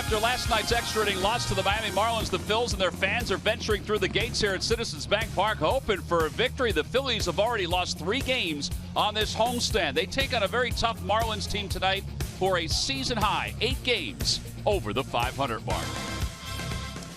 After last night's extra inning loss to the Miami Marlins, the Phils and their fans are venturing through the gates here at Citizens Bank Park, hoping for a victory. The Phillies have already lost 3 games on this homestand. They take on a very tough Marlins team tonight for a season-high 8 games over the 500 mark.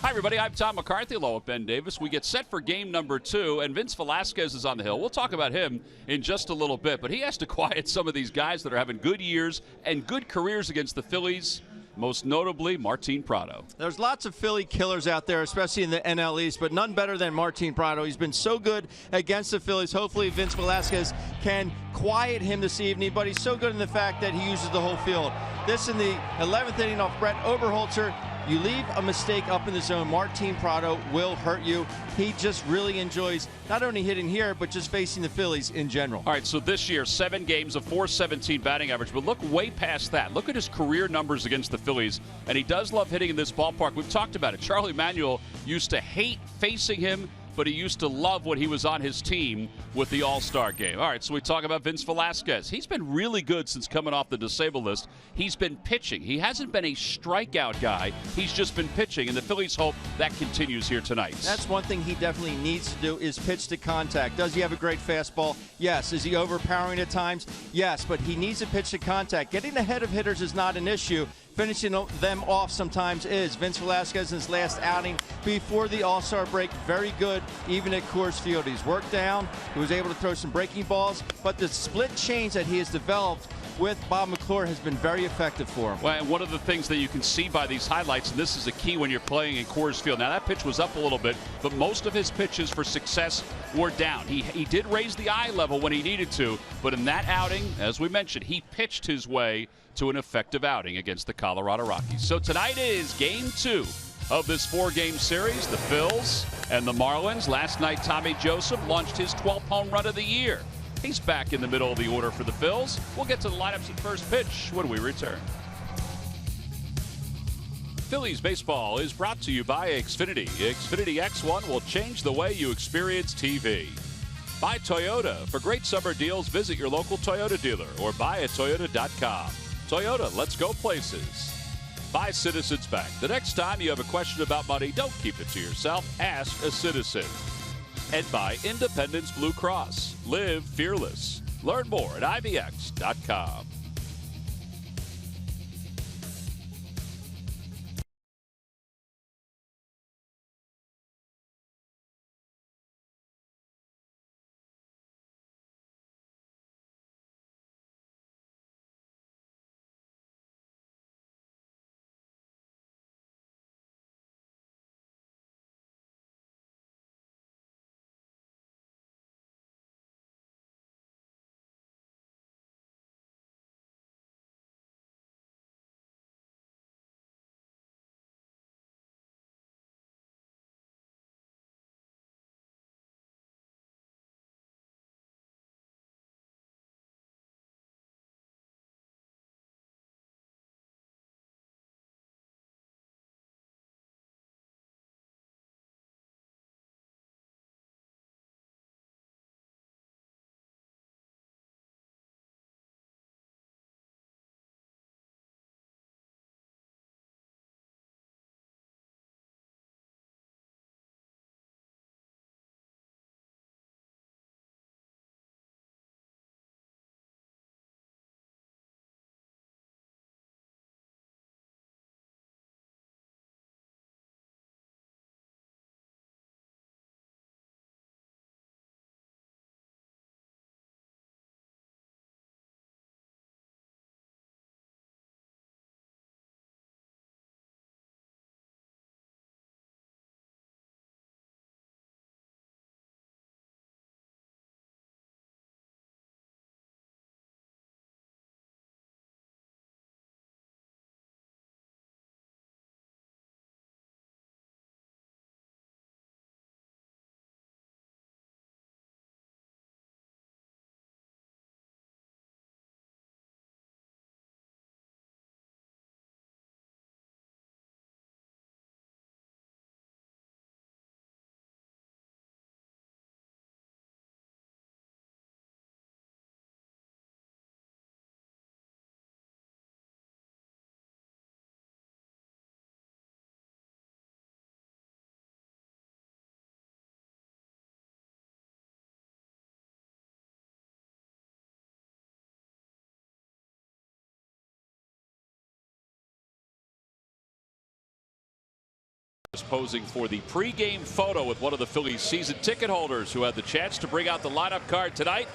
Hi, everybody. I'm Tom McCarthy, along with Ben Davis. We get set for game number 2, and Vince Velasquez is on the hill. We'll talk about him in just a little bit, but he has to quiet some of these guys that are having good years and good careers against the Phillies. Most notably, Martin Prado. There's lots of Philly killers out there, especially in the NL East, but none better than Martin Prado. He's been so good against the Phillies. Hopefully, Vince Velasquez can quiet him this evening, but he's so good in the fact that he uses the whole field. This in the 11th inning off Brett Oberholzer. You leave a mistake up in the zone, Martin Prado will hurt you. He just really enjoys not only hitting here, but just facing the Phillies in general. All right, so this year, 7 games, a .417 batting average, but look way past that. Look at his career numbers against the Phillies, and he does love hitting in this ballpark. We've talked about it. Charlie Manuel used to hate facing him, but he used to love when he was on his team with the All-Star game. All right, so we talk about Vince Velasquez. He's been really good since coming off the disabled list. He's been pitching. He hasn't been a strikeout guy. He's just been pitching, and the Phillies hope that continues here tonight. That's one thing he definitely needs to do is pitch to contact. Does he have a great fastball? Yes. Is he overpowering at times? Yes, but he needs to pitch to contact. Getting ahead of hitters is not an issue. Finishing them off sometimes is. Vince Velasquez in his last outing before the All-Star break, very good even at Coors Field. He's worked down. He was able to throw some breaking balls, but the split change that he has developed with Bob McClure has been very effective for him. Well, and one of the things that you can see by these highlights, and this is a key when you're playing in Coors Field. Now, that pitch was up a little bit, but most of his pitches for success were down. He did raise the eye level when he needed to, but in that outing, as we mentioned, he pitched his way to an effective outing against the Colorado Rockies. So tonight is game 2 of this 4-game series, the Phils and the Marlins. Last night, Tommy Joseph launched his 12th home run of the year. He's back in the middle of the order for the Phils. We'll get to the lineups at first pitch when we return. Phillies baseball is brought to you by Xfinity. Xfinity X1 will change the way you experience TV. By Toyota. For great summer deals, visit your local Toyota dealer or buyatoyota.com. Toyota, let's go places. By Citizens Bank. The next time you have a question about money, don't keep it to yourself. Ask a citizen. And by Independence Blue Cross. Live fearless. Learn more at IVX.com. posing for the pregame photo with one of the Phillies season ticket holders who had the chance to bring out the lineup card tonight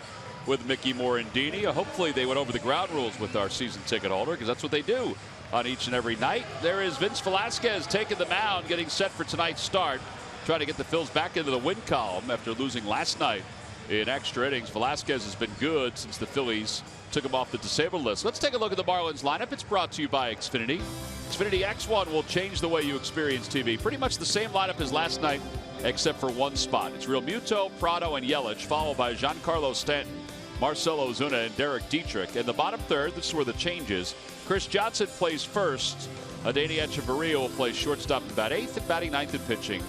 with Mickey Morandini. Hopefully they went over the ground rules with our season ticket holder, because that's what they do on each and every night. There is Vince Velasquez taking the mound, getting set for tonight's start, trying to get the Phils back into the win column after losing last night in extra innings. Velasquez has been good since the Phillies took him off the disabled list. Let's take a look at the Marlins lineup. It's brought to you by Xfinity. Xfinity X1 will change the way you experience TV. Pretty much the same lineup as last night, except for one spot. It's Real Muto, Prado, and Yelich, followed by Giancarlo Stanton, Marcell Ozuna, and Derek Dietrich. In the bottom third, this is where the change is. Chris Johnson plays first. Adeiny Hechavarria will play shortstop and bat eighth, and batting ninth and pitching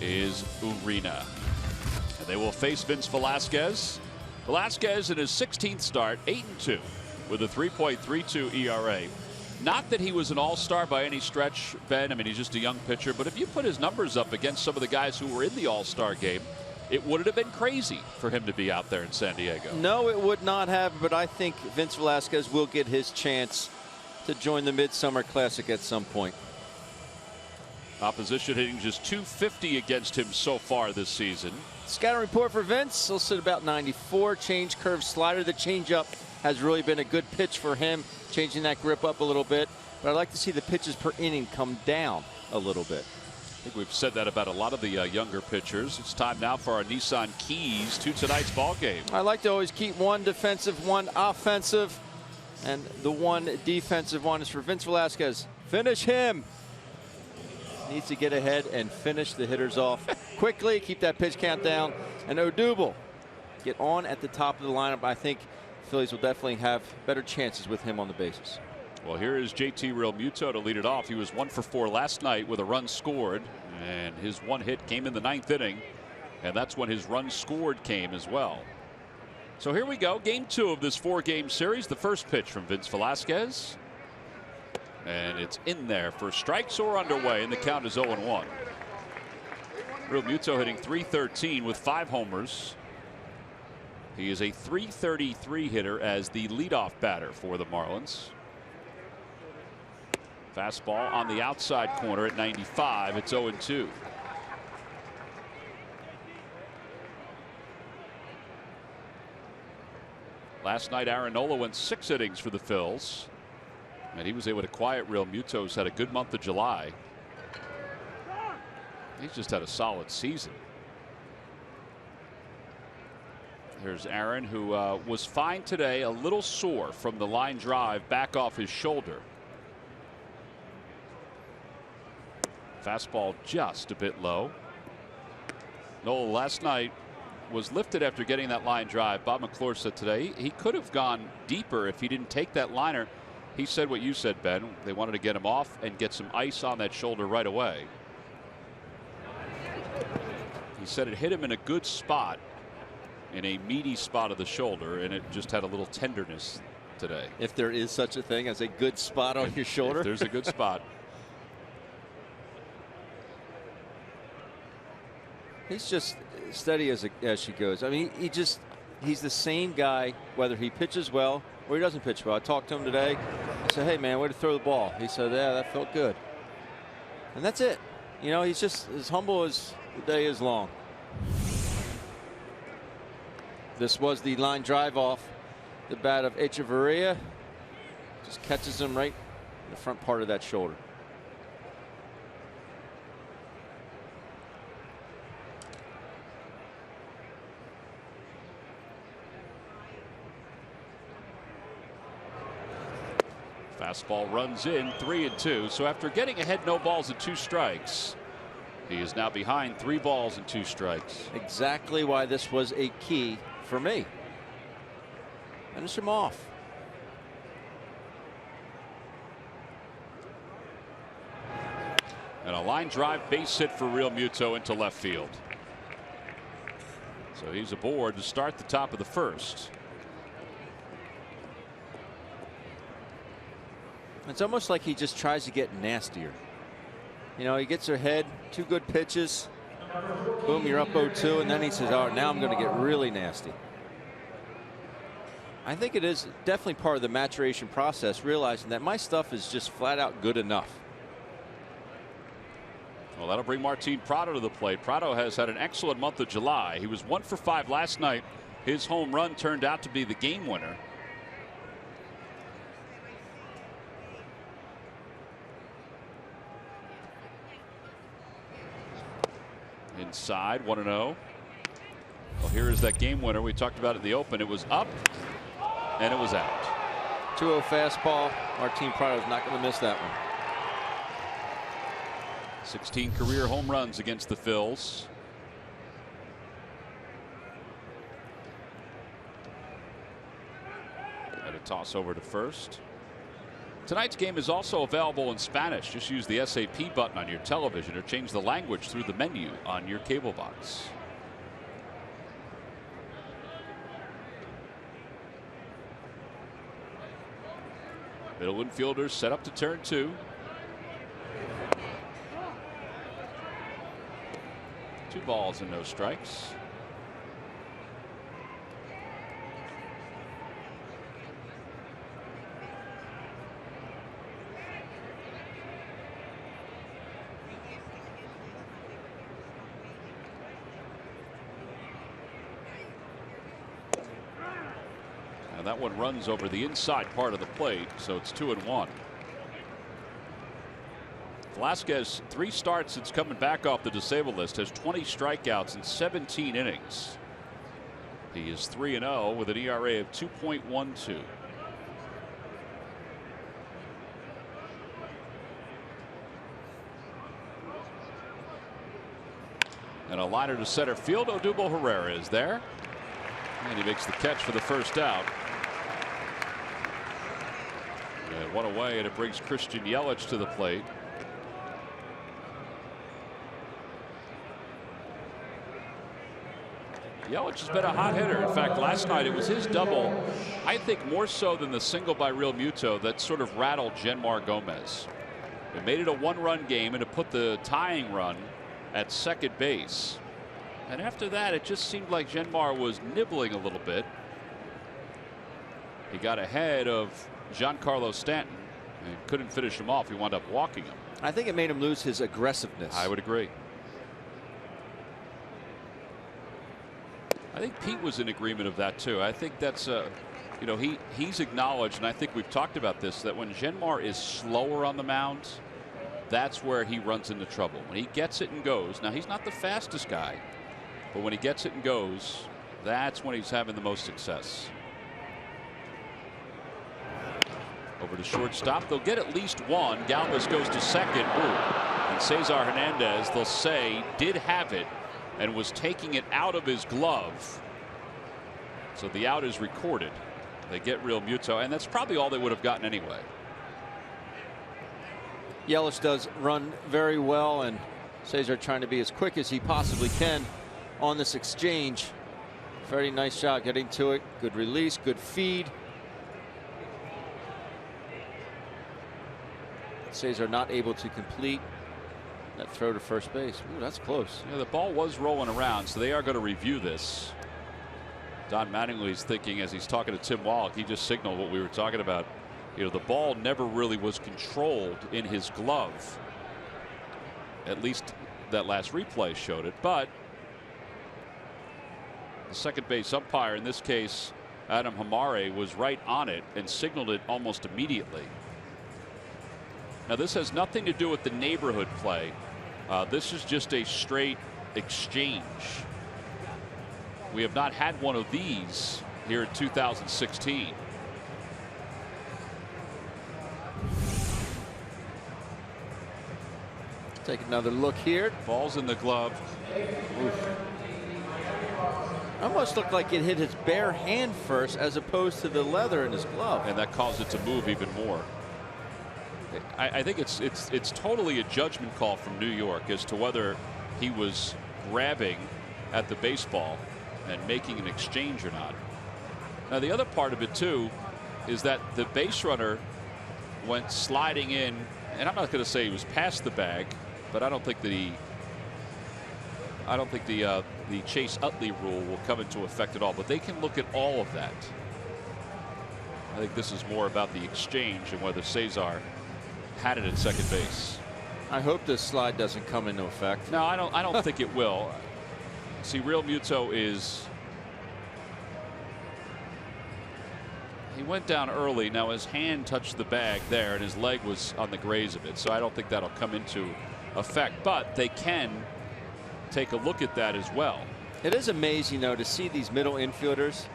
is Urena. And they will face Vince Velasquez. Velasquez in his 16th start, 8-2 with a 3.32 ERA. Not that he was an all-star by any stretch, Ben. I mean, he's just a young pitcher. But if you put his numbers up against some of the guys who were in the all-star game, it wouldn't have been crazy for him to be out there in San Diego. No, it would not have. But I think Vince Velasquez will get his chance to join the Midsummer Classic at some point. Opposition hitting just .250 against him so far this season. Scouting report for Vince. He'll sit about 94. Change curve slider. The changeup has really been a good pitch for him, changing that grip up a little bit. But I'd like to see the pitches per inning come down a little bit. I think we've said that about a lot of the younger pitchers. It's time now for our Nissan keys to tonight's ball game. I like to always keep one defensive, one offensive, and the one defensive one is for Vince Velasquez. Finish him. Needs to get ahead and finish the hitters off quickly, keep that pitch count down. And Odubel, get on at the top of the lineup. I think Phillies will definitely have better chances with him on the bases. Well, here is JT Real Muto to lead it off. He was 1 for 4 last night with a run scored, and his one hit came in the 9th inning, and that's when his run scored came as well. So here we go, game 2 of this 4-game series. The first pitch from Vince Velasquez. And it's in there for strikes or underway, and the count is 0-1. Real Muto hitting .313 with 5 homers. He is a .333 hitter as the leadoff batter for the Marlins. Fastball on the outside corner at 95. It's 0-2. Last night, Aaron Nola went 6 innings for the Phils, and he was able to quiet Real Muto, who's had a good month of July. He's just had a solid season. Here's Aaron, who was fine today, a little sore from the line drive back off his shoulder. Fastball just a bit low. Nola last night was lifted after getting that line drive. Bob McClure said today he could have gone deeper if he didn't take that liner. He said what you said, Ben. They wanted to get him off and get some ice on that shoulder right away. He said it hit him in a good spot, in a meaty spot of the shoulder, and it just had a little tenderness today. If there is such a thing as a good spot on your shoulder. If there's a good spot. He's just steady as she goes. I mean, he's the same guy whether he pitches well or he doesn't pitch well. I talked to him today. I said, hey man, way to throw the ball. He said, yeah, that felt good. And that's it. You know, he's just as humble as the day is long. This was the line drive off the bat of Hechavarria. Just catches him right in the front part of that shoulder. Fastball runs in, 3-2. So after getting ahead, no balls and 2 strikes, he is now behind 3 balls and 2 strikes. Exactly why this was a key for me. Finish him off. And a line drive base hit for Real Muto into left field. So he's aboard to start the top of the first. It's almost like he just tries to get nastier. You know, he gets ahead, 2 good pitches, boom, you're up 0-2, and then he says, oh, now I'm going to get really nasty. I think it is definitely part of the maturation process, realizing that my stuff is just flat out good enough. Well, that'll bring Martin Prado to the plate. Prado has had an excellent month of July. He was 1 for 5 last night. His home run turned out to be the game winner. Inside, 1-0. Well, here is that game winner. We talked about it in the open. It was up, and it was out. 2-0 fastball. Martin Prado's not going to miss that one. 16 career home runs against the Phils. And a toss over to first. Tonight's game is also available in Spanish. Just use the SAP button on your television or change the language through the menu on your cable box. Middle infielders set up to turn 2. Two balls and no strikes. And that one runs over the inside part of the plate, so it's 2-1. Velasquez, 3 starts since coming back off the disabled list, has 20 strikeouts in 17 innings. He is 3-0 with an ERA of 2.12. And a liner to center field. Odubel Herrera is there, and he makes the catch for the first out. And one away, and it brings Christian Yelich to the plate. Yelich has been a hot hitter. In fact, last night it was his double, I think more so than the single by Real Muto, that sort of rattled Genmar Gomez. It made it a 1-run game, and it put the tying run at second base. And after that, it just seemed like Genmar was nibbling a little bit. He got ahead of Giancarlo Stanton and couldn't finish him off. He wound up walking him. I think it made him lose his aggressiveness. I would agree. I think Pete was in agreement of that too. I think that's you know, he's acknowledged, and I think we've talked about this, that when Genmar is slower on the mound, that's where he runs into trouble. When he gets it and goes, now he's not the fastest guy, but when he gets it and goes, that's when he's having the most success. Over to shortstop. They'll get at least one. Galvis goes to second. Ooh. And Cesar Hernandez, they'll say, did have it and was taking it out of his glove. So the out is recorded. They get Real Muto, and that's probably all they would have gotten anyway. Yelich does run very well, and Cesar trying to be as quick as he possibly can on this exchange. Very nice shot getting to it. Good release, good feed. Cesar not able to complete that throw to first base. Ooh, that's close. Yeah, the ball was rolling around, so they are going to review this. Don Mattingly's thinking, as he's talking to Tim Wallach, he just signaled what we were talking about. You know, the ball never really was controlled in his glove. At least that last replay showed it. But the second base umpire, in this case Adam Hamare, was right on it and signaled it almost immediately. Now, this has nothing to do with the neighborhood play. This is just a straight exchange. We have not had one of these here in 2016. Take another look here. Ball's in the glove. Oof. Almost looked like it hit his bare hand first as opposed to the leather in his glove. And that caused it to move even more. I think it's totally a judgment call from New York as to whether he was grabbing at the baseball and making an exchange or not. Now, the other part of it too is that the base runner went sliding in, and I'm not going to say he was past the bag, but I don't think the Chase Utley rule will come into effect at all. But they can look at all of that. I think this is more about the exchange and whether Cesar had it at second base. I hope this slide doesn't come into effect. No, I don't think it will. See, Real Muto is. He went down early. Now his hand touched the bag there, and his leg was on the graze of it. So I don't think that'll come into effect. But they can take a look at that as well. It is amazing, though, to see these middle infielders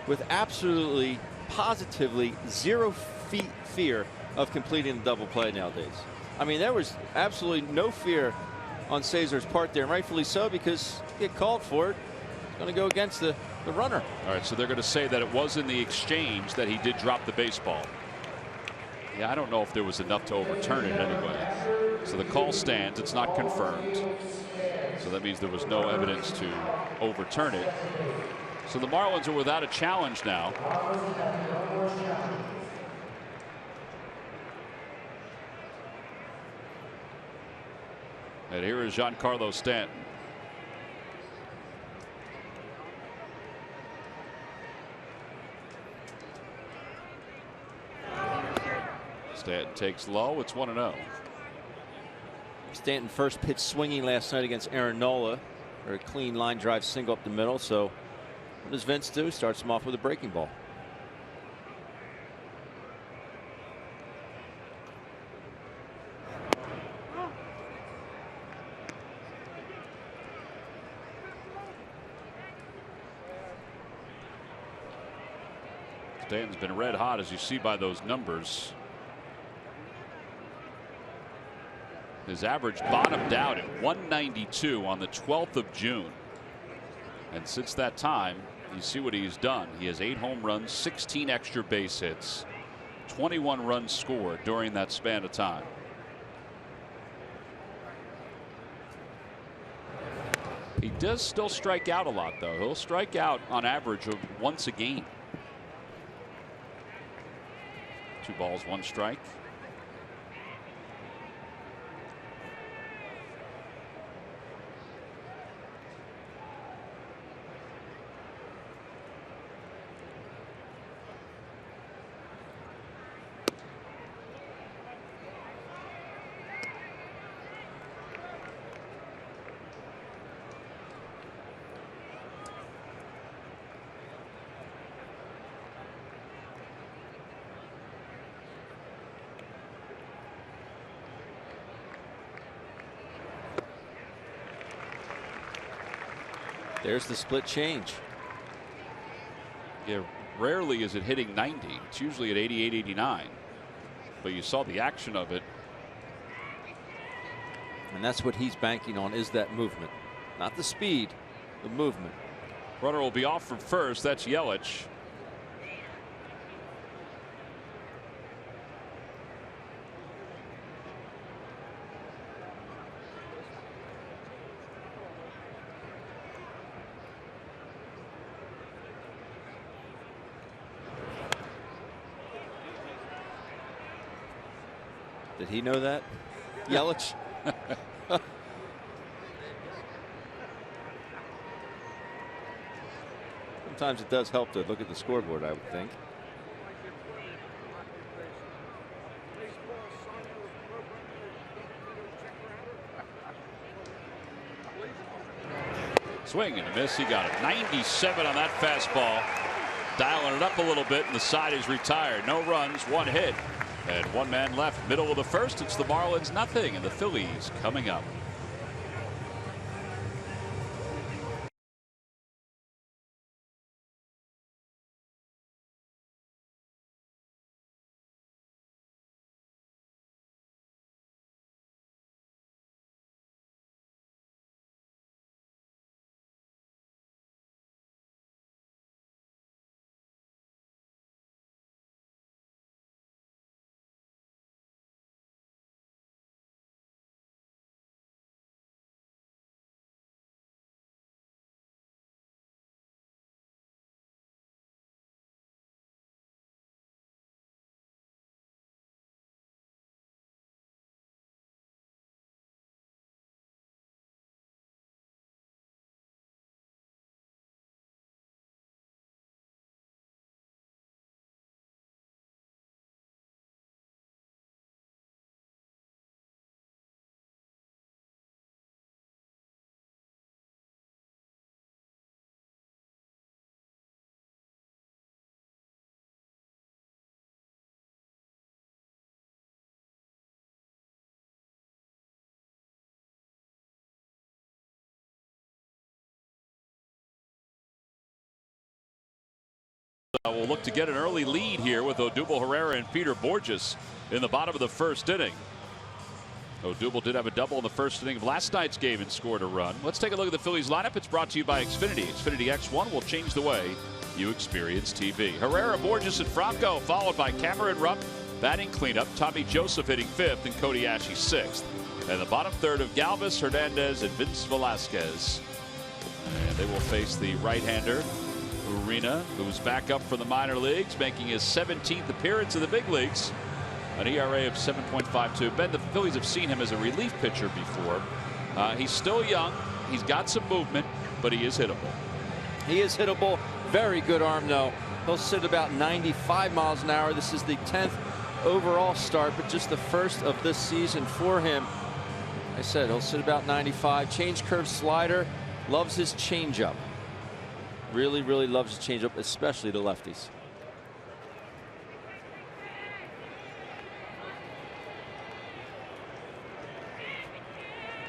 with absolutely, positively zero fear of completing the double play nowadays. I mean, there was absolutely no fear on Cesar's part there, and rightfully so, because he get called for it. It's going to go against the runner. All right, so they're going to say that it was in the exchange that he did drop the baseball. Yeah, I don't know if there was enough to overturn it anyway. So the call stands. It's not confirmed. So that means there was no evidence to overturn it. So the Marlins are without a challenge now. And here is Giancarlo Stanton. Stanton takes low. It's 1-0. Stanton first pitch swinging last night against Aaron Nola. Very clean line drive single up the middle. So what does Vince do? Starts him off with a breaking ball. Stanton's been red hot, as you see by those numbers. His average bottomed out at 192 on the 12th of June. And since that time, you see what he's done. He has 8 home runs, 16 extra base hits, 21 runs scored during that span of time. He does still strike out a lot, though. He'll strike out on average of once a game. 2 balls, 1 strike. There's the split change. Yeah, rarely is it hitting 90. It's usually at 88, 89. But you saw the action of it. And that's what he's banking on, is that movement. Not the speed, the movement. Runner will be off from first. That's Yelich. Did he know that? Yelich? Sometimes it does help to look at the scoreboard, I would think. Swing and a miss. He got a 97 on that fastball. Dialing it up a little bit, and the side is retired. No runs, 1 hit. And 1 man left, middle of the first. It's the Marlins nothing, and the Phillies coming up. Will look to get an early lead here with Odubel Herrera and Peter Borges in the bottom of the first inning. Odubel did have a double in the first inning of last night's game and scored a run. Let's take a look at the Phillies lineup. It's brought to you by Xfinity. Xfinity X1 will change the way you experience TV. Herrera, Borges, and Franco, followed by Cameron Rupp batting cleanup. Tommy Joseph hitting fifth and Cody Ashe sixth. And the bottom third of Galvis, Hernandez, and Vince Velasquez. And they will face the right-hander Urena, who's back up for the minor leagues, making his 17th appearance in the big leagues. An ERA of 7.52. Ben, the Phillies have seen him as a relief pitcher before. He's still young. He's got some movement, but he is hittable. He is hittable. Very good arm, though. He'll sit about 95 miles an hour. This is the 10th overall start, but just the first of this season for him. I said he'll sit about 95. Change curve slider. Loves his changeup. Really, really loves his changeup, especially the lefties.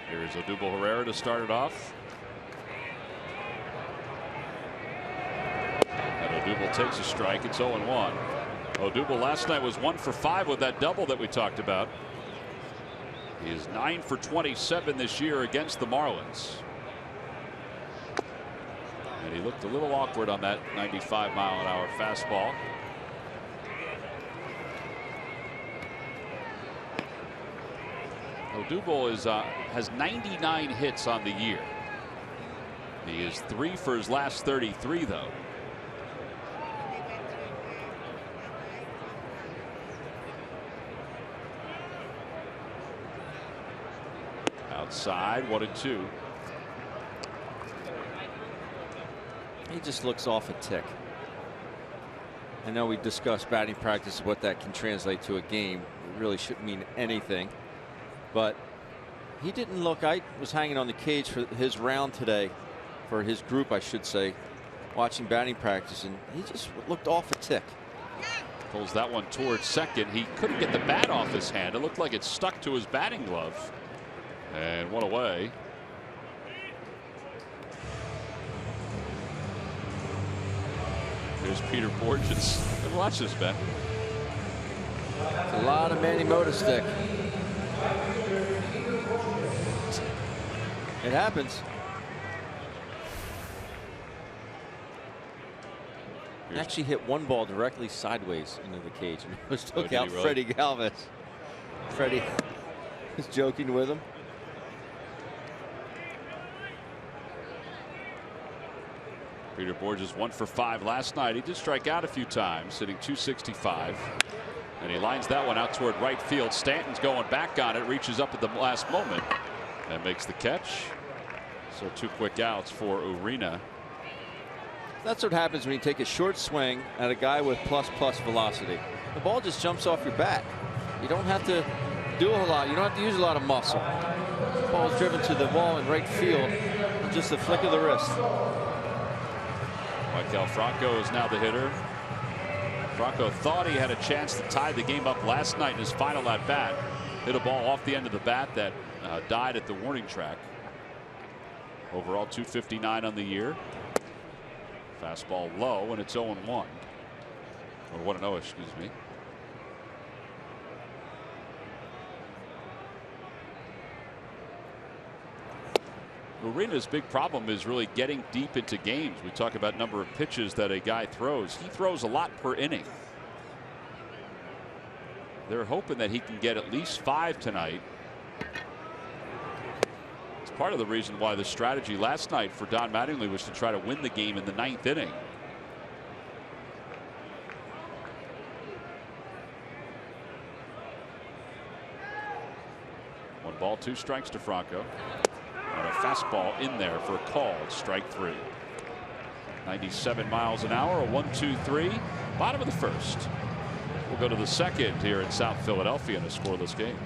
Here's Odubel Herrera to start it off. And Odubel takes a strike. It's 0-1. Odubel last night was 1 for 5 with that double that we talked about. He is 9 for 27 this year against the Marlins. And he looked a little awkward on that 95-mile-an-hour fastball. Odubel has 99 hits on the year. He is 3 for his last 33, though. Outside, 1-2. He just looks off a tick. I know we discussed batting practice, what that can translate to a game. It really shouldn't mean anything. But he didn't look. I was hanging on the cage for his round today, for his group, I should say, watching batting practice, and he just looked off a tick. Pulls that one towards second. He couldn't get the bat off his hand. It looked like it stuck to his batting glove. And one away. Here's Peter Borges. Watch this, Ben. It's a lot of Manny Mota stick. It happens. He actually hit one ball directly sideways into the cage, and it was took out really? Freddie Galvis. Freddie was joking with him. Peter Borges 1 for 5 last night. He did strike out a few times, hitting .265. And he lines that one out toward right field. Stanton's going back on it, reaches up at the last moment and makes the catch. So 2 quick outs for Urena. That's what happens when you take a short swing at a guy with plus velocity. The ball just jumps off your bat. You don't have to do a lot. You don't have to use a lot of muscle. The ball is driven to the wall in right field with just a flick of the wrist. Michael Franco is now the hitter. Franco thought he had a chance to tie the game up last night in his final at bat. Hit a ball off the end of the bat that died at the warning track. Overall, .259 on the year. Fastball low, and it's 0-1. Or 1-0, excuse me. Urena's big problem is really getting deep into games. We talk about number of pitches that a guy throws. He throws a lot per inning. They're hoping that he can get at least 5 tonight. It's part of the reason why the strategy last night for Don Mattingly was to try to win the game in the 9th inning. One ball, 2 strikes to Franco. And a fastball in there for a call. Strike 3. 97 miles an hour. A 1-2-3. Bottom of the first. We'll go to the second here in South Philadelphia in a scoreless game.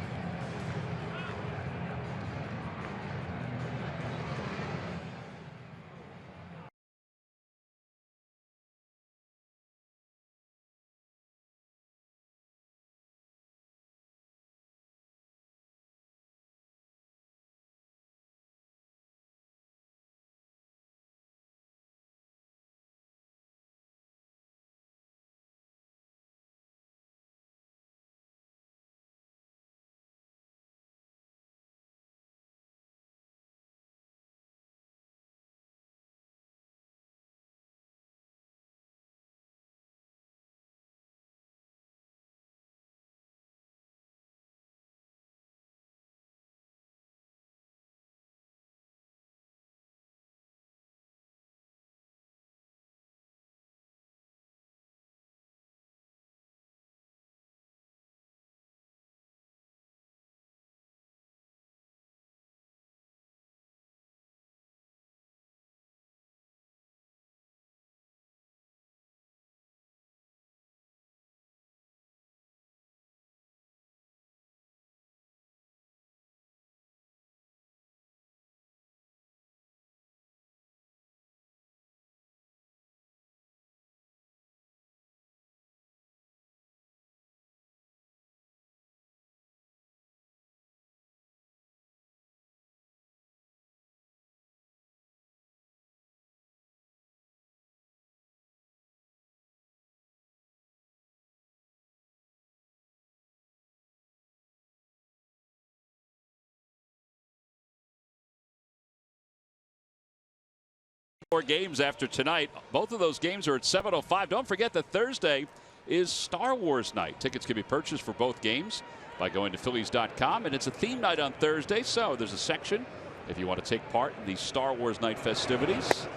More games after tonight. Both of those games are at 7:05. Don't forget that Thursday is Star Wars night. Tickets can be purchased for both games by going to Phillies.com, and it's a theme night on Thursday, so there's a section if you want to take part in the Star Wars night festivities.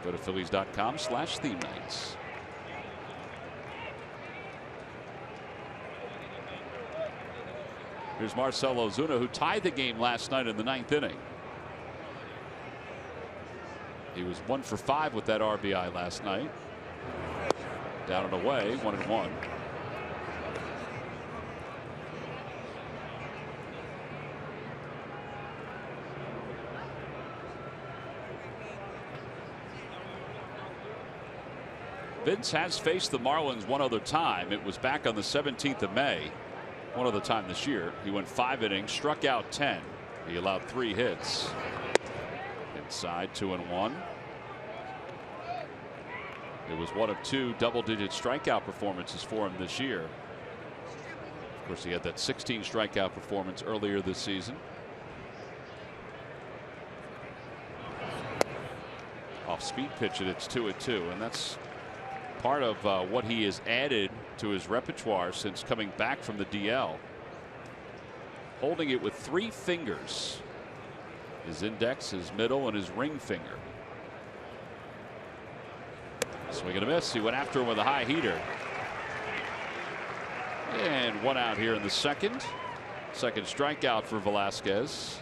Go to Phillies.com/theme nights. Here's Marcell Ozuna, who tied the game last night in the 9th inning. He was 1 for 5 with that RBI last night. Down and away, 1-1. Vince has faced the Marlins one other time. It was back on the 17th of May. One other time this year. He went 5 innings, struck out 10. He allowed 3 hits. Inside, 2-1. It was one of 2 double-digit strikeout performances for him this year. Of course, he had that 16 strikeout performance earlier this season. Off-speed pitch, and it's 2-2, and that's part of what he has added to his repertoire since coming back from the DL. Holding it with 3 fingers. His index, his middle, and his ring finger. Swing and a miss. He went after him with a high heater. And 1 out here in the second. Second strikeout for Velasquez.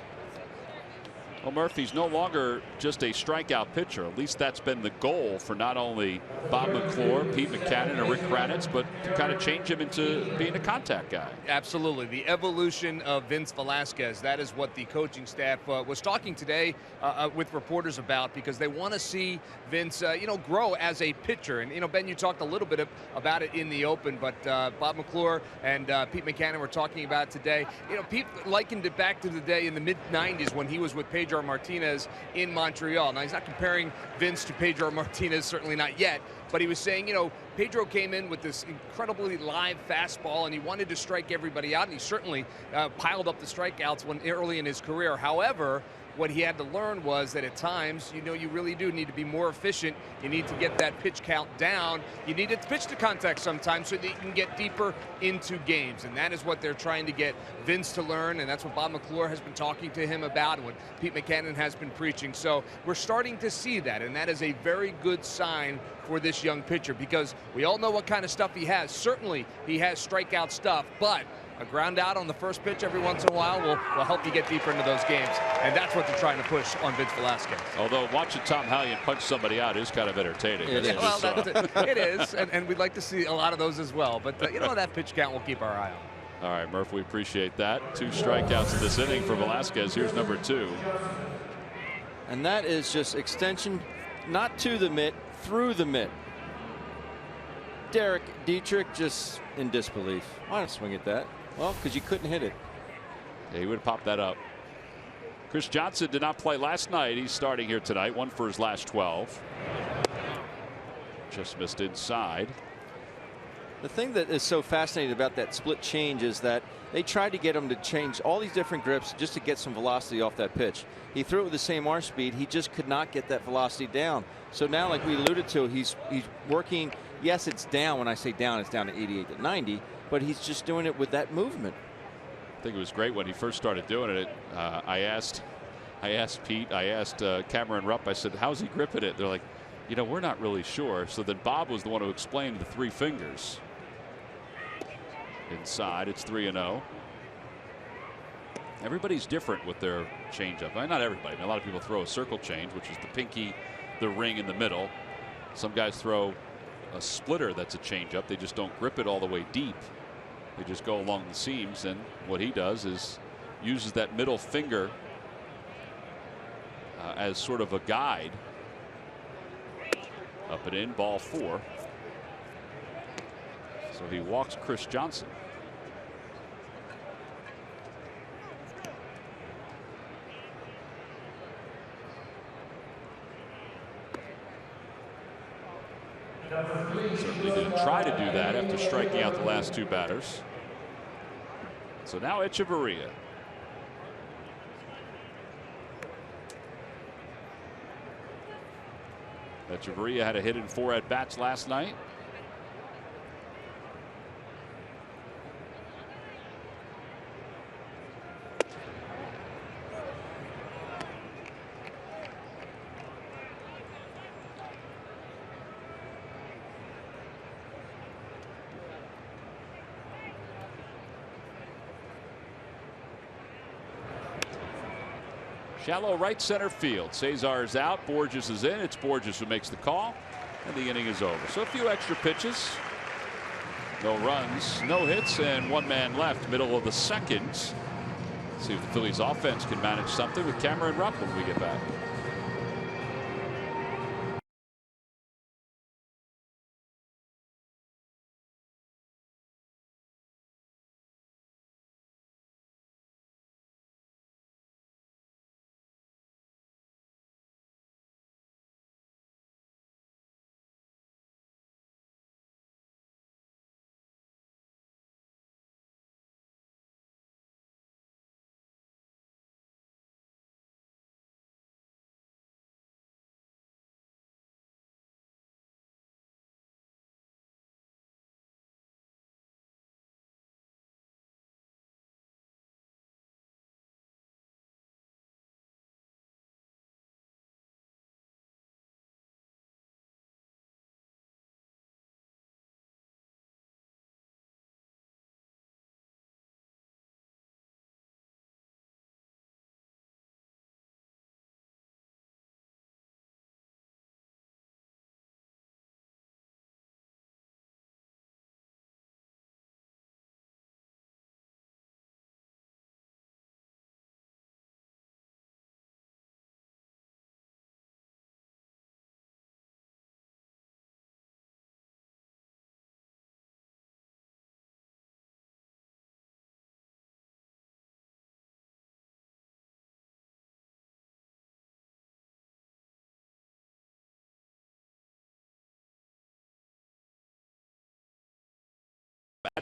Well, Murphy's no longer just a strikeout pitcher. At least that's been the goal for not only Bob McClure, Pete Mackanin, and Rick Kranitz, but to kind of change him into being a contact guy. Absolutely. The evolution of Vince Velasquez. That is what the coaching staff was talking today with reporters about, because they want to see Vince, grow as a pitcher. And, Ben, you talked a little bit about it in the open, but Bob McClure and Pete Mackanin were talking about it today. Pete likened it back to the day in the mid-'90s when he was with Pedro Martinez in Montreal. Now, he's not comparing Vince to Pedro Martinez, certainly not yet, but he was saying, Pedro came in with this incredibly live fastball, and he wanted to strike everybody out, and he certainly piled up the strikeouts early in his career. However, what he had to learn was that at times, you really do need to be more efficient. You need to get that pitch count down. You need to pitch to contact sometimes so that you can get deeper into games. And that is what they're trying to get Vince to learn. And that's what Bob McClure has been talking to him about, and what Pete Mackanin has been preaching. So we're starting to see that. And that is a very good sign for this young pitcher, because we all know what kind of stuff he has. Certainly he has strikeout stuff, but a ground out on the first pitch every once in a while will help you get deeper into those games. And that's what they're trying to push on Vince Velasquez. Although watching Tom Hallion punch somebody out is kind of entertaining. It is. Well, it is. And we'd like to see a lot of those as well. But, that pitch count we'll keep our eye on. All right, Murph, we appreciate that. 2 strikeouts in this inning for Velasquez. Here's number 2. And that is just extension, not to the mitt, through the mitt. Derek Dietrich just in disbelief. Why not swing at that? Well, because you couldn't hit it. Yeah, he would have popped that up. Chris Johnson did not play last night. He's starting here tonight. 1 for his last 12. Just missed inside. The thing that is so fascinating about that split change is that they tried to get him to change all these different grips just to get some velocity off that pitch. He threw it with the same arm speed. He just could not get that velocity down. So now, like we alluded to, he's working. Yes, it's down. When I say down, it's down to 88 to 90. But he's just doing it with that movement. I think it was great when he first started doing it. I asked Pete, I asked Cameron Rupp, I said, how's he gripping it? They're like, we're not really sure. So then Bob was the one who explained the 3 fingers. Inside, it's 3-0. Everybody's different with their changeup. Not everybody. A lot of people throw a circle change, which is the pinky, the ring in the middle. Some guys throw a splitter that's a changeup. They just don't grip it all the way deep. They just go along the seams, and what he does is uses that middle finger as sort of a guide. Up and in, ball 4. So he walks Chris Johnson. Certainly didn't try to do that after striking out the last 2 batters. So now Echeverria. Echeverria had a hit in 4 at-bats last night. Shallow right center field. Cesar's out. Borges is in. It's Borges who makes the call. And the inning is over. So a few extra pitches. No runs, no hits, and 1 man left. Middle of the second. See if the Phillies offense can manage something with Cameron Rupp when we get back.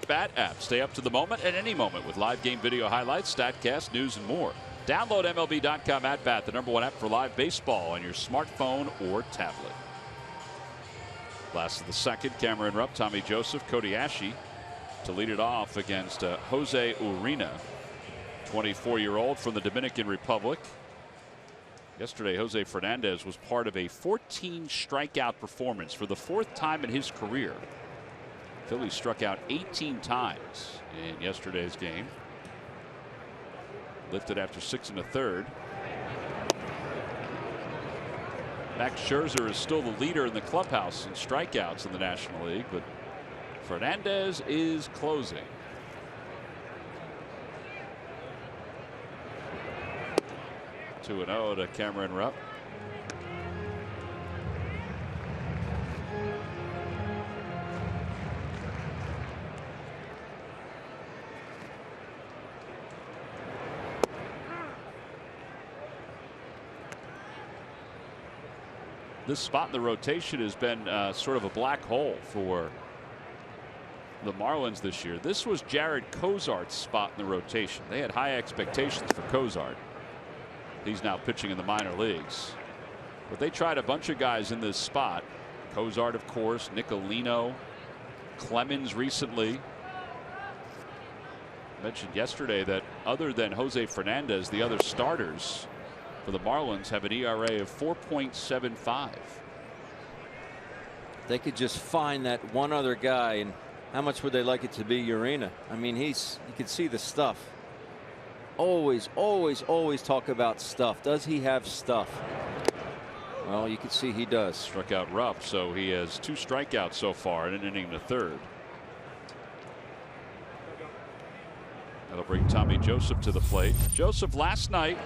Bat app. Stay up to the moment at any moment with live game video highlights, StatCast, news, and more. Download MLB.com at Bat, the #1 app for live baseball on your smartphone or tablet. Last of the second, Cameron Rupp, Tommy Joseph, Cody Ashe to lead it off against Jose Urena, 24-year-old from the Dominican Republic. Yesterday, Jose Fernandez was part of a 14 strikeout performance for the 4th time in his career. Phillies struck out 18 times in yesterday's game. Lifted after 6 1/3. Max Scherzer is still the leader in the clubhouse in strikeouts in the National League, but Fernandez is closing. Two 2-0 to Cameron Rupp. This spot in the rotation has been sort of a black hole for the Marlins this year. This was Jared Cozart's spot in the rotation. They had high expectations for Cozart. He's now pitching in the minor leagues. But they tried a bunch of guys in this spot. Cozart, of course, Nicolino, Clemens recently. I mentioned yesterday that other than Jose Fernandez, the other starters for the Marlins have an ERA of 4.75. They could just find that one other guy, and how much would they like it to be Urena? I mean, you can see the stuff. Always talk about stuff. Does he have stuff? Well, you can see he does. Struck out Rupp, so he has 2 strikeouts so far in an inning the 3rd. That'll bring Tommy Joseph to the plate. Joseph last night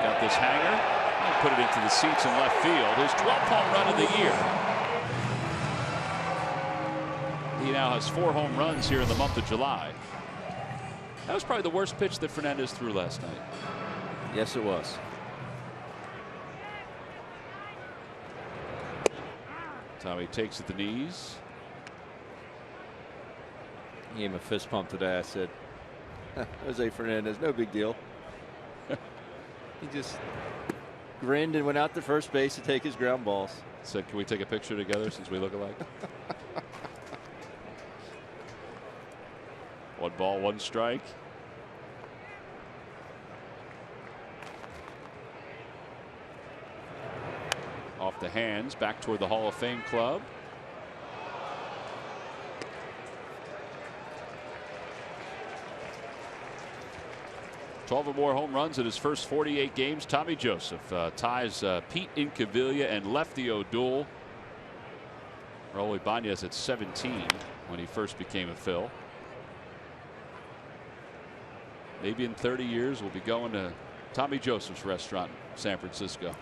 got this hanger and put it into the seats in left field. His 12th home run of the year. He now has 4 home runs here in the month of July. That was probably the worst pitch that Fernandez threw last night. Yes, it was. Tommy takes at the knees. He gave him a fist pump today. I said, Jose Fernandez, no big deal. grinned and went out to first base to take his ground balls. Said, can we take a picture together since we look alike? 1 ball, 1 strike. Off the hands, back toward the Hall of Fame club. Twelve or more home runs in his first 48 games. Tommy Joseph ties Pete Incaviglia and Lefty O'Doul. Raul Ibanez at 17 when he first became a Phil. Maybe in 30 years we'll be going to Tommy Joseph's restaurant in San Francisco.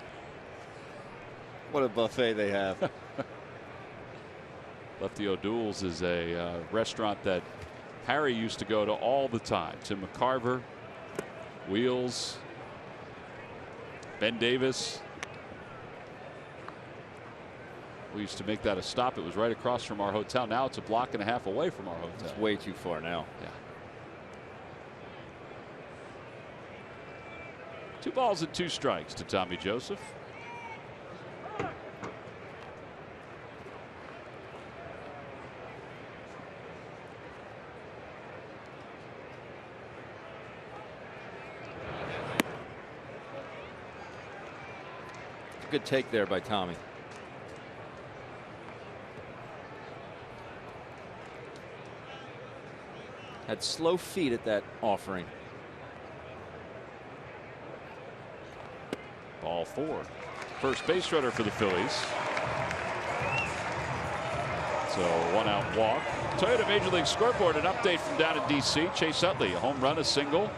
What a buffet they have. Lefty O'Doul's is a restaurant that Harry used to go to all the time. Tim McCarver, Wheels, Ben Davis. We used to make that a stop. It was right across from our hotel. Now it's a block and a half away from our hotel. It's way too far now. Yeah. 2 balls and 2 strikes to Tommy Joseph. Good take there by Tommy. Had slow feet at that offering. Ball 4. First base runner for the Phillies. So 1 out walk. Toyota Major League Scoreboard, an update from down in DC. Chase Utley, a home run, a single,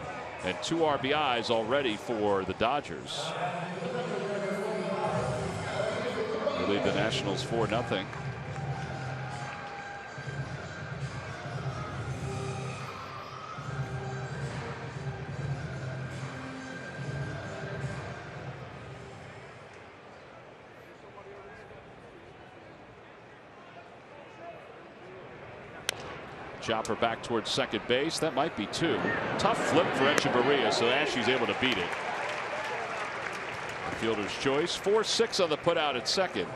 and 2 RBIs already for the Dodgers. They lead the Nationals 4-0. Chopper back towards second base. That might be 2. Tough flip for Echeverria, so Ashley's able to beat it. Fielder's choice. 4-6 on the putout at second.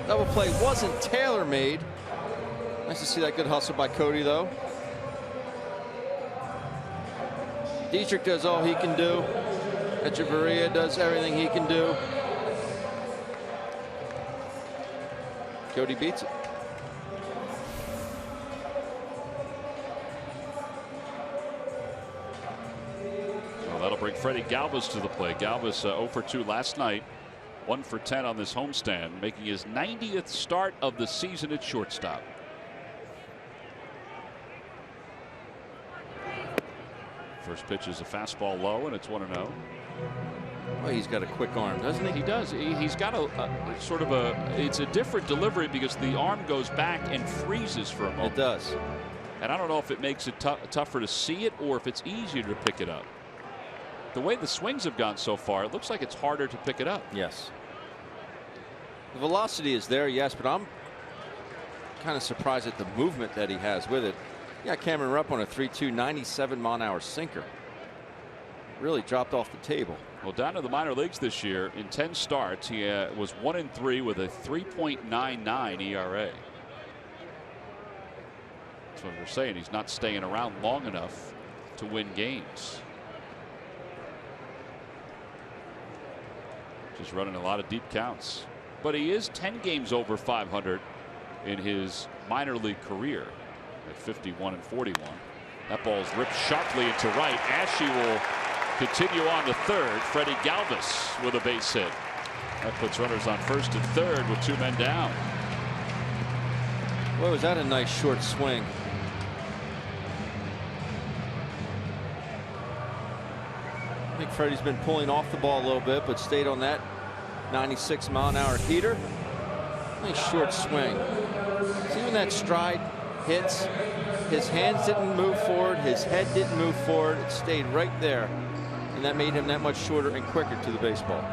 Double play wasn't tailor-made. Nice to see that good hustle by Cody, though. Dietrich does all he can do. Echeverria does everything he can do. Cody beats it. Well, that'll bring Freddie Galvis to the plate. Galvis 0 for 2 last night. 1 for 10 on this homestand, making his 90th start of the season at shortstop. First pitch is a fastball low, and it's 1-0. Well, he's got a quick arm, doesn't he? He does. He's got a sort of it's a different delivery because the arm goes back and freezes for a moment. It does. And I don't know if it makes it tougher to see it or if it's easier to pick it up. The way the swings have gone so far, it looks like it's harder to pick it up. Yes. The velocity is there, yes, but I'm kind of surprised at the movement that he has with it. Yeah, Cameron Rupp on a 3-2, 97-mile-an-hour sinker. Really dropped off the table. Well, down to the minor leagues this year, in 10 starts, he was 1-3 with a 3.99 ERA. That's what we're saying. He's not staying around long enough to win games. Just running a lot of deep counts. But he is 10 games over 500 in his minor league career at 51 and 41. That ball's ripped sharply into right. Ashe will continue on to third. Freddie Galvis with a base hit. That puts runners on first and third with 2 men down. Well, was that a nice short swing? I think Freddie's been pulling off the ball a little bit, but stayed on that 96-mile-an-hour heater. Nice short swing. See when that stride hits, his hands didn't move forward, his head didn't move forward, it stayed right there, and that made him that much shorter and quicker to the baseball.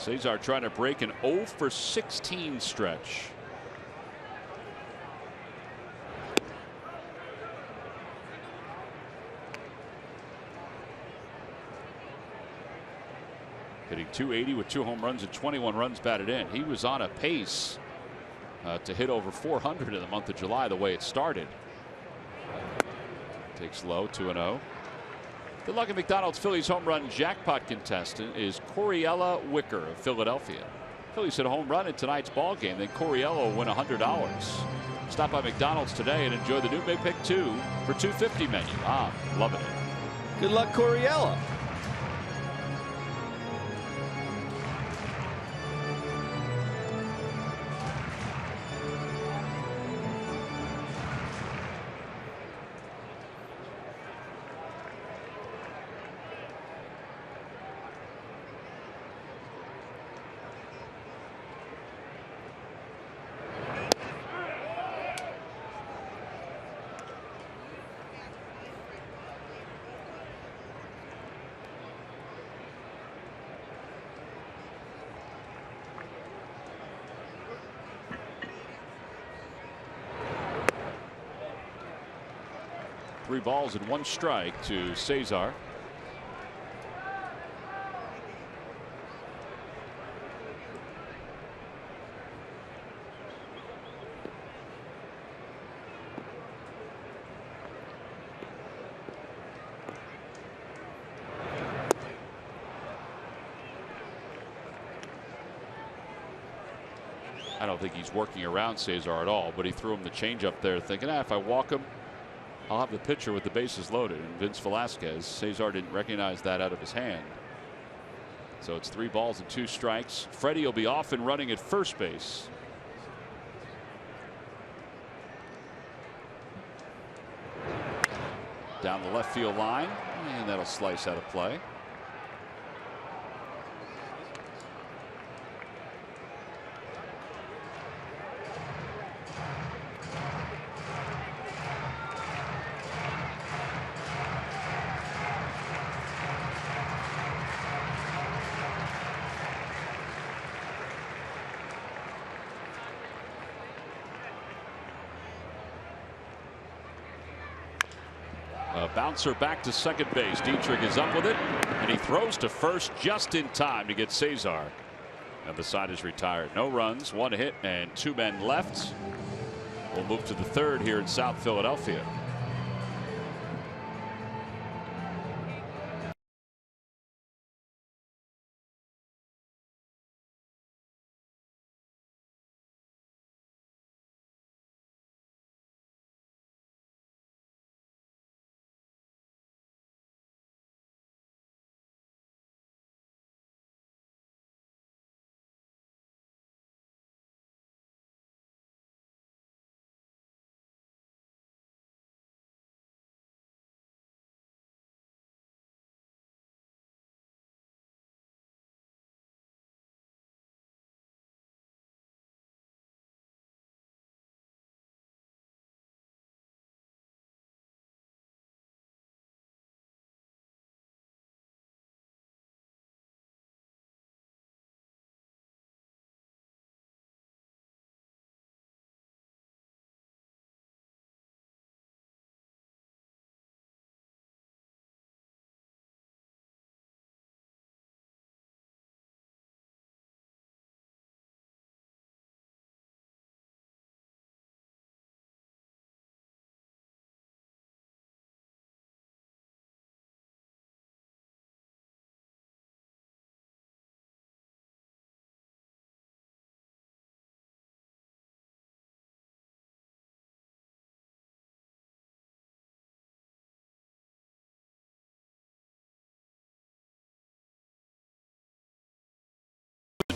Cesar trying to break an 0 for 16 stretch. Hitting .280 with 2 home runs and 21 runs batted in. He was on a pace to hit over 400 in the month of July the way it started. Takes low, 2-0. Good luck at McDonald's. Phillies home run jackpot contestant is Coriella Wicker of Philadelphia. Phillies hit a home run in tonight's ball game. Then Coriella will win $100. Stop by McDonald's today and enjoy the new Big Pick 2 for $2.50 menu. Loving it. Good luck, Coriella. Three balls and 1 strike to Cesar. I don't think he's working around Cesar at all, but he threw him the changeup there thinking, if I walk him, I'll have the pitcher with the bases loaded. And Vince Velasquez, Cesar didn't recognize that out of his hand. So it's 3 balls and 2 strikes. Freddie will be off and running at first base. Down the left field line, and that'll slice out of play. A bouncer back to second base. Dietrich is up with it, and he throws to first just in time to get Cesar. And the side is retired. No runs, 1 hit, and 2 men left. We'll move to the third here in South Philadelphia.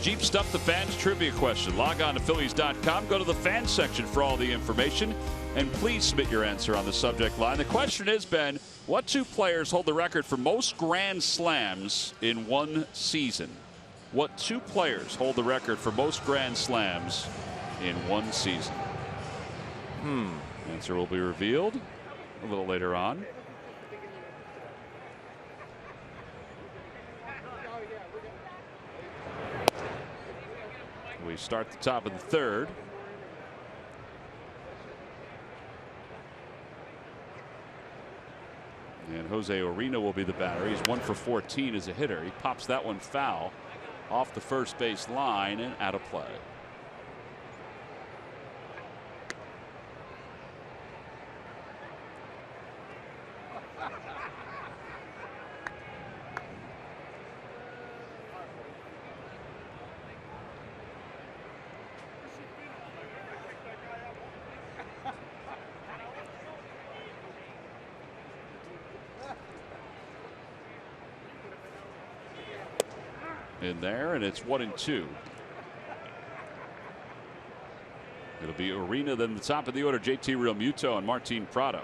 Jeep Stuff the Fans trivia question. Log on to Phillies.com. Go to the fans section for all the information. And please submit your answer on the subject line. The question is, Ben, what 2 players hold the record for most Grand Slams in one season? What 2 players hold the record for most Grand Slams in one season? Answer will be revealed a little later on. we start the top of the third. And Jose Urena will be the batter. He's 1 for 14 as a hitter. He pops that one foul off the first base line and out of play. In there, and it's 1-2. It'll be Urena, then the top of the order, JT Realmuto and Martin Prado.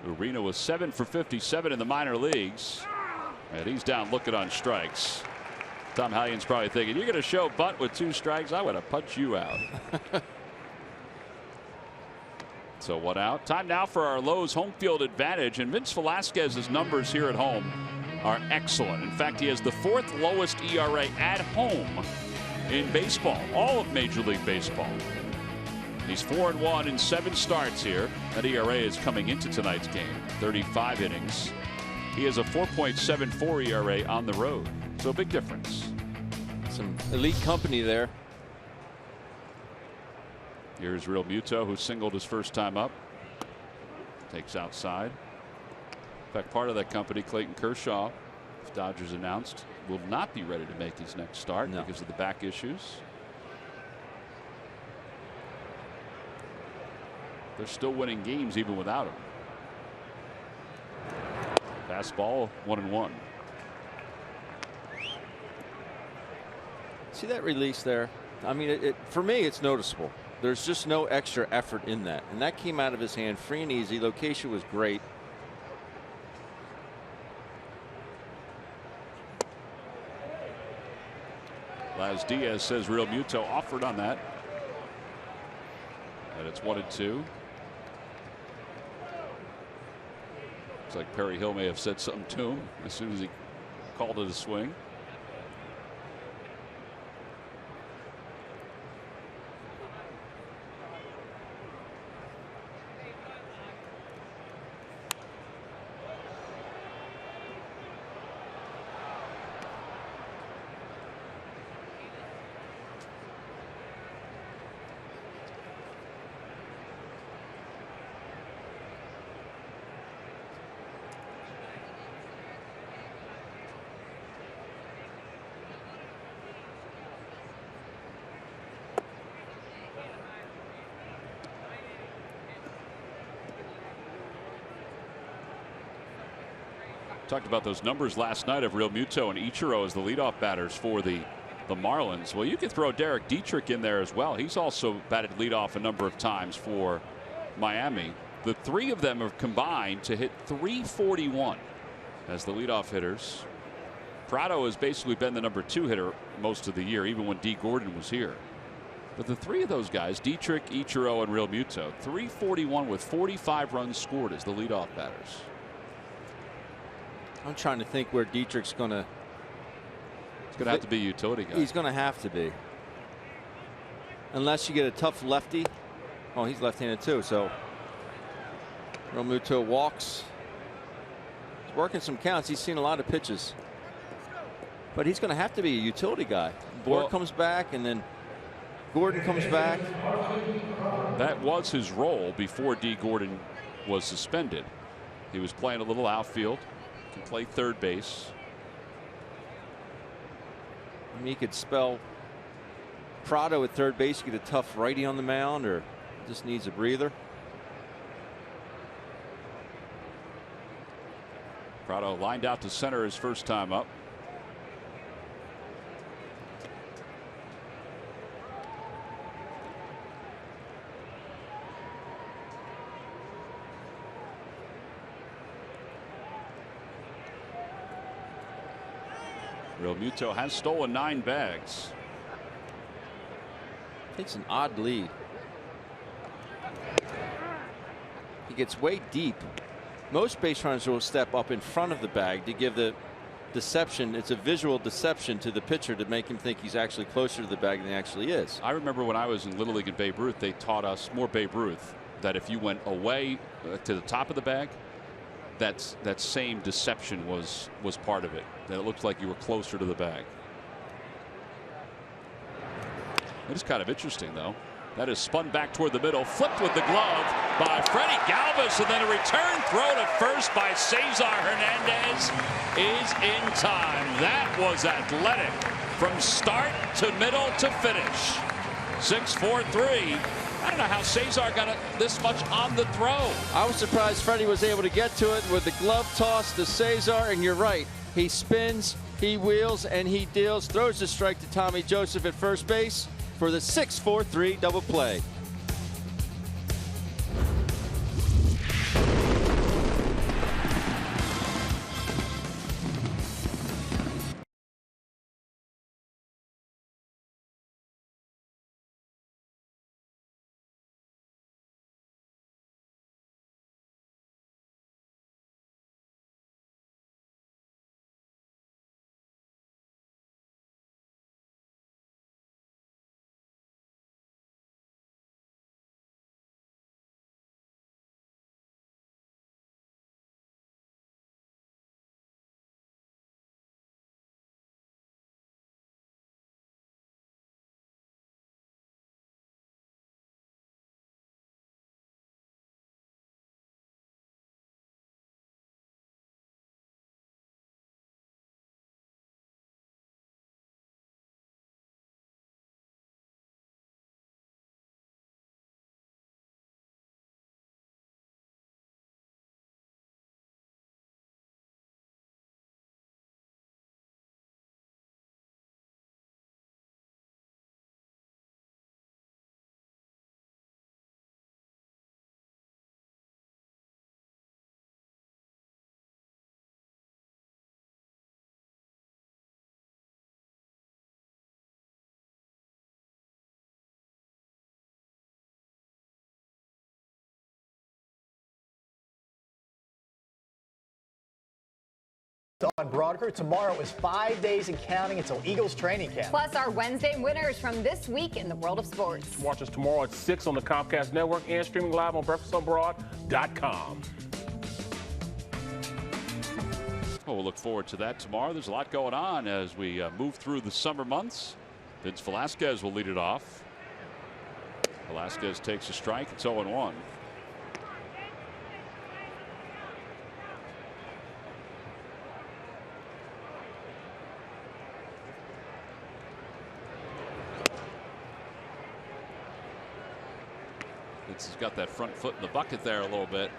Urena was 7 for 57 in the minor leagues, and he's down looking on strikes. Tom Hallion's probably thinking, you're going to show butt with 2 strikes? I would have punched you out. So 1 out. Time now for our Lowe's home field advantage, and Vince Velasquez's numbers here at home are excellent. In fact, he has the 4th lowest ERA at home in baseball, all of Major League Baseball. He's 4-1 in 7 starts here. That ERA is coming into tonight's game. 35 innings. He has a 4.74 ERA on the road. So a big difference. Some elite company there. Here's Realmuto, who singled his first time up. Takes outside. In fact, part of that company, Clayton Kershaw, if Dodgers announced, will not be ready to make his next start because of the back issues. They're still winning games even without him. Fastball, 1-1. See that release there? I mean, for me, it's noticeable. There's just no extra effort in that. And that came out of his hand free and easy. Location was great. Laz Diaz says Realmuto offered on that. And it's 1-2. Looks like Perry Hill may have said something to him as soon as he called it a swing. Talked about those numbers last night of Realmuto and Ichiro as the leadoff batters for the Marlins. Well, you could throw Derek Dietrich in there as well. He's also batted leadoff a number of times for Miami. The 3 of them have combined to hit .341 as the leadoff hitters. Prado has basically been the number 2 hitter most of the year, even when D. Gordon was here. But the 3 of those guys, Dietrich, Ichiro, and Realmuto, .341 with 45 runs scored as the leadoff batters. I'm trying to think where Dietrich's going to. It's going to have to be a utility guy. He's going to have to be. Unless you get a tough lefty. Oh, he's left-handed too. So Realmuto walks. He's working some counts. He's seen a lot of pitches. But he's going to have to be a utility guy. Bork comes back, and then Gordon comes back. That was his role before D. Gordon was suspended. He was playing a little outfield. Can play third base. I mean, he could spell Prado at third base. Get a tough righty on the mound, or just needs a breather. Prado lined out to center his first time up. Realmuto has stolen 9 bags. Takes an odd lead. He gets way deep. Most base runners will step up in front of the bag to give the deception. It's a visual deception to the pitcher to make him think he's actually closer to the bag than he actually is. I remember when I was in Little League and Babe Ruth, they taught us more Babe Ruth, that if you went away to the top of the bag, that same deception was part of it. That it looked like you were closer to the bag. It is kind of interesting, though. That is spun back toward the middle, flipped with the glove by Freddie Galvis, and then a return throw to first by Cesar Hernandez is in time. That was athletic from start to middle to finish. 6-4-3. I don't know how Cesar got this much on the throw. I was surprised Freddie was able to get to it with the glove toss to Cesar, and you're right. He spins, he wheels, and he deals. Throws the strike to Tommy Joseph at first base for the 6-4-3 double play. On Broadcast. Tomorrow is 5 days and counting until Eagles training camp. Plus our Wednesday winners from this week in the world of sports. Watch us tomorrow at 6 on the Comcast Network and streaming live on breakfastonbroad.com. Well, we'll look forward to that tomorrow. There's a lot going on as we move through the summer months. Vince Velasquez will lead it off. Velasquez takes a strike. It's 0-1. He's got that front foot in the bucket there a little bit.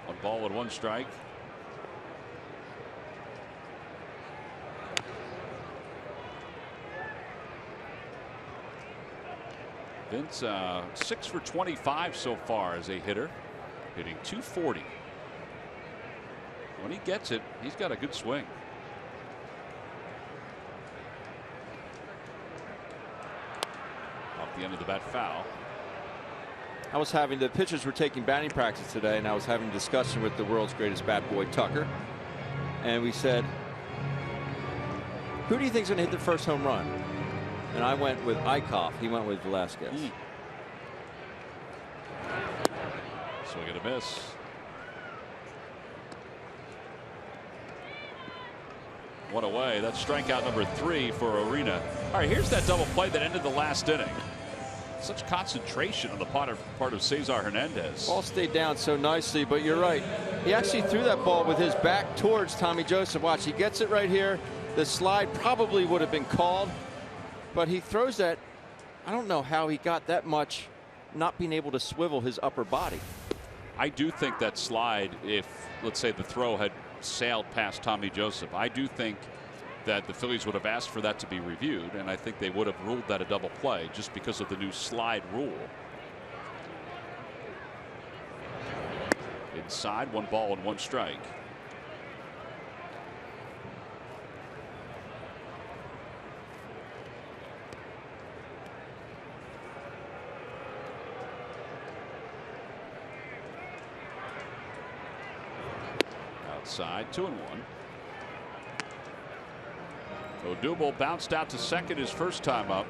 1 ball and 1 strike. Vince 6 for 25 so far as a hitter, hitting .240. When he gets it, he's got a good swing. Off the end of the bat, foul. The pitchers were taking batting practice today, and I was having a discussion with the world's greatest bat boy, Tucker. And we said, who do you think is going to hit the first home run? And I went with Eichhoff. He went with Velasquez. Swing and a miss. One away. That's strikeout number 3 for Arena. All right, here's that double play that ended the last inning. Such concentration on the part of Cesar Hernandez. Ball stayed down so nicely, but you're right. He actually threw that ball with his back towards Tommy Joseph. Watch, he gets it right here. The slide probably would have been called, but he throws that. I don't know how he got that much not being able to swivel his upper body. I do think that slide, if let's say the throw had sailed past Tommy Joseph, I do think that the Phillies would have asked for that to be reviewed, and I think they would have ruled that a double play just because of the new slide rule. Inside, 1 ball and 1 strike. Outside, 2-1. Odubel bounced out to second his first time up.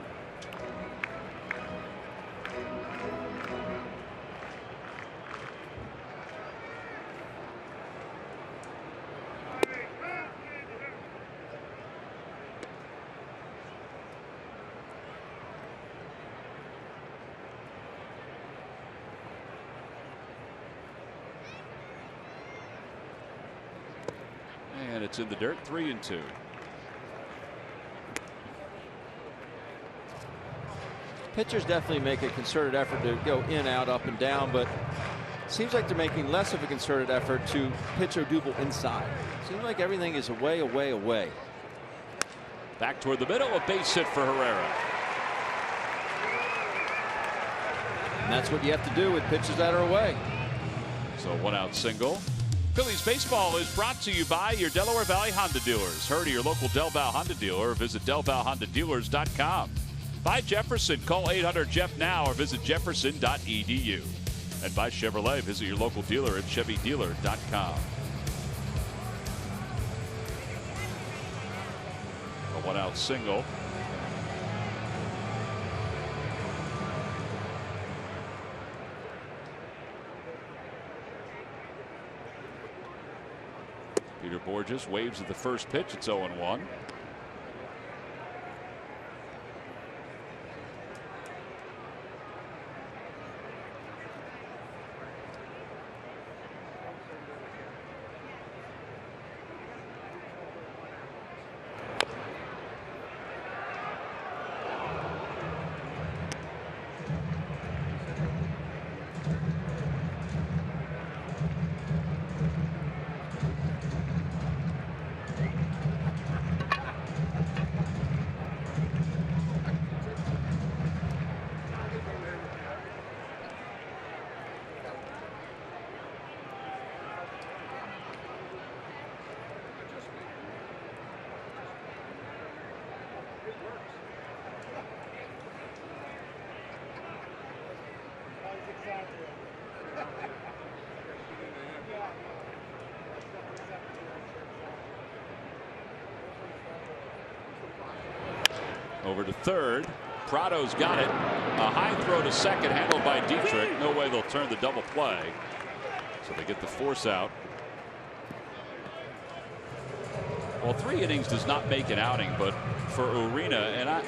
And it's in the dirt, 3-2. Pitchers definitely make a concerted effort to go in, out, up, and down, but it seems like they're making less of a concerted effort to pitch Odubel inside. Seems like everything is away, away, away. Back toward the middle, a base hit for Herrera. And that's what you have to do with pitches that are away. So 1-out single. Phillies baseball is brought to you by your Delaware Valley Honda dealers. Hurry to your local Del Val Honda dealer or visit DelValHondaDealers.com. By Jefferson, call 800-JEFF now or visit jefferson.edu. And by Chevrolet, visit your local dealer at ChevyDealer.com. A 1-out single. Peter Borges waves at the first pitch. It's 0-1. Over to third. Prado's got it. A high throw to second, handled by Dietrich. No way they'll turn the double play. So they get the force out. Well, 3 innings does not make an outing, but for Urena, and I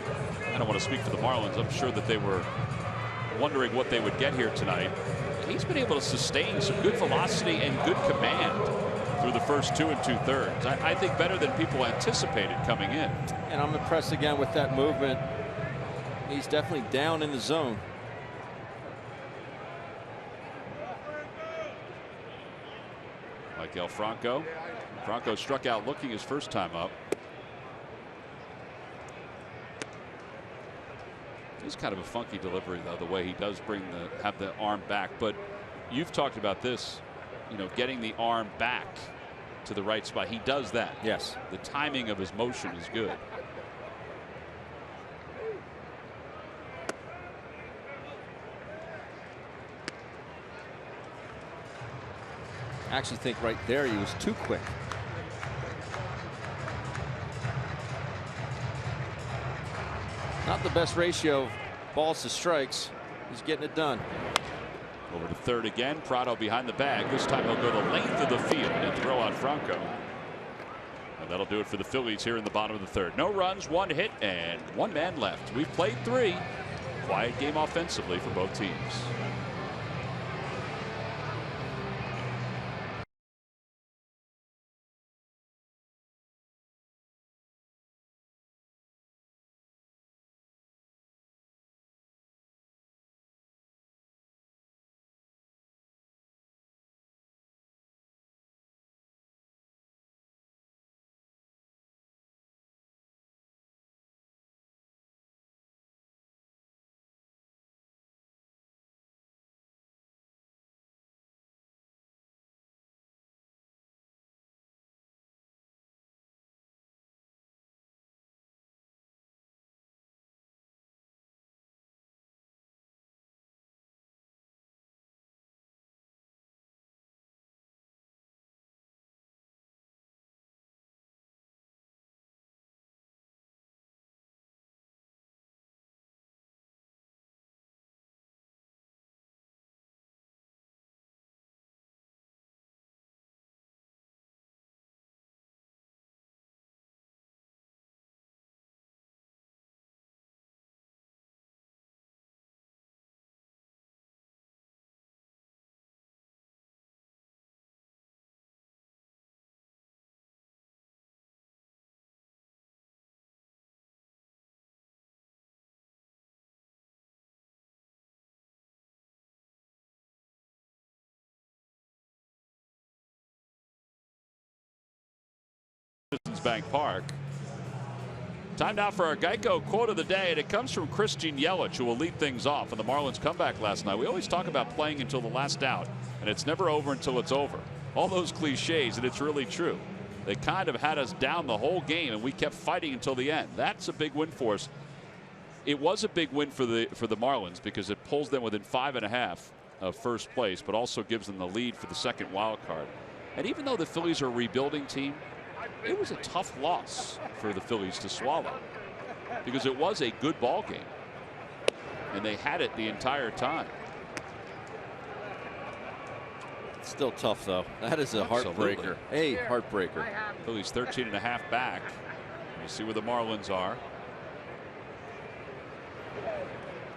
don't want to speak for the Marlins, I'm sure that they were wondering what they would get here tonight. He's been able to sustain some good velocity and good command through the first 2 2/3. I think better than people anticipated coming in. And I'm impressed again with that movement. He's definitely down in the zone. Miguel Franco. Franco struck out looking his first time up. It's kind of a funky delivery, though, the way he does have the arm back. But you've talked about this, getting the arm back to the right spot. He does that. Yes. The timing of his motion is good. I actually think right there he was too quick. Not the best ratio of balls to strikes. He's getting it done. Over to third again. Prado behind the bag. This time he'll go the length of the field and throw out Franco. And that'll do it for the Phillies here in the bottom of the third. No runs, 1 hit, and 1 man left. We've played 3. Quiet game offensively for both teams. Citizens Bank Park. Time now for our Geico quote of the day, and it comes from Christian Yelich, who will lead things off in the Marlins comeback last night. We always talk about playing until the last out, and it's never over until it's over. All those cliches, and it's really true. They kind of had us down the whole game, and we kept fighting until the end. That's a big win for us. It was a big win for the Marlins because it pulls them within 5.5 of first place, but also gives them the lead for the second wild card. And even though the Phillies are a rebuilding team, it was a tough loss for the Phillies to swallow because it was a good ball game, and they had it the entire time. Still tough, though. That is a heartbreaker. A heartbreaker. Phillies 13.5 back. You see where the Marlins are.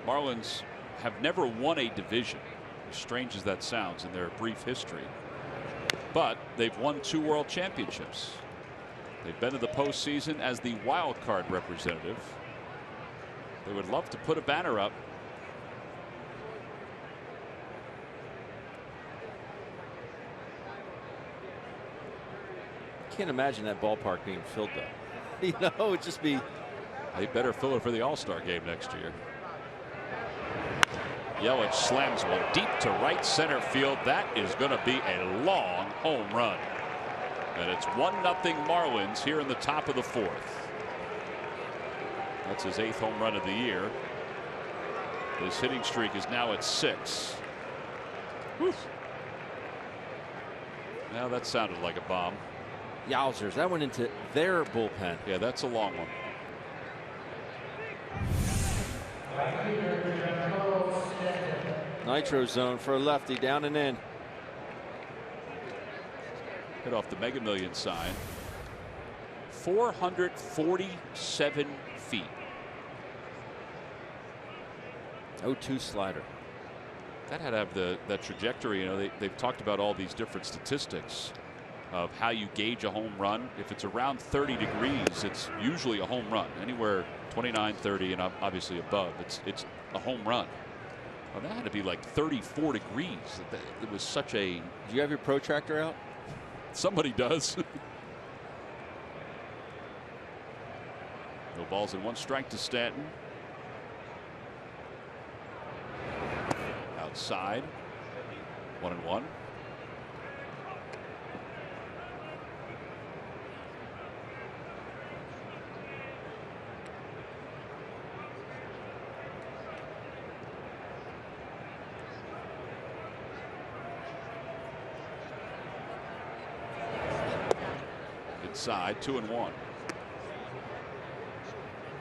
Marlins have never won a division, as strange as that sounds, in their brief history. But they've won 2 world championships. They've been to the postseason as the wild card representative. They would love to put a banner up. Can't imagine that ballpark being filled, though. You know, it would just be. They better fill it for the All-Star game next year. Yelich slams one deep to right center field. That is going to be a long home run. And it's 1-0 Marlins here in the top of the 4th. That's his 8th home run of the year. His hitting streak is now at 6. Whew. Now that sounded like a bomb. Yowzers, that went into their bullpen. Yeah, that's a long one. Nitro zone for a lefty, down and in. Hit off the Mega Millions sign. 447 feet. 0-2 slider. That had to have that trajectory. You know, they've talked about all these different statistics of how you gauge a home run. If it's around 30 degrees, it's usually a home run. Anywhere 29, 30, and obviously above, it's a home run. Well, that had to be like 34 degrees. It was such a. Do you have your protractor out? Somebody does. No balls and 1 strike to Stanton. Outside. 1-1. Inside, 2-1.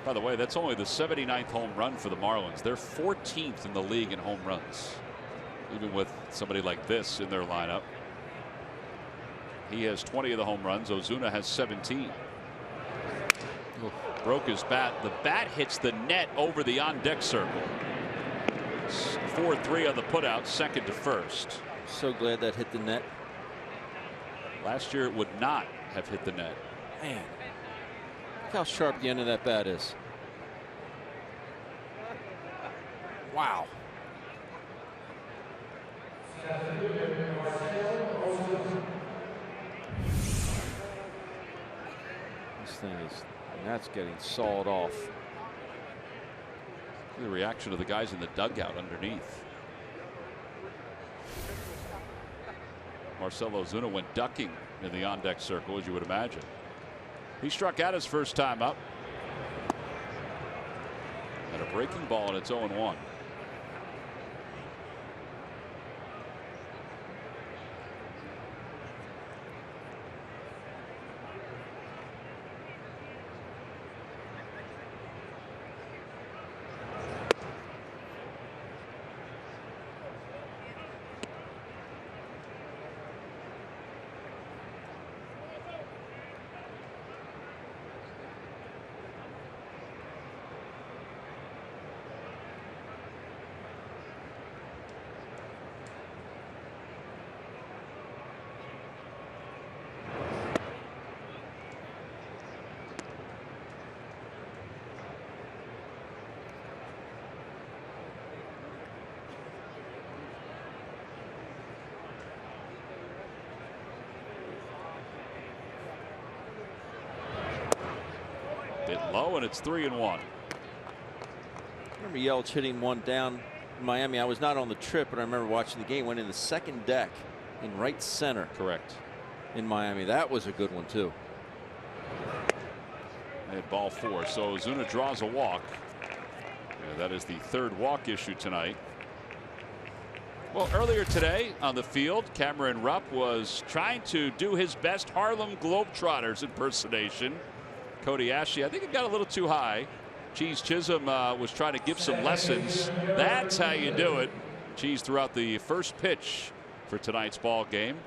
By the way, that's only the 79th home run for the Marlins. They're 14th in the league in home runs, even with somebody like this in their lineup. He has 20 of the home runs. Ozuna has 17. Broke his bat. The bat hits the net over the on-deck circle. 4-3 on the putout, second to first. So glad that hit the net. Last year it would not have hit the net. Man, look how sharp the end of that bat is. Wow. This thing is, and that's getting sawed off. The reaction of the guys in the dugout underneath. Marcell Ozuna went ducking in the on-deck circle, as you would imagine. He struck out his first time up. And a breaking ball, and it's 0-1. low, and it's 3-1. I remember Yelich hitting one down in Miami. I was not on the trip, but I remember watching the game. Went in the second deck in right center. Correct. In Miami. That was a good one, too. At ball 4. So Ozuna draws a walk. Yeah, that is the third walk issue tonight. Well, earlier today on the field, Cameron Rupp was trying to do his best Harlem Globetrotters impersonation. Cody Ashley, I think it got a little too high. Cheese Chisholm was trying to give some lessons. That's how you do it. Cheese threw out the first pitch for tonight's ball game.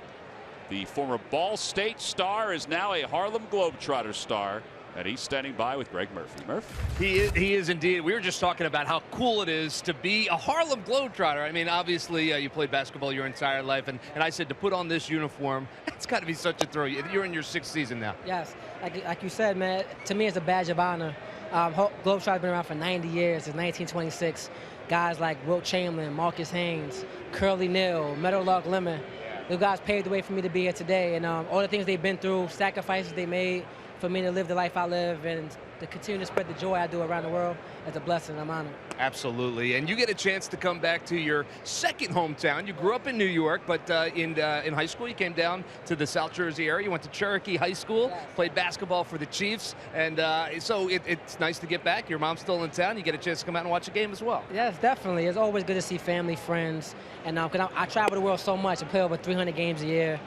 The former Ball State star is now a Harlem Globetrotter star. And he's standing by with Greg Murphy. Murph? He is indeed. We were just talking about how cool it is to be a Harlem Globetrotter. I mean, obviously, you played basketball your entire life. And I said to put on this uniform, it's got to be such a thrill. You're in your 6th season now. Yes. Like you said, man, to me, it's a badge of honor. Globetrotter's been around for 90 years. Since 1926. Guys like Wilt Chamberlain, Marcus Haynes, Curly Neal, Meadowlark Lemon. Those guys paved the way for me to be here today. And all the things they've been through, sacrifices they made, for me to live the life I live and to continue to spread the joy I do around the world is a blessing. I'm honored. Absolutely. And you get a chance to come back to your second hometown. You grew up in New York, but in high school you came down to the South Jersey area. You went to Cherokee High School, yes. Played basketball for the Chiefs. And so it's nice to get back. Your mom's still in town. You get a chance to come out and watch a game as well. Yes, definitely. It's always good to see family, friends. And because I travel the world so much. I play over 300 games a year.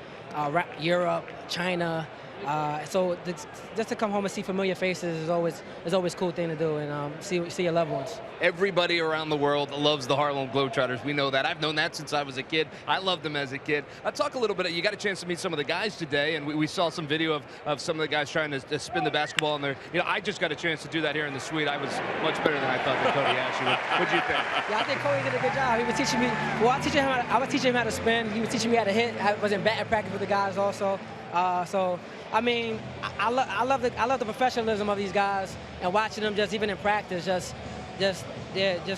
Europe, China. So just to come home and see familiar faces is always a cool thing to do, and see your loved ones. Everybody around the world loves the Harlem Globetrotters. We know that. I've known that since I was a kid. I loved them as a kid. Talk a little bit. You got a chance to meet some of the guys today, and we saw some video of some of the guys trying to spin the basketball in there. I just got a chance to do that here in the suite. I was much better than I thought that Cody Ashley would. What'd you think? Yeah, I think Cody did a good job. He was teaching me. Well, I was teaching him how to spin. He was teaching me how to hit. I was in batting practice with the guys also. So I mean, I love the professionalism of these guys, and watching them just even in practice, just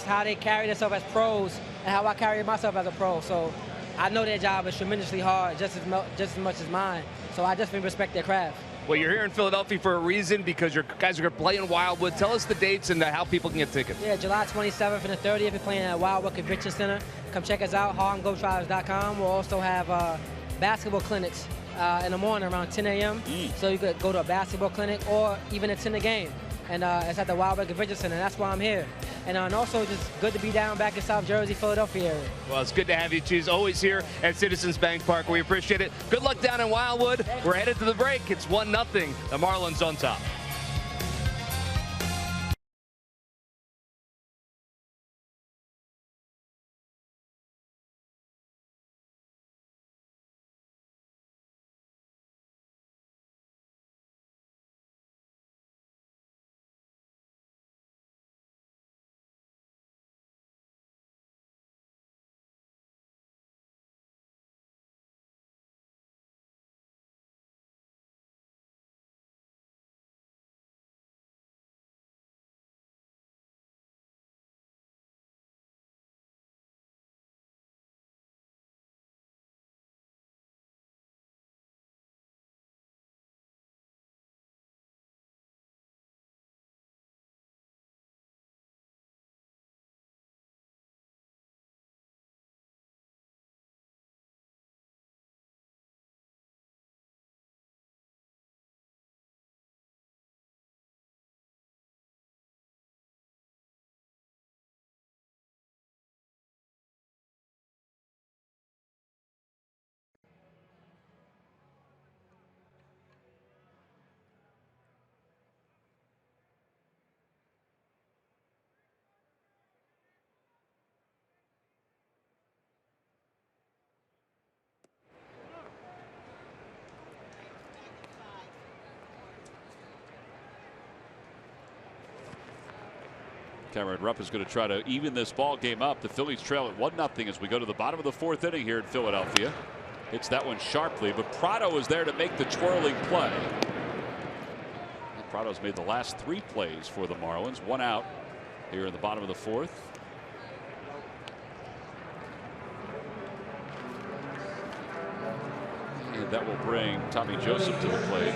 how they carry themselves as pros and how I carry myself as a pro. So I know their job is tremendously hard, just as much as mine. So I just respect their craft. Well, you're here in Philadelphia for a reason, because your guys are going to play in Wildwood. Tell us the dates and how people can get tickets. Yeah, July 27th and the 30th, we're playing at Wildwood Convention Center. Come check us out, HarlemGlobetrotters.com. We'll also have basketball clinics in the morning around 10 a.m. So you could go to a basketball clinic or even attend a game. And it's at the Wildwood Convention Center. That's why I'm here. And also just good to be down back in South Jersey, Philadelphia area. Well, it's good to have you, Cheese. Always here at Citizens Bank Park. We appreciate it. Good luck down in Wildwood. We're headed to the break. It's 1-0. The Marlins on top. Cameron Rupp is going to try to even this ball game up. The Phillies trail at 1-0 as we go to the bottom of the 4th inning here in Philadelphia. Hits that one sharply, but Prado is there to make the twirling play. And Prado's made the last 3 plays for the Marlins. 1 out here in the bottom of the 4th. And That will bring Tommy Joseph to the plate.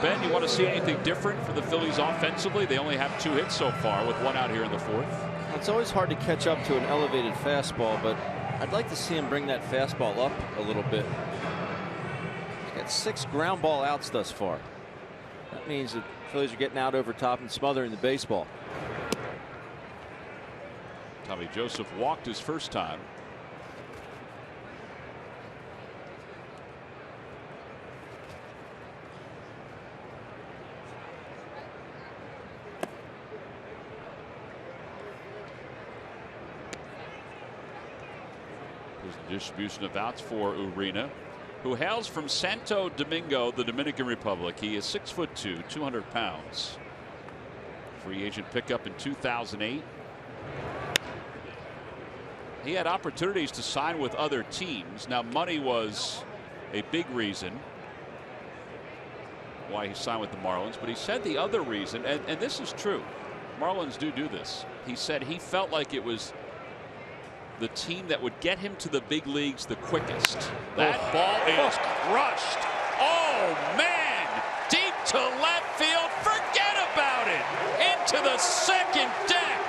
Ben, you want to see anything different for the Phillies offensively? They only have 2 hits so far with 1 out here in the 4th. It's always hard to catch up to an elevated fastball, but I'd like to see him bring that fastball up a little bit. He's got 6 ground ball outs thus far. That means the Phillies are getting out over top and smothering the baseball. Tommy Joseph walked his first time. There's the distribution of outs for Urena, who hails from Santo Domingo, the Dominican Republic. He is 6'2", 200 pounds. Free agent pickup in 2008. He had opportunities to sign with other teams. Now, money was a big reason why he signed with the Marlins, but he said the other reason, and this is true, Marlins do this. He said he felt like it was the team that would get him to the big leagues the quickest. That ball is crushed. Oh, man! Deep to left field. Forget about it. Into the second deck.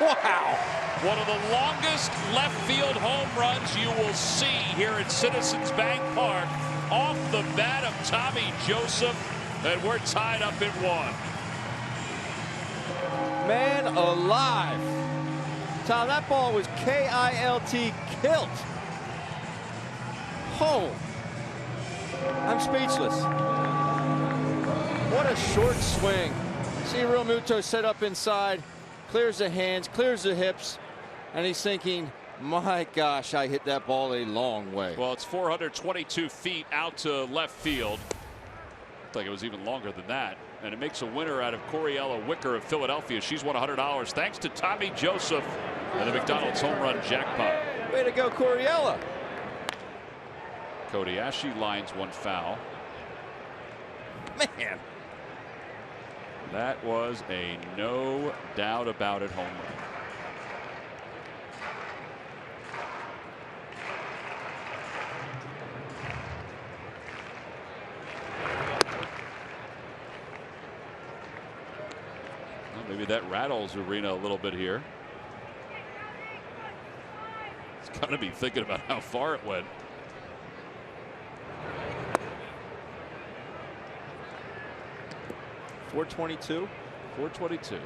Wow. One of the longest left field home runs you will see here at Citizens Bank Park off the bat of Tommy Joseph, and we're tied up at 1. Man alive. Tom, that ball was K-I-L-T, kilt. Oh, I'm speechless. What a short swing. See Real Muto set up inside, clears the hands, clears the hips, and he's thinking, my gosh, I hit that ball a long way. Well, it's 422 feet out to left field. Looked like it was even longer than that. And it makes a winner out of Coriella Wicker of Philadelphia. She's won $100 thanks to Tommy Joseph and the McDonald's home run jackpot. Way to go, Coriella. Cody Ashley lines 1 foul. Man. That was a no doubt about it home run. Maybe that rattles Urena a little bit here. He's got to be thinking about how far it went. .422. .422.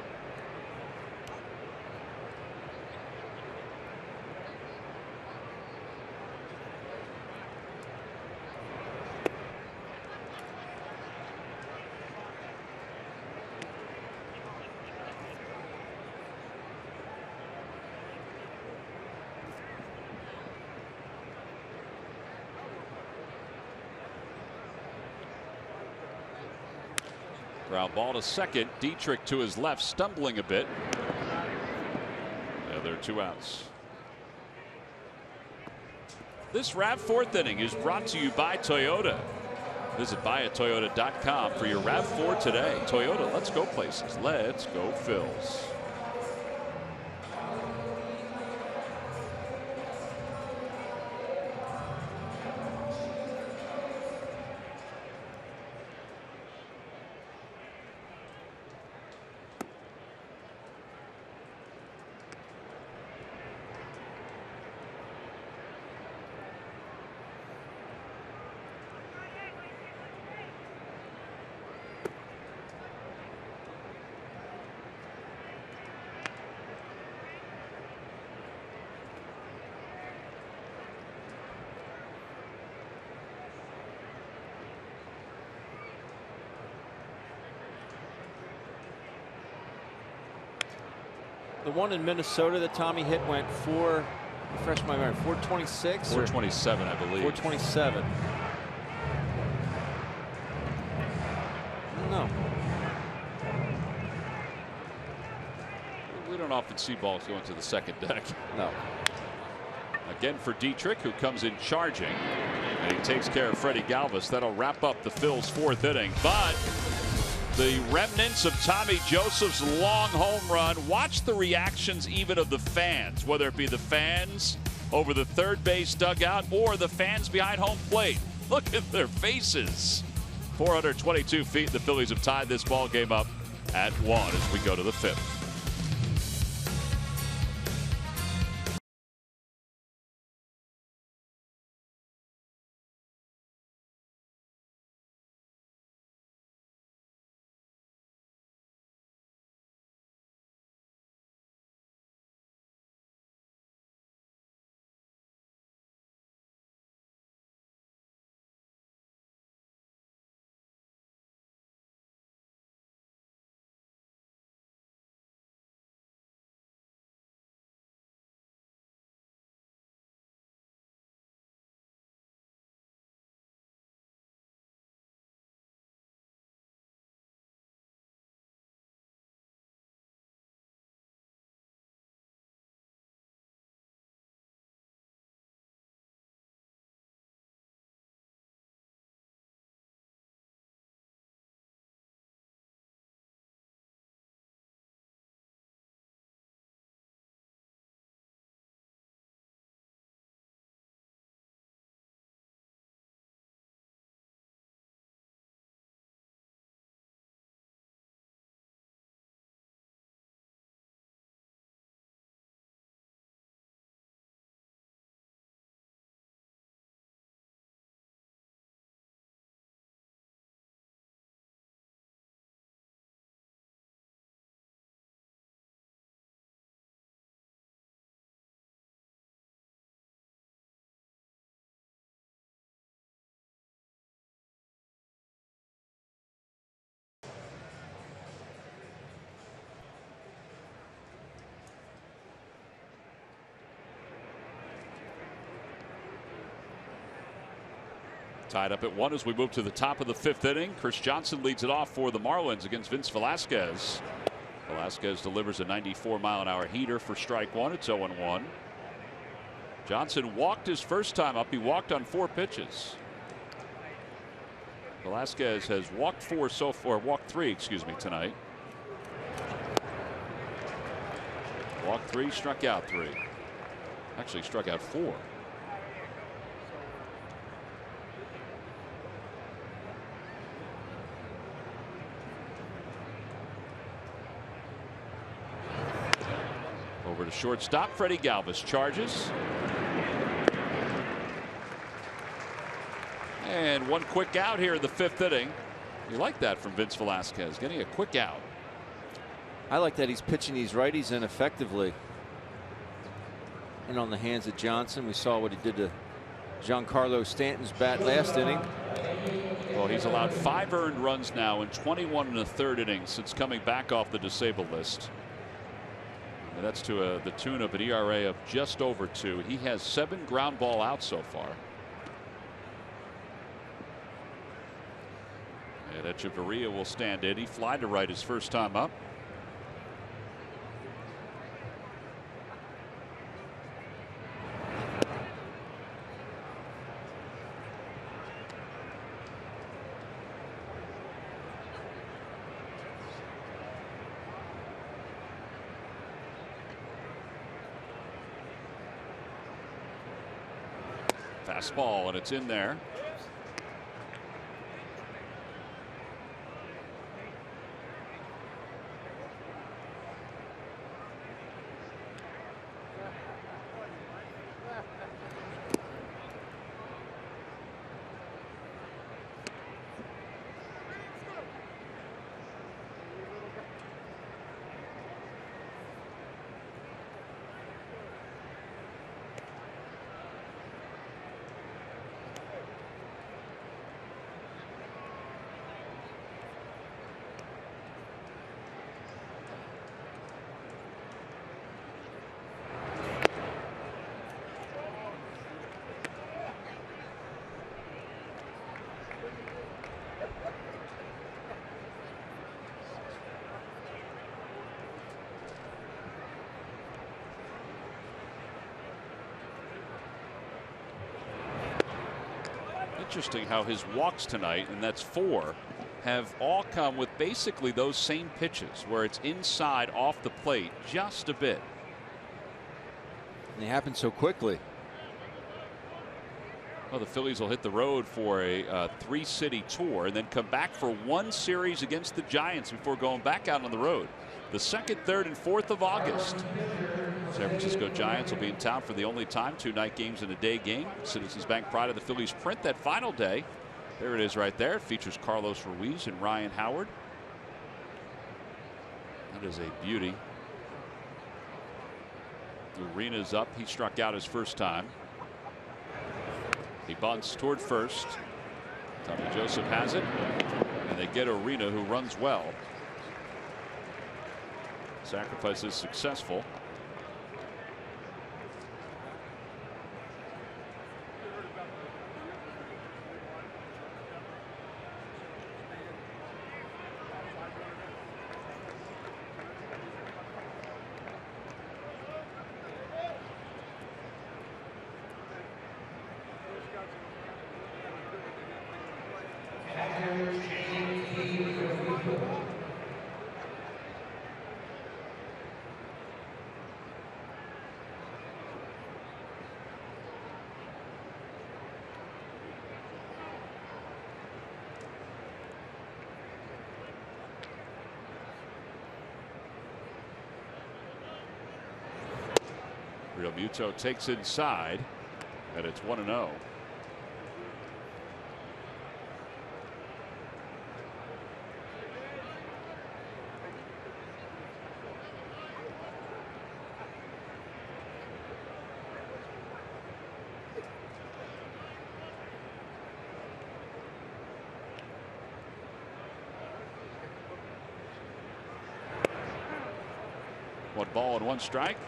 Ground ball to second. Dietrich to his left, stumbling a bit. Yeah, there are 2 outs. This RAV4th inning is brought to you by Toyota. Visit buyatoyota.com for your RAV4 today. Toyota, let's go places. Let's go Phils. The one in Minnesota that Tommy hit went refresh my memory, 426? 427, I believe. 427. No. We don't often see balls going to the second deck. No. Again for Dietrich, who comes in charging. And he takes care of Freddie Galvis. That'll wrap up the Phils' 4th inning. But the remnants of Tommy Joseph's long home run. Watch the reactions even of the fans, whether it be the fans over the third base dugout or the fans behind home plate. Look at their faces. 422 feet. The Phillies have tied this ball game up at 1 as we go to the 5th. Tied up at 1 as we move to the top of the 5th inning. Chris Johnson leads it off for the Marlins against Vince Velasquez. Velasquez delivers a 94-mile-an-hour heater for strike 1. It's 0-1. Johnson walked his first time up. He walked on 4 pitches. Velasquez has walked 4 so far, walked 3, excuse me, tonight. Walked 3, struck out 3. Actually struck out 4. Over to shortstop, Freddie Galvis charges. And one quick out here in the 5th inning. You like that from Vince Velasquez, getting a quick out. I like that he's pitching these righties in effectively. And on the hands of Johnson, we saw what he did to Giancarlo Stanton's bat last inning. Well, he's allowed 5 earned runs now in 21 1/3 innings since coming back off the disabled list. And that's to the tune of an ERA of just over 2. He has 7 ground ball outs so far. And Echeverria will stand in. He fly to right his first time up. Fastball, and it's in there. Interesting how his walks tonight, and that's 4, have all come with basically those same pitches where it's inside off the plate just a bit. And they happen so quickly. Well, the Phillies will hit the road for a 3-city tour and then come back for one series against the Giants before going back out on the road. The 2nd, 3rd, and 4th of August. San Francisco Giants will be in town for the only time 2 night games and a day game. Citizens Bank pride of the Phillies print that final day. There it is right there. It features Carlos Ruiz and Ryan Howard. That is a beauty. Arena's up. He struck out his first time. He bunts toward first. Tommy Joseph has it. And they get Arena, who runs well. Sacrifice is successful. Real Muto takes inside, and it's 1-0. One ball and one strike.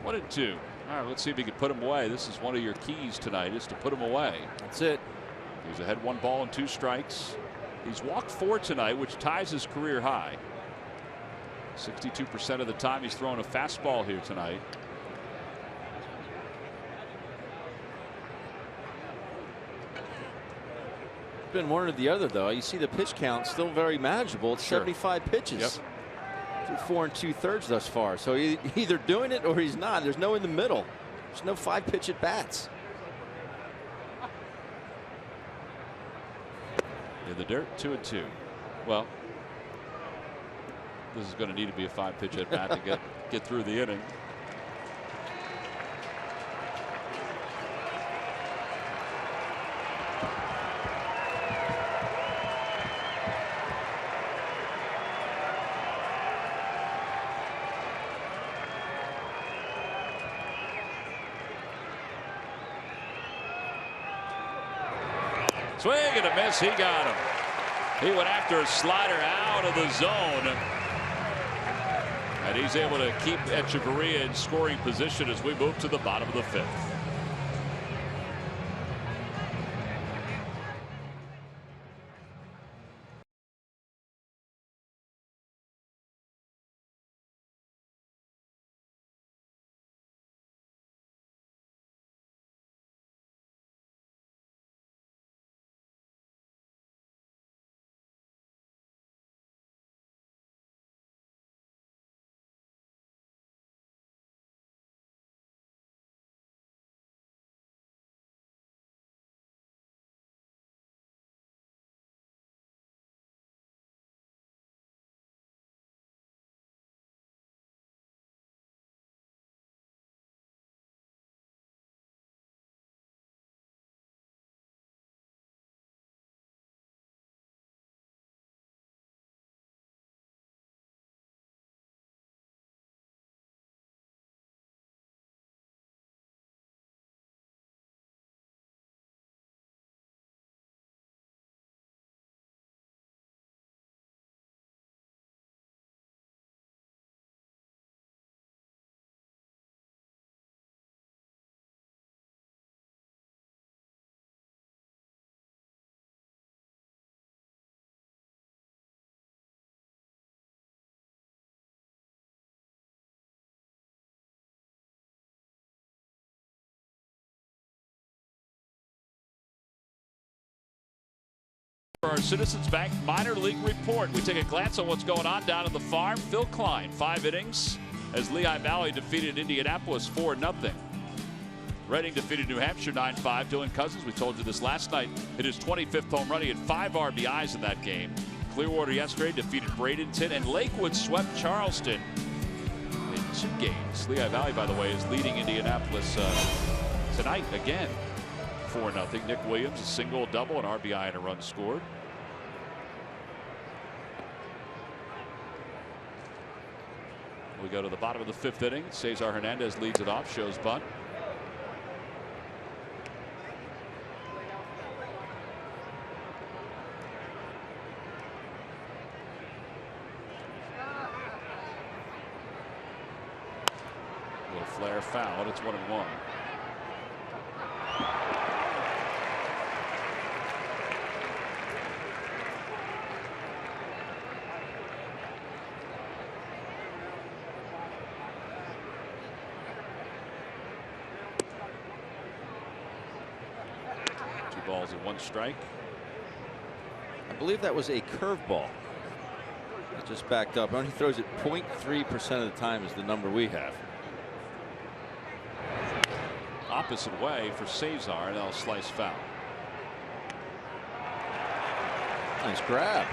One and two. All right, let's see if he can put him away. This is one of your keys tonight, is to put him away. That's it. He's ahead 1 ball and 2 strikes. He's walked 4 tonight, which ties his career high. 62% of the time he's throwing a fastball here tonight. It's been one or the other, though. You see the pitch count still very manageable. It's 75 pitches. Yep. 4 2/3 thus far. So he's either doing it or he's not. There's no in the middle. There's no 5-pitch at bats. In the dirt, 2-2. Well, this is going to need to be a 5-pitch at bat to get through the inning. Swing and a miss. He got him. He went after a slider out of the zone. And he's able to keep Echeverria in scoring position as we move to the bottom of the 5th. For our Citizens Bank minor league report, we take a glance on what's going on down at the farm. Phil Klein, 5 innings as Lehigh Valley defeated Indianapolis 4-0. Reading defeated New Hampshire 9-5. Dylan Cousins, we told you this last night, hit his 25th home run. He had 5 RBIs in that game. Clearwater yesterday defeated Bradenton, and Lakewood swept Charleston in 2 games. Lehigh Valley, by the way, is leading Indianapolis tonight again, 4-0. Nick Williams, a single, a double, an RBI, and a run scored. We go to the bottom of the 5th inning. Cesar Hernandez leads it off, shows bunt. Little flare foul, and it's 1-1. Balls and 1 strike. I believe that was a curveball. It just backed up. Only throws it 0.3% of the time is the number we have. Opposite way for Cesar, and they'll slice foul. Nice grab.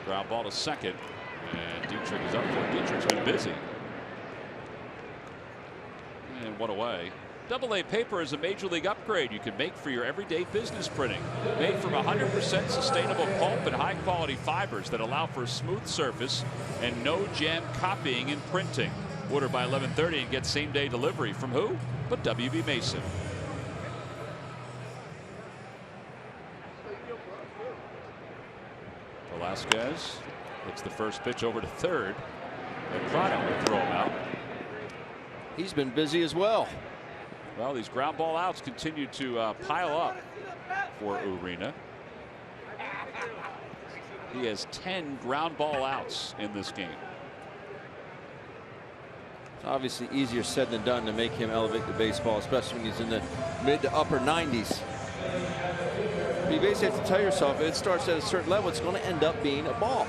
Ground ball to second, and Dietrich is up for it. Dietrich's been busy. And 1 away. AA paper is a major league upgrade you can make for your everyday business printing. Made from 100% sustainable pulp and high quality fibers that allow for a smooth surface and no jam copying and printing. Order by 11:30 and get same day delivery from who? But WB Mason. Velasquez hits the first pitch over to third, and Prado will throw him out. He's been busy as well. Well, these ground ball outs continue to pile up for Urena. He has 10 ground ball outs in this game. It's obviously easier said than done to make him elevate the baseball, especially when he's in the mid to upper 90s. You basically have to tell yourself if it starts at a certain level, it's going to end up being a ball.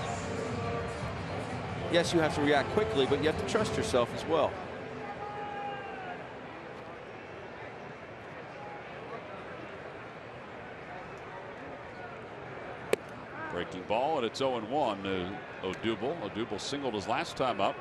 Yes, you have to react quickly, but you have to trust yourself as well. Breaking ball, and it's 0-1 to Odubel. Odubel singled his last time up.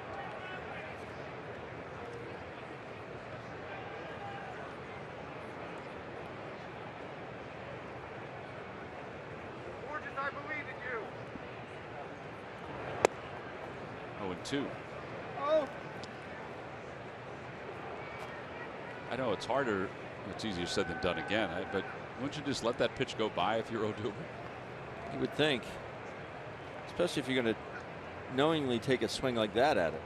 I know it's harder. It's easier said than done again. But wouldn't you just let that pitch go by if you're Odubel? You would think, especially if you're going to knowingly take a swing like that at it.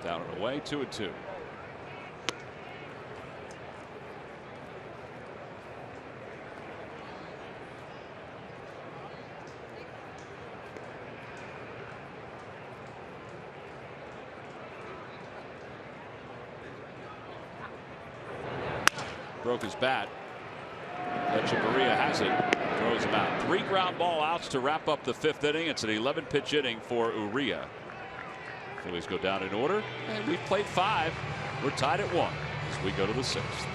Down and away, 2-2. Broke his bat. Echeverria has it. Throws him out. 3 ground ball outs to wrap up the 5th inning. It's an 11-pitch inning for Uria. Phillies go down in order, and we've played 5. We're tied at 1 as we go to the 6th.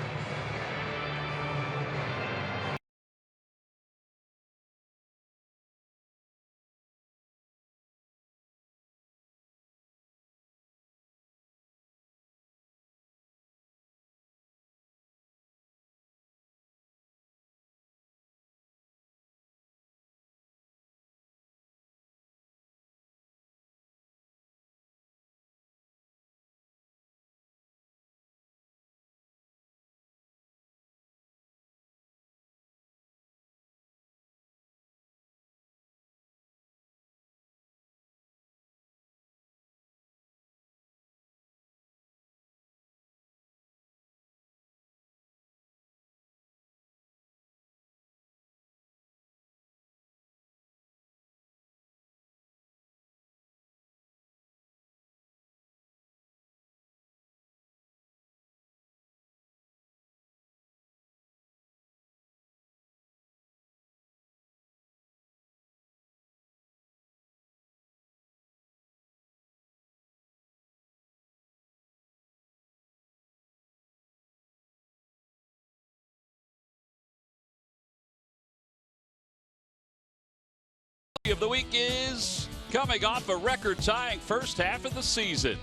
of the week is coming off a record-tying first half of the season.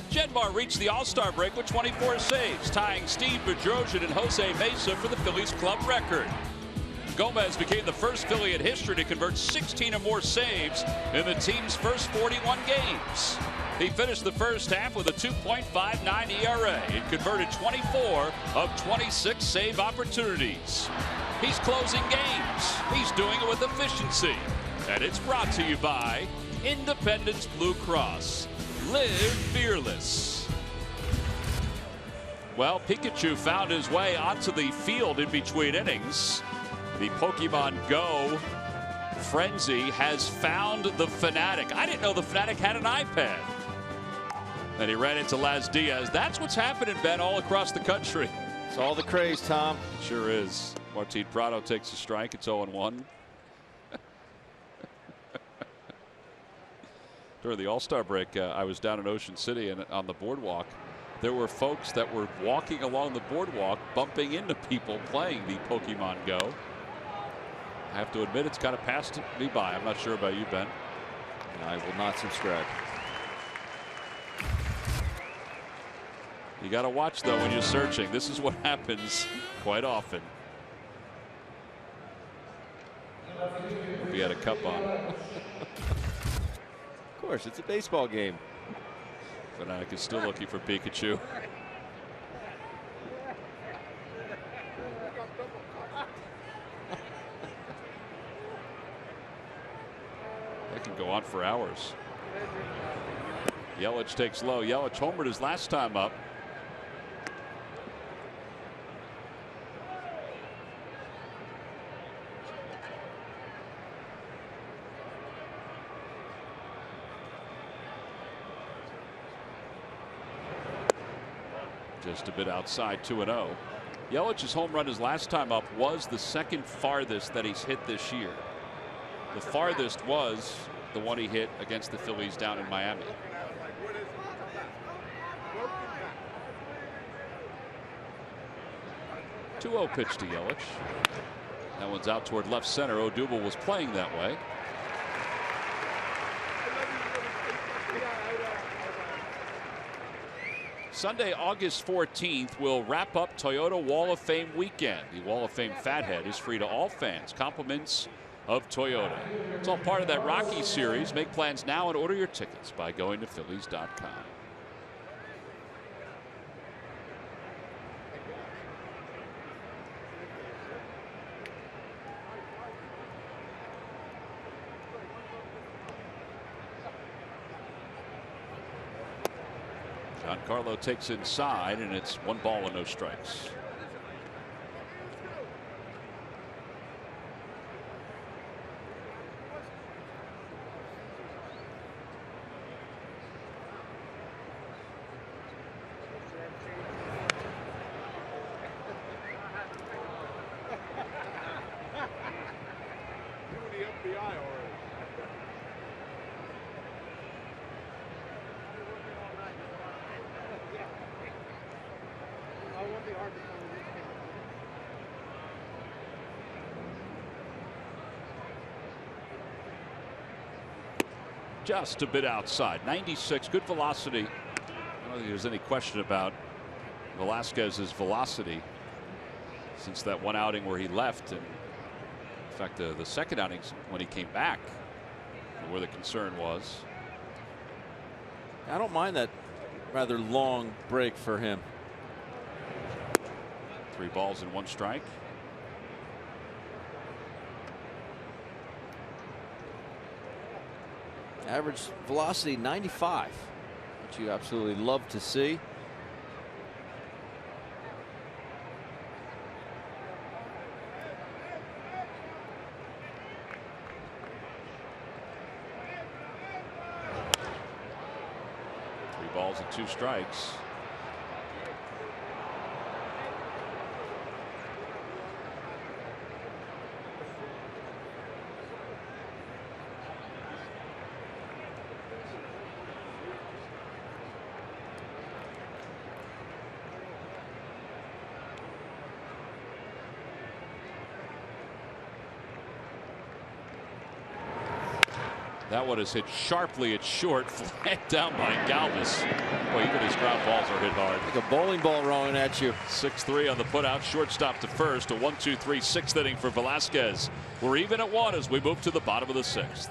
Jedmar reached the All-Star break with 24 saves, tying Steve Bedrosian and Jose Mesa for the Phillies club record. Gomez became the first Philly in history to convert 16 or more saves in the team's first 41 games. He finished the first half with a 2.59 ERA and converted 24 of 26 save opportunities. He's closing games. He's doing it with efficiency. And it's brought to you by Independence Blue Cross. Live fearless. Well, Pikachu found his way onto the field in between innings. The Pokemon Go frenzy has found the Fanatic. I didn't know the Fanatic had an iPad. And he ran into Las Diaz. That's what's happening, Ben, all across the country. It's all the craze, Tom. It sure is. Martin Prado takes a strike. It's 0-1. During the All-Star break, I was down in Ocean City and on the boardwalk. There were folks that were walking along the boardwalk, bumping into people playing the Pokemon Go. I have to admit, it's kind of passed me by. I'm not sure about you, Ben. I will not subscribe. You got to watch, though, when you're searching. This is what happens quite often. Hope he had a cup on. Of course, it's a baseball game. Fanatic is still looking for Pikachu. They can go on for hours. Yelich takes low. Yelich homered his last time up. Just a bit outside, 2-0. Yelich's home run his last time up was the second farthest that he's hit this year. The farthest was the one he hit against the Phillies down in Miami. 2-0 pitch to Yelich. That one's out toward left center. Odubel was playing that way. Sunday, August 14th, will wrap up Toyota Wall of Fame weekend. The Wall of Fame Fathead is free to all fans. Compliments of Toyota. It's all part of that Rockies series. Make plans now and order your tickets by going to Phillies.com. Giancarlo takes inside, and it's 1 ball and no strikes. Just a bit outside. 96, good velocity. I don't think there's any question about Velasquez's velocity since that one outing where he left, and in fact the second outing when he came back, where the concern was. I don't mind that rather long break for him. 3 balls and 1 strike. Average velocity 95, which you absolutely love to see. Three balls and 2 strikes. That one is hit sharply at short, flagged down by Galvis. Boy, even his ground balls are hit hard. Like a bowling ball rolling at you. 6-3 on the putout, shortstop to first. A 1-2-3 6th inning for Velasquez. We're even at 1 as we move to the bottom of the 6th.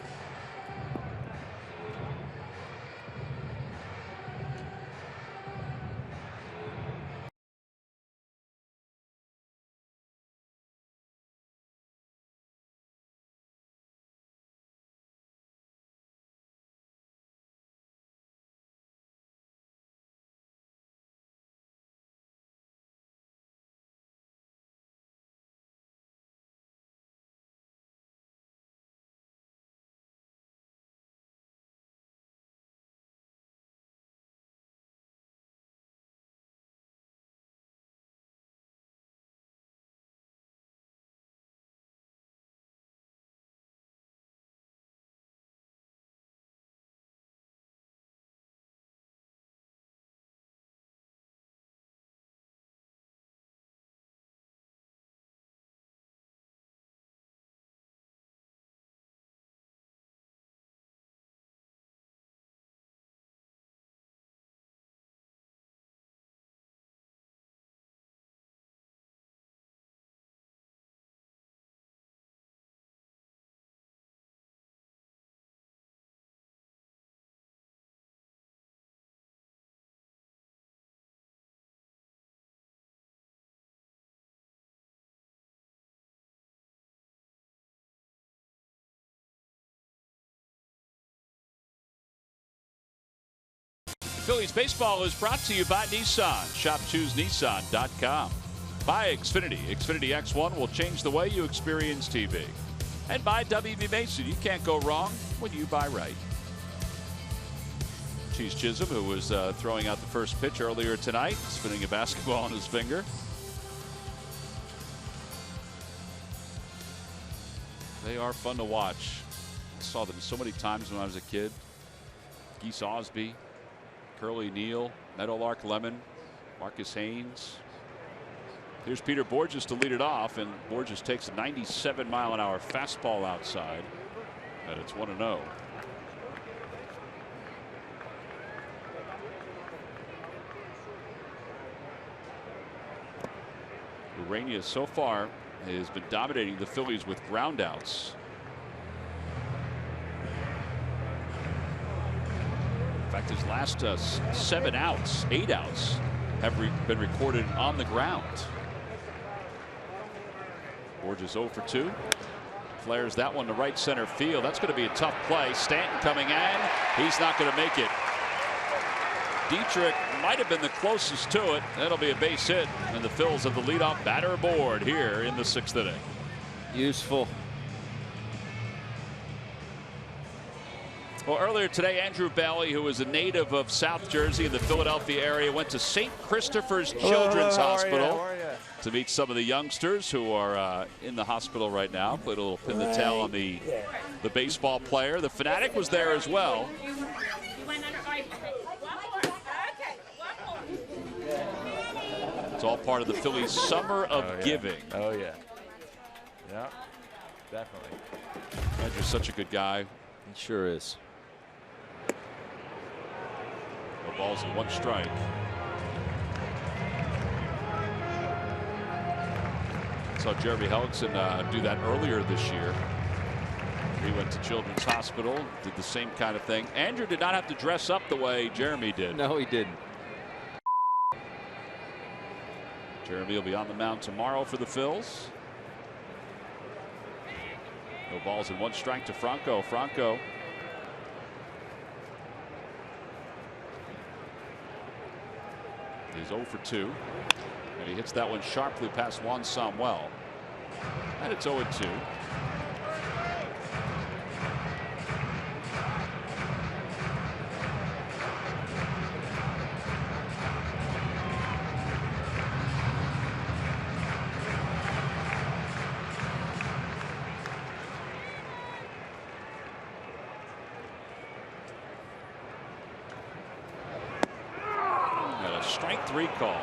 Phillies baseball is brought to you by Nissan. ShopChooseNissan.com. By Xfinity. Xfinity X1 will change the way you experience TV. And by W.B. Mason. You can't go wrong when you buy right. Cheese Chisholm, who was throwing out the first pitch earlier tonight, spinning a basketball on his finger. They are fun to watch. I saw them so many times when I was a kid. Geese Osby, Curly Neal, Meadowlark Lemon, Marcus Haynes. Here's Peter Borges to lead it off, and Borges takes a 97-mile-an-hour fastball outside, and it's 1-0. Urania so far has been dominating the Phillies with groundouts. In fact, his last 7 outs, 8 outs, have been recorded on the ground. Borges 0 for 2. Flares that one to right center field. That's going to be a tough play. Stanton coming in. He's not going to make it. Dietrich might have been the closest to it. That'll be a base hit, and the Phils have the leadoff batter aboard here in the 6th inning. Useful. Well, earlier today, Andrew Bailey, who is a native of South Jersey in the Philadelphia area, went to St. Christopher's Children's Hospital to meet some of the youngsters who are in the hospital right now. Put a little pin the tail on the baseball player. The Fanatic was there as well. It's all part of the Phillies' Summer of Giving. Oh, yeah. Yeah, definitely. Andrew's such a good guy. He sure is. No balls and 1 strike. Saw Jeremy Hellickson do that earlier this year. He went to Children's Hospital, did the same kind of thing. Andrew did not have to dress up the way Jeremy did. No, he didn't. Jeremy will be on the mound tomorrow for the Phils. No balls and 1 strike to Franco. Franco is 0 for 2. And he hits that one sharply past Juan Samuel. And it's 0-2. Strike 3 call.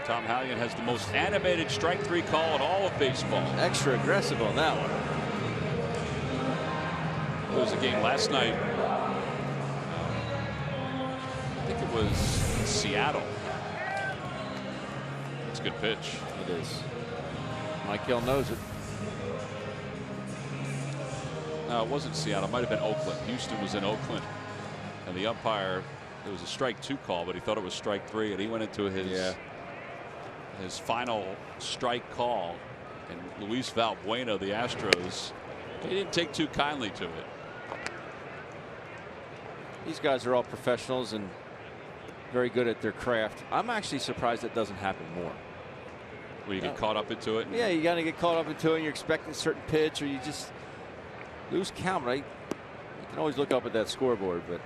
Tom Hallion has the most animated strike 3 call in all of baseball. Extra aggressive on that one. There was a game last night. I think it was Seattle. It's a good pitch. It is. Mike Hill knows it. No, it wasn't Seattle. It might have been Oakland. Houston was in Oakland. And the umpire, it was a strike 2 call, but he thought it was strike 3, and he went into his final strike call. And Luis Valbuena, the Astros, he didn't take too kindly to it. These guys are all professionals and very good at their craft. I'm actually surprised it doesn't happen more. Where you get caught up into it? Yeah, you got to get caught up into it, and you're expecting a certain pitch, or you just lose count, right? You can always look up at that scoreboard, but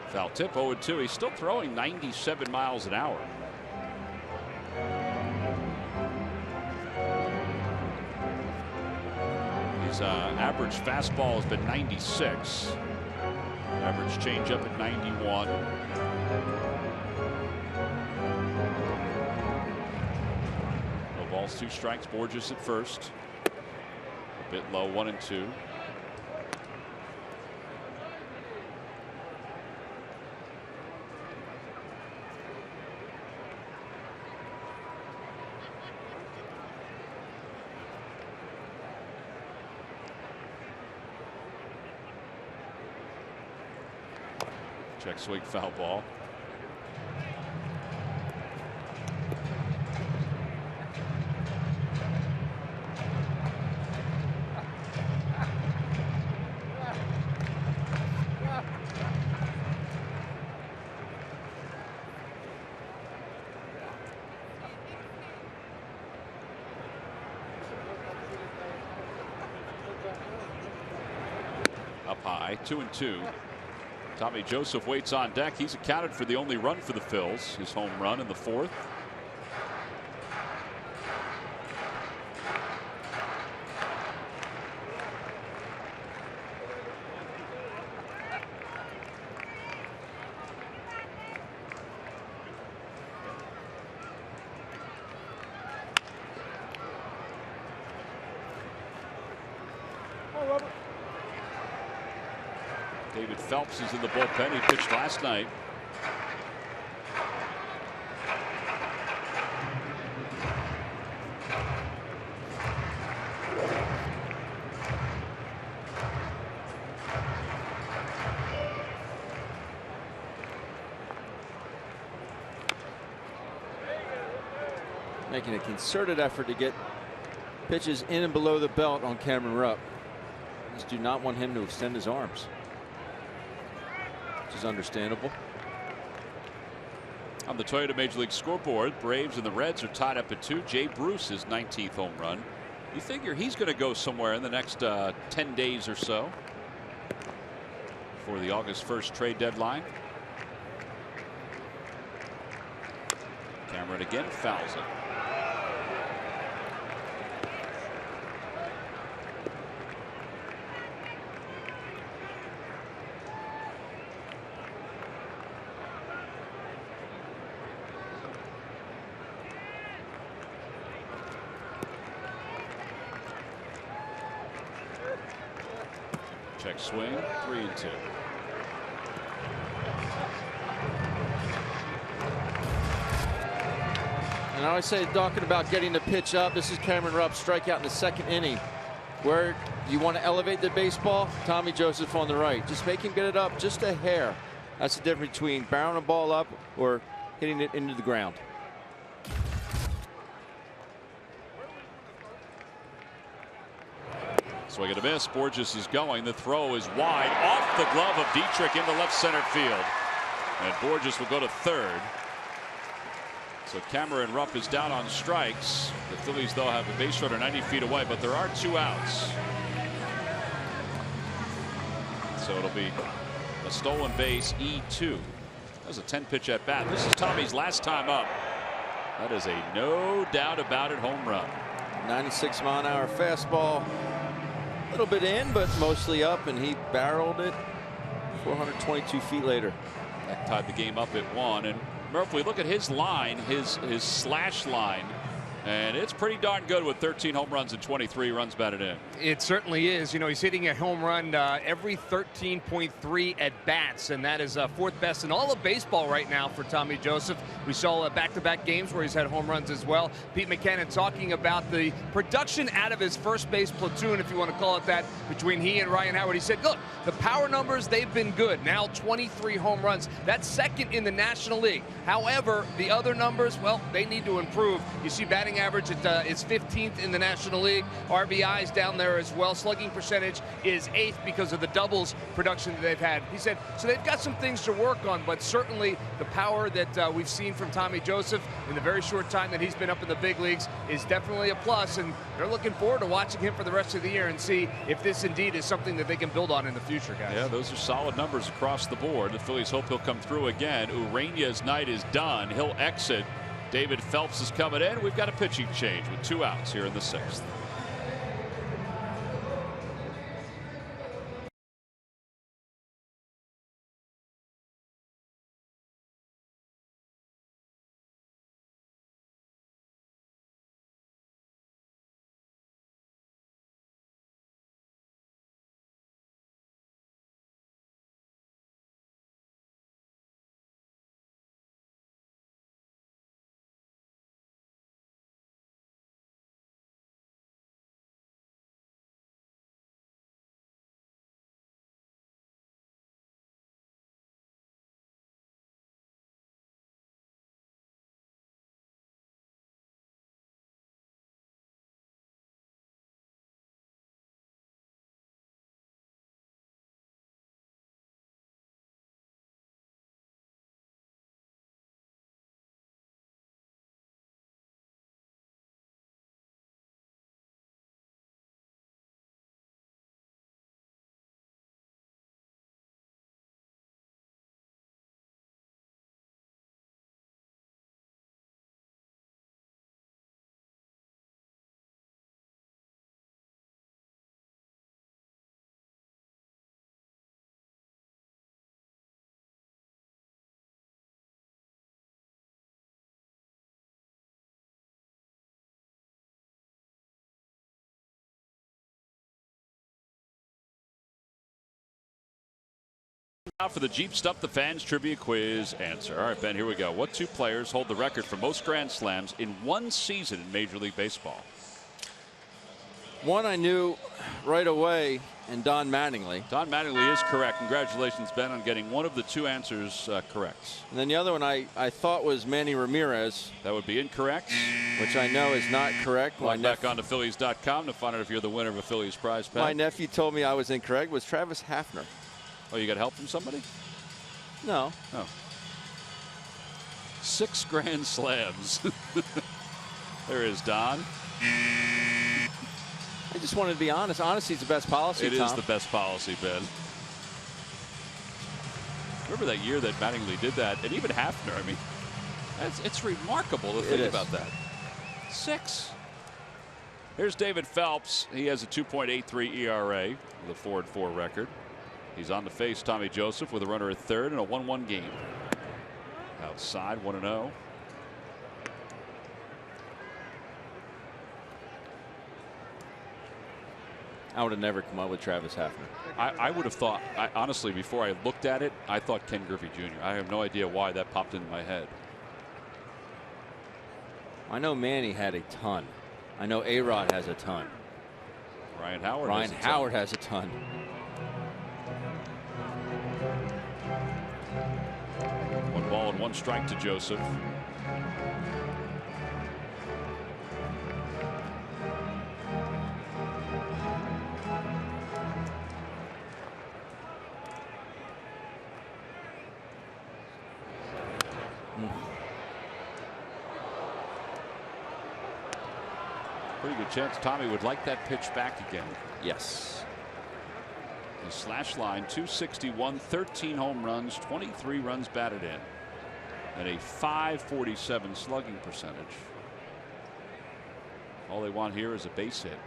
Foul tip, 0-2. He's still throwing 97 miles an hour. His average fastball has been 96. Average changeup at 91. No balls, 2 strikes. Borges at first. A bit low, 1-2. Check swing, foul ball. Up high, 2-2. Tommy Joseph waits on deck. He's accounted for the only run for the Phils, his home run in the 4th. David Phelps is in the bullpen. He pitched last night. making a concerted effort to get pitches in and below the belt on Cameron Rupp. Just do not want him to extend his arms, which is understandable. On the Toyota Major League scoreboard, Braves and the Reds are tied up at 2. Jay Bruce, his 19th home run. You figure he's going to go somewhere in the next 10 days or so for the August 1st trade deadline. Cameron again fouls it. Check swing, 3-2. And I always say, talking about getting the pitch up, this is Cameron Rupp's strikeout in the second inning. Where you want to elevate the baseball, Tommy Joseph on the right. Just make him get it up just a hair. That's the difference between barreling a ball up or hitting it into the ground. Swing and a miss. Borges is going. The throw is wide off the glove of Dietrich into left center field. And Borges will go to third. So Cameron Rupp is down on strikes. The Phillies, though, have a base runner 90 feet away, but there are 2 outs. So it'll be a stolen base, E2. That was a 10-pitch at bat. This is Tommy's last time up. That is a no doubt about it home run. 96-mile-an-hour fastball. A little bit in, but mostly up, and he barreled it 422 feet later. That tied the game up at 1. And Murph, we look at his line, his slash line, and it's pretty darn good with 13 home runs and 23 runs batted in. It certainly is. You know, he's hitting a home run every 13.3 at bats, and that is fourth best in all of baseball right now for Tommy Joseph. We saw back-to-back games where he's had home runs as well. Pete McKinnon talking about the production out of his first base platoon, if you want to call it that, between he and Ryan Howard. He said, look, the power numbers, they've been good. Now 23 home runs. That's second in the National League. However, the other numbers, well, they need to improve. You see batting average is 15th in the National League. RBIs down there as well. Slugging percentage is 8th because of the doubles production that they've had. He said, so they've got some things to work on, but certainly the power that we've seen from Tommy Joseph in the very short time that he's been up in the big leagues is definitely a plus, and they're looking forward to watching him for the rest of the year and see if this indeed is something that they can build on in the future, guys. Yeah, those are solid numbers across the board. The Phillies hope he'll come through again. Ureña's night is done. He'll exit. David Phelps is coming in. We've got a pitching change with 2 outs here in the 6th. Now for the Jeep Stuff the Fans Trivia Quiz answer. All right, Ben, here we go. What 2 players hold the record for most Grand Slams in one season in Major League Baseball? One I knew right away, and Don Mattingly. Don Mattingly is correct. Congratulations, Ben, on getting one of the 2 answers correct. And then the other one I thought was Manny Ramirez. That would be incorrect. Which I know is not correct. Log back on to Phillies.com to find out if you're the winner of a Phillies prize pack. My nephew told me I was incorrect. It was Travis Hafner. Oh, you got help from somebody? No. Oh. 6 Grand Slams. There is Don. I just wanted to be honest. Honesty is the best policy, It Tom. is the best policy, Ben. Remember that year that Mattingly did that? And even Hafner, I mean, it's remarkable to think about that. 6. Here's David Phelps. He has a 2.83 ERA with a 4-4 record. He's on to face Tommy Joseph with a runner at third in a 1-1 game. Outside, 1-0. I would have never come up with Travis Hafner. I would have thought, honestly, before I looked at it, I thought Ken Griffey Jr. I have no idea why that popped into my head. I know Manny had a ton. I know A-Rod has a ton. Ryan Howard has a ton. One ball and 1 strike to Joseph. Pretty good chance Tommy would like that pitch back again. Yes. The slash line .261, 13 home runs, 23 runs batted in, and a .547 slugging percentage. All they want here is a base hit.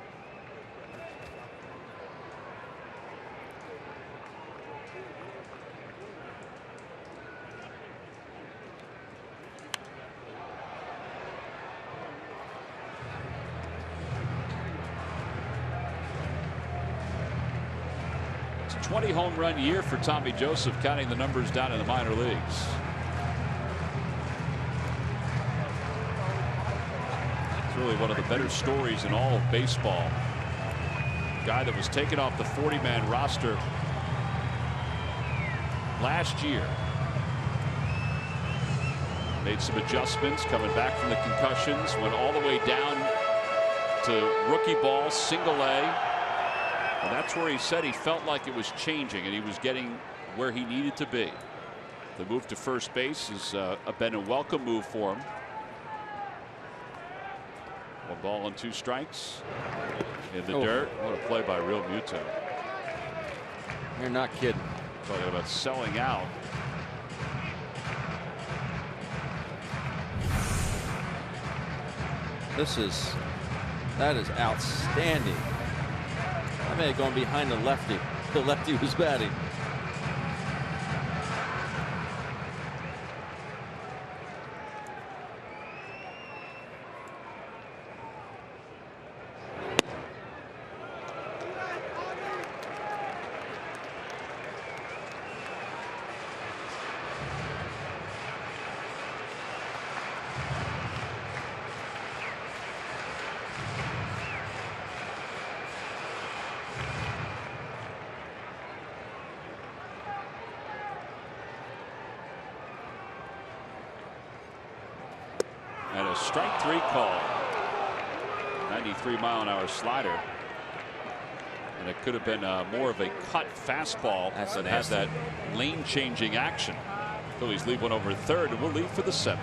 It's a 20 home run year for Tommy Joseph, counting the numbers down in the minor leagues. Really one of the better stories in all of baseball. Guy that was taken off the 40-man roster last year. Made some adjustments coming back from the concussions. Went all the way down to rookie ball, single A. And that's where he said he felt like it was changing and he was getting where he needed to be. The move to first base has been a welcome move for him. 1 ball and 2 strikes in the dirt. What a play by Real Muto. You're not kidding. Talking about selling out. That is outstanding. I may have gone behind the lefty. The lefty was batting. And a strike 3 call. 93-mile-an-hour slider. And it could have been more of a cut fastball that has that lane changing action. Phillies leave one over third and will leave for the 7th.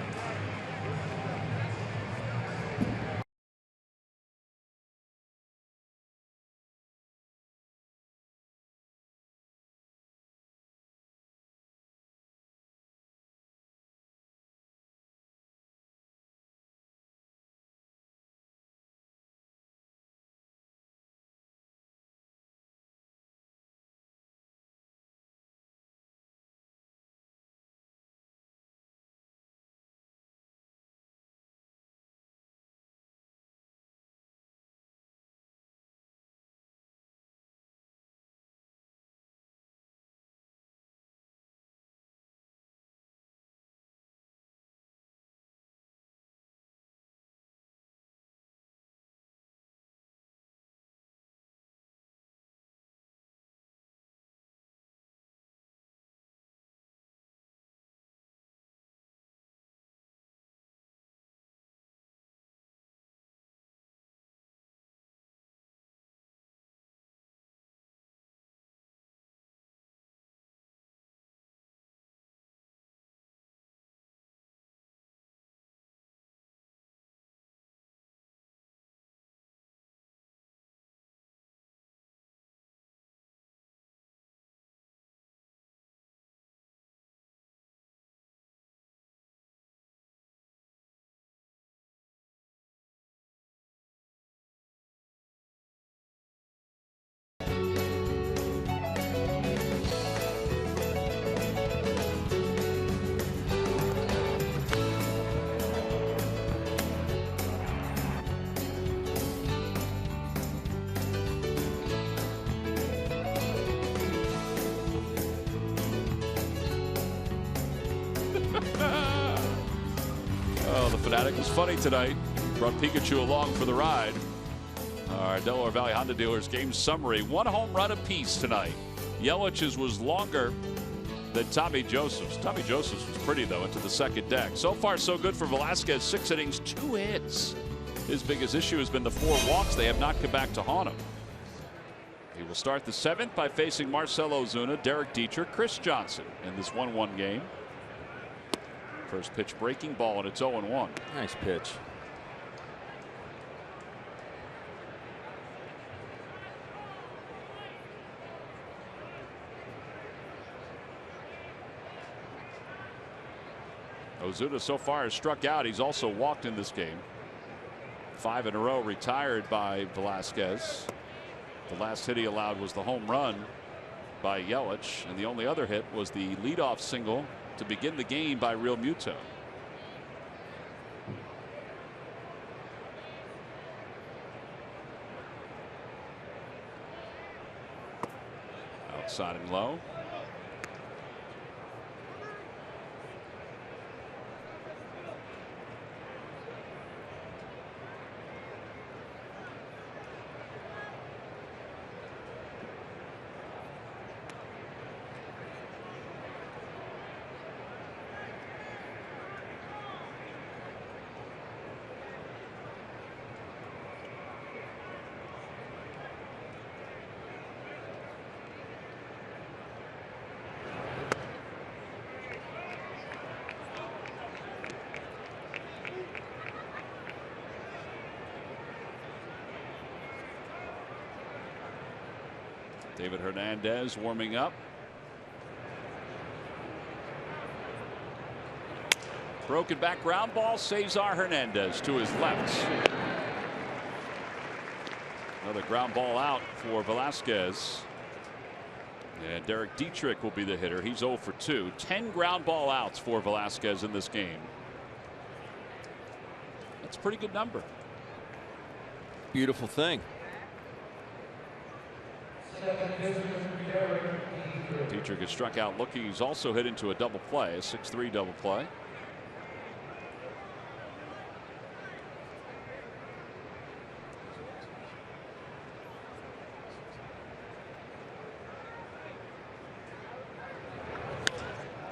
Oh, the Fanatic was funny tonight. Brought Pikachu along for the ride. Our Delaware Valley Honda dealers game summary. 1 home run apiece tonight. Yelich's was longer than Tommy Joseph's. Tommy Joseph's was pretty, though, into the 2nd deck. So far, so good for Velasquez. 6 innings, 2 hits. His biggest issue has been the 4 walks. They have not come back to haunt him. He will start the 7th by facing Marcell Ozuna, Derek Dietrich, Chris Johnson in this 1-1 game. First pitch breaking ball, and it's 0-1. Nice pitch. Ozuna so far has struck out. He's also walked in this game. 5 in a row retired by Velasquez. The last hit he allowed was the home run by Yelich, and the only other hit was the leadoff single to begin the game by Real Muto. Outside and low. David Hernandez warming up. Broken back ground ball. Cesar Hernandez to his left. Another ground ball out for Velasquez. And Derek Dietrich will be the hitter. He's 0 for 2. 10 ground ball outs for Velasquez in this game. That's a pretty good number. Beautiful thing. Dietrich has struck out looking. He's also hit into a double play, a 6-3 double play.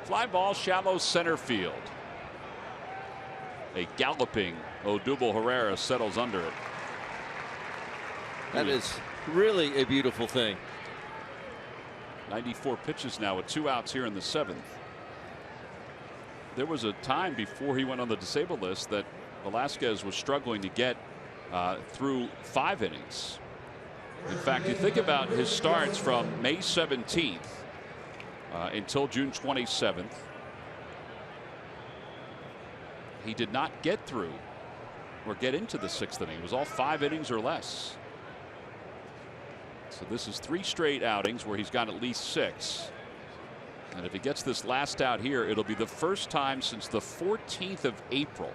Fly ball, shallow center field. A galloping Odubel Herrera settles under it. That is really a beautiful thing. 94 pitches now with 2 outs here in the 7th. There was a time before he went on the disabled list that Velasquez was struggling to get through 5 innings. In fact, you think about his starts from May 17th until June 27th. He did not get through or get into the 6th inning. It was all 5 innings or less. So this is 3 straight outings where he's got at least 6. And if he gets this last out here, it'll be the first time since the 14th of April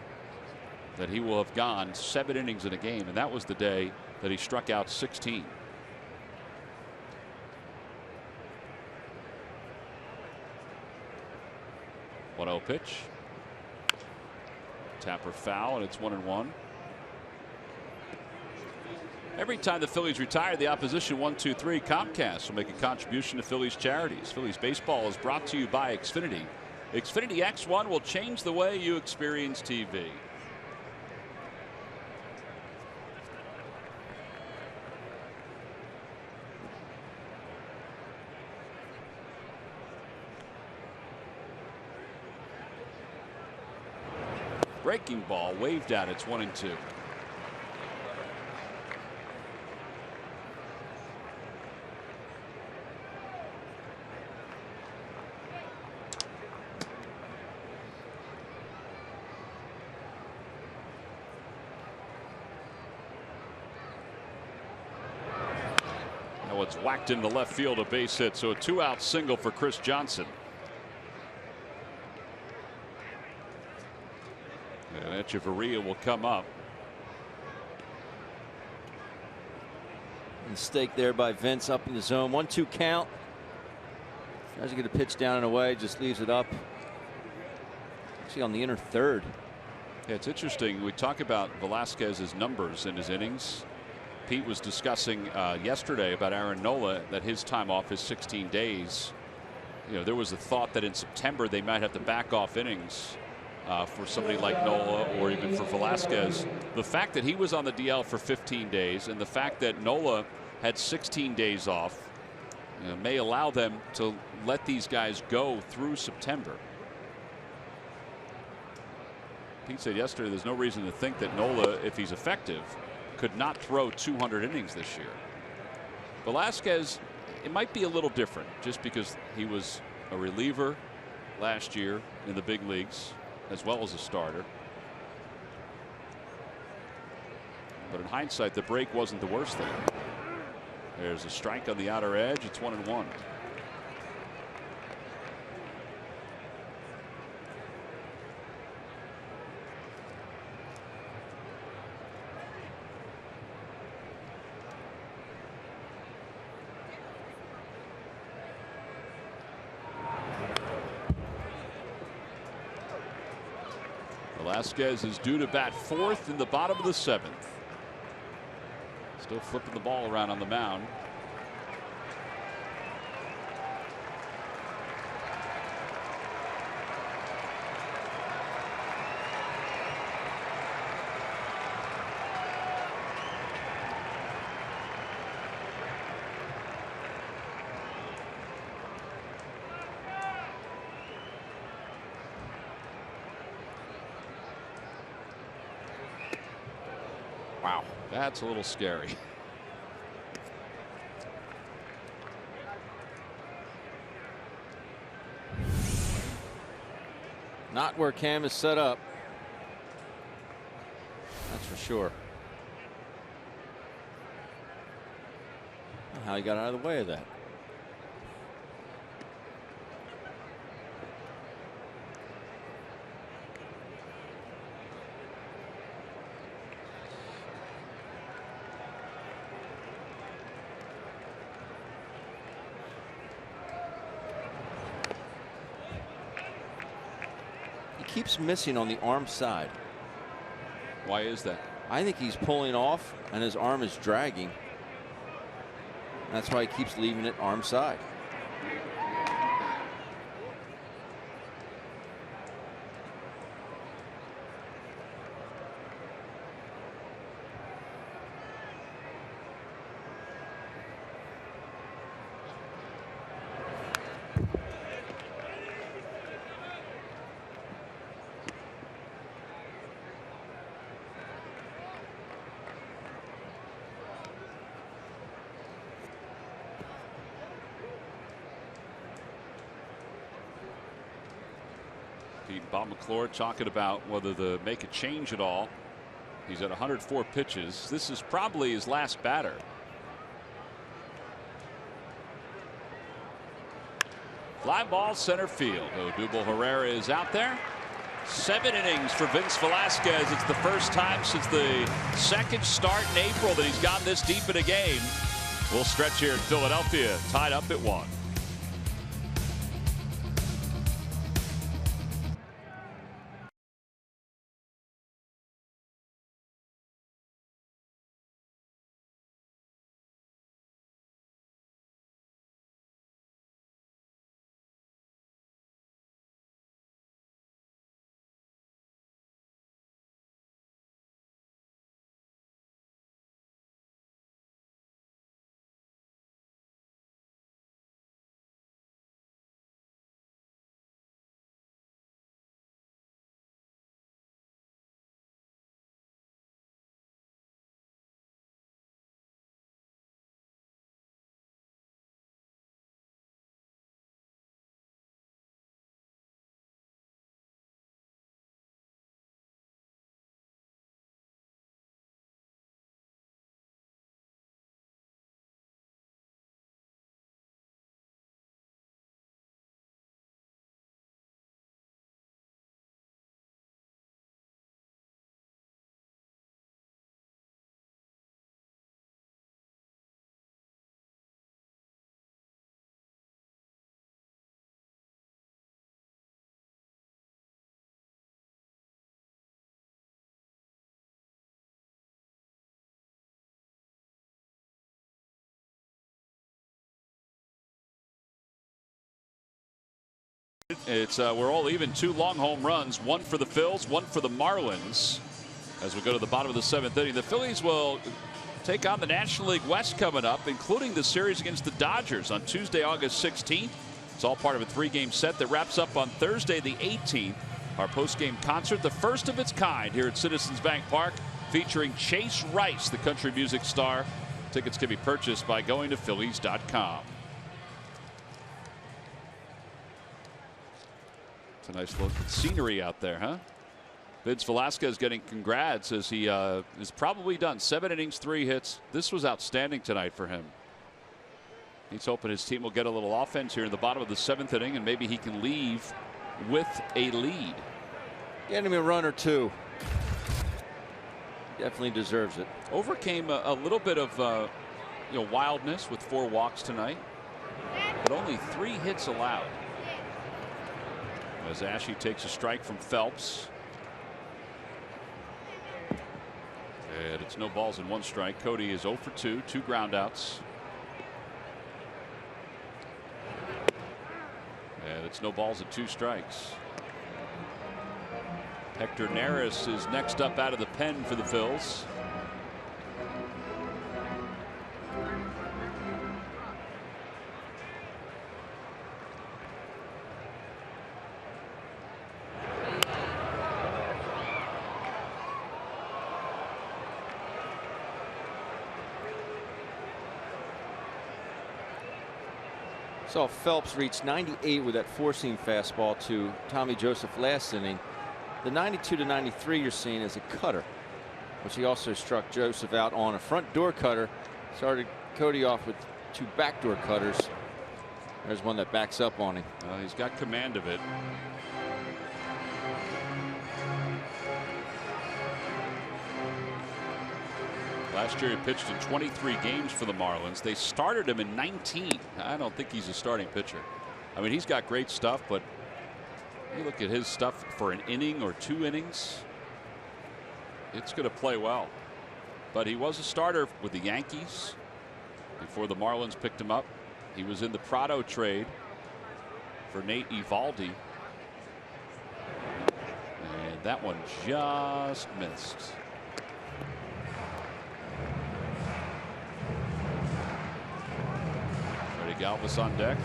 that he will have gone 7 innings in a game. And that was the day that he struck out 16. One-0 pitch. Tapper foul, and it's 1-1. Every time the Phillies retire, the opposition 1-2-3 Comcast will make a contribution to Phillies charities. Phillies baseball is brought to you by Xfinity. Xfinity X1 will change the way you experience TV. Breaking ball waved at. It's 1-2. Now it's whacked into left field, a base hit, so a 2-out single for Chris Johnson. And Echeverria will come up. Mistake there by Vince up in the zone. 1-2 count. Tries to get a pitch down and away, just leaves it up. Actually on the inner third. Yeah, it's interesting. We talk about Velasquez's numbers in his innings. Pete was discussing yesterday about Aaron Nola, that his time off is 16 days. You know, there was a thought that in September they might have to back off innings for somebody like Nola or even for Velasquez. The fact that he was on the DL for 15 days and the fact that Nola had 16 days off may allow them to let these guys go through September. Pete said yesterday there's no reason to think that Nola, if he's effective, could not throw 200 innings this year. Velasquez, it might be a little different just because he was a reliever last year in the big leagues. as well as a starter. But in hindsight, the break wasn't the worst thing. There's a strike on the outer edge. It's 1-1. Velasquez is due to bat 4th in the bottom of the 7th. Still flipping the ball around on the mound. Wow, that's a little scary. Not where Cam is set up. That's for sure. How he got out of the way of that. Keeps missing on the arm side. Why is that? I think he's pulling off and his arm is dragging. That's why he keeps leaving it arm side. Bob McClure talking about whether to make a change at all. He's at 104 pitches. This is probably his last batter. Fly ball center field. Odubel Herrera is out there. 7 innings for Vince Velasquez. It's the first time since the second start in April that he's gotten this deep in a game. We'll stretch here in Philadelphia, tied up at 1. It's we're all even. 2 long home runs, 1 for the Phils, 1 for the Marlins. As we go to the bottom of the 7th inning, the Phillies will take on the National League West coming up, including the series against the Dodgers on Tuesday, August 16th. It's all part of a 3-game set that wraps up on Thursday, the 18th. Our post-game concert, the first of its kind here at Citizens Bank Park, featuring Chase Rice, the country music star. Tickets can be purchased by going to Phillies.com. It's a nice look at scenery out there, huh? Vince Velasquez getting congrats as he is probably done. 7 innings, 3 hits. This was outstanding tonight for him. He's hoping his team will get a little offense here in the bottom of the 7th inning, and maybe he can leave with a lead. Get him a run or two. Definitely deserves it. Overcame a little bit of wildness with 4 walks tonight, but only 3 hits allowed. As Ashe takes a strike from Phelps. And it's no balls and 1 strike. Cody is 0 for 2, 2 groundouts. And it's no balls and 2 strikes. Hector Neris is next up out of the pen for the Phils. Saw Phelps reach 98 with that 4-seam fastball to Tommy Joseph last inning. The 92 to 93 you're seeing is a cutter, which he also struck Joseph out on a front door cutter. Started Cody off with 2 backdoor cutters. There's one that backs up on him. He's got command of it. Last year he pitched in 23 games for the Marlins. They started him in 19. I don't think he's a starting pitcher. I mean, he's got great stuff, but you look at his stuff for an inning or 2 innings, it's going to play well. But he was a starter with the Yankees before the Marlins picked him up. He was in the Prado trade for Nate Eovaldi. And that one just missed. Galvis on deck.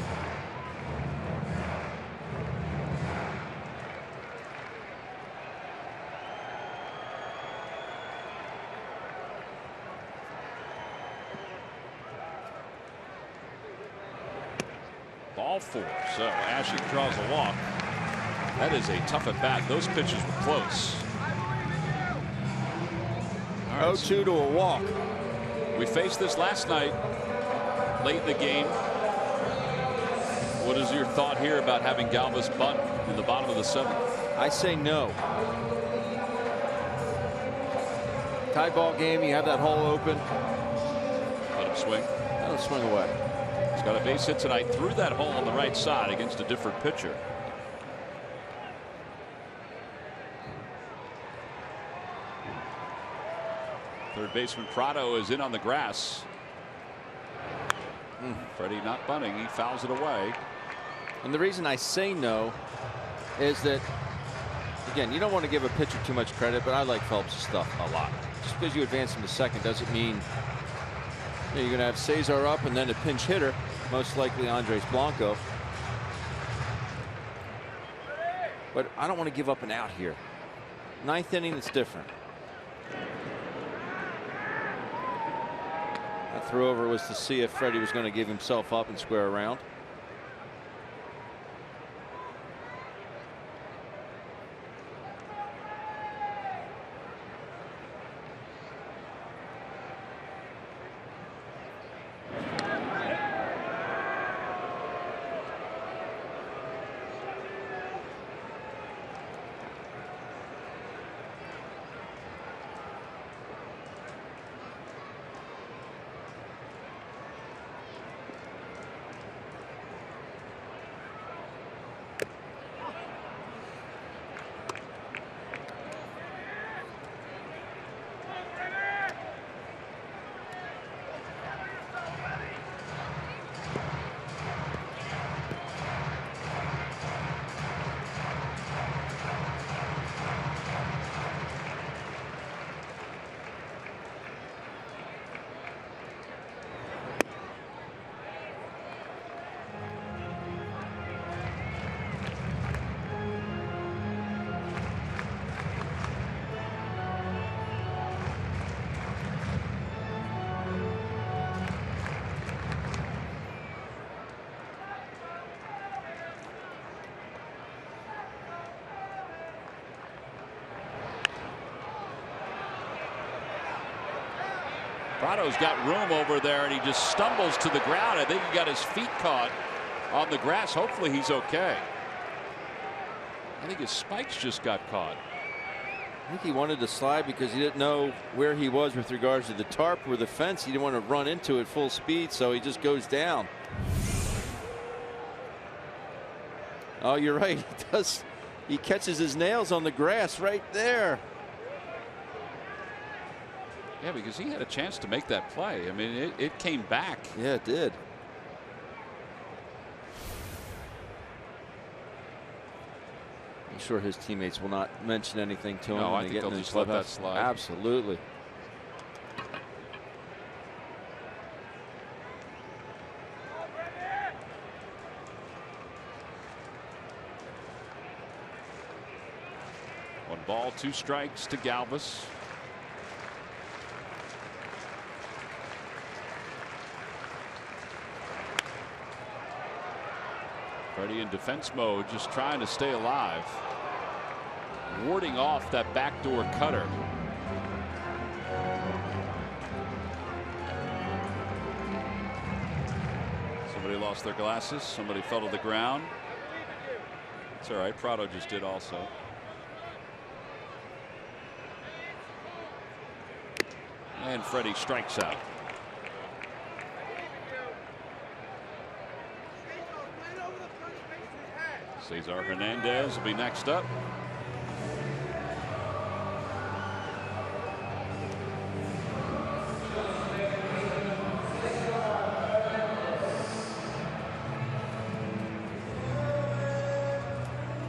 Ball 4. So Ashe draws a walk. That is a tough at bat. Those pitches were close. 0-2 to a walk. We faced this last night late in the game. What is your thought here about having Galvis bunt in the bottom of the 7th? I say no. Tie ball game. You have that hole open. Let him swing. Let him swing away. He's got a base hit tonight through that hole on the right side against a different pitcher. Third baseman Prado is in on the grass. Freddie not bunting. He fouls it away. And the reason I say no is that, again, you don't want to give a pitcher too much credit, but I like Phelps' stuff a lot. Just because you advance him to second doesn't mean you're going to have Cesar up and then a pinch hitter, most likely Andres Blanco. But I don't want to give up an out here. 9th inning, it's different. That throw over was to see if Freddie was going to give himself up and square around. Prado's got room over there, and he just stumbles to the ground. I think he got his feet caught on the grass. Hopefully he's okay. I think his spikes just got caught. I think he wanted to slide because he didn't know where he was with regards to the tarp or the fence. He didn't want to run into it full speed, so he just goes down. Oh, you're right. He does. He catches his nails on the grass right there. Yeah, because he had a chance to make that play. I mean, it came back. Yeah, it did. I'm sure his teammates will not mention anything to him. No, I think they'll just let that slide. Absolutely. One ball, 2 strikes to Galvis. Freddie in defense mode, just trying to stay alive. Warding off that backdoor cutter. Somebody lost their glasses. Somebody fell to the ground. It's all right. Prado just did also. And Freddie strikes out. Cesar Hernandez will be next up.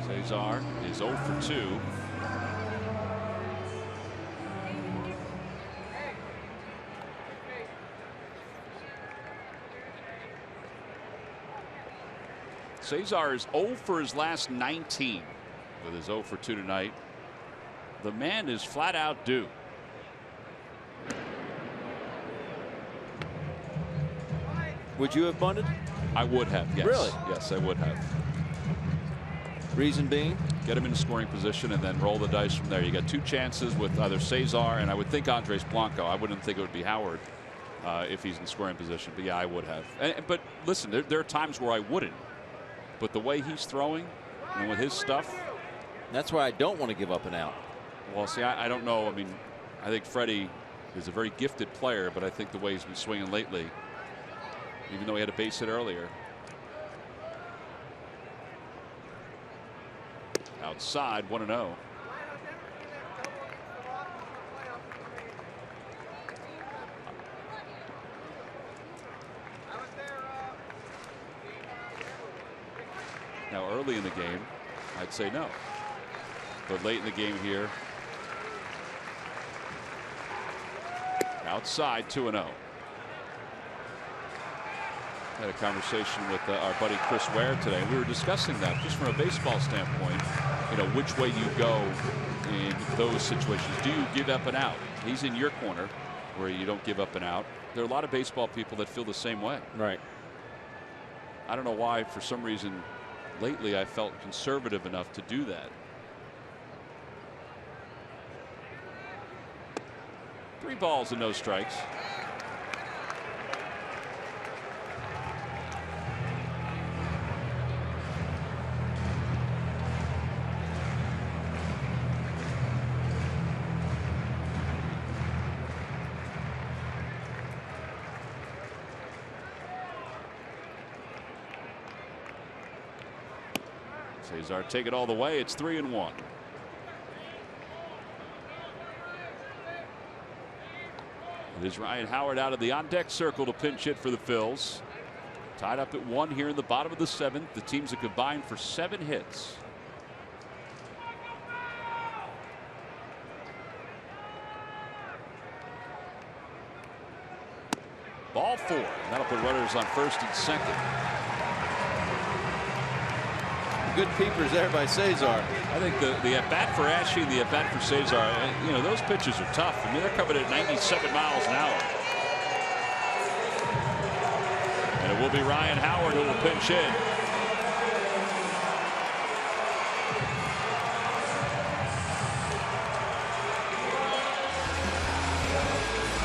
Cesar is 0 for 2. Cesar is 0 for his last 19 with his 0 for 2 tonight. The man is flat out due. Would you have bunted? I would have, yes. Really? Yes, I would have. Reason being? Get him in scoring position and then roll the dice from there. You got 2 chances with either Cesar and I would think Andres Blanco. I wouldn't think it would be Howard if he's in scoring position. But yeah, I would have. But listen, there are times where I wouldn't. But the way he's throwing and with his stuff. That's why I don't want to give up an out. Well, see, I don't know. I mean, I think Freddie is a very gifted player, but I think the way he's been swinging lately, even though he had a base hit earlier. Outside, 1-0. Now, early in the game, I'd say no. But late in the game here, outside, 2-0. Had a conversation with our buddy Chris Ware today. We were discussing that just from a baseball standpoint. You know, which way you go in those situations. Do you give up an out? He's in your corner where you don't give up an out. There are a lot of baseball people that feel the same way. Right. I don't know why, for some reason, lately I felt conservative enough to do that. 3 balls and no strikes. Cesar take it all the way. It's 3-1. It is Ryan Howard out of the on-deck circle to pinch hit for the Phils. Tied up at 1 here in the bottom of the 7th. The teams have combined for 7 hits. Ball 4. That'll put runners on first and second. Good peepers there by Cesar. I think the at-bat for Ashe and the at-bat for Cesar, you know, those pitches are tough. I mean, they're coming at 97 miles an hour. And it will be Ryan Howard who will pinch hit.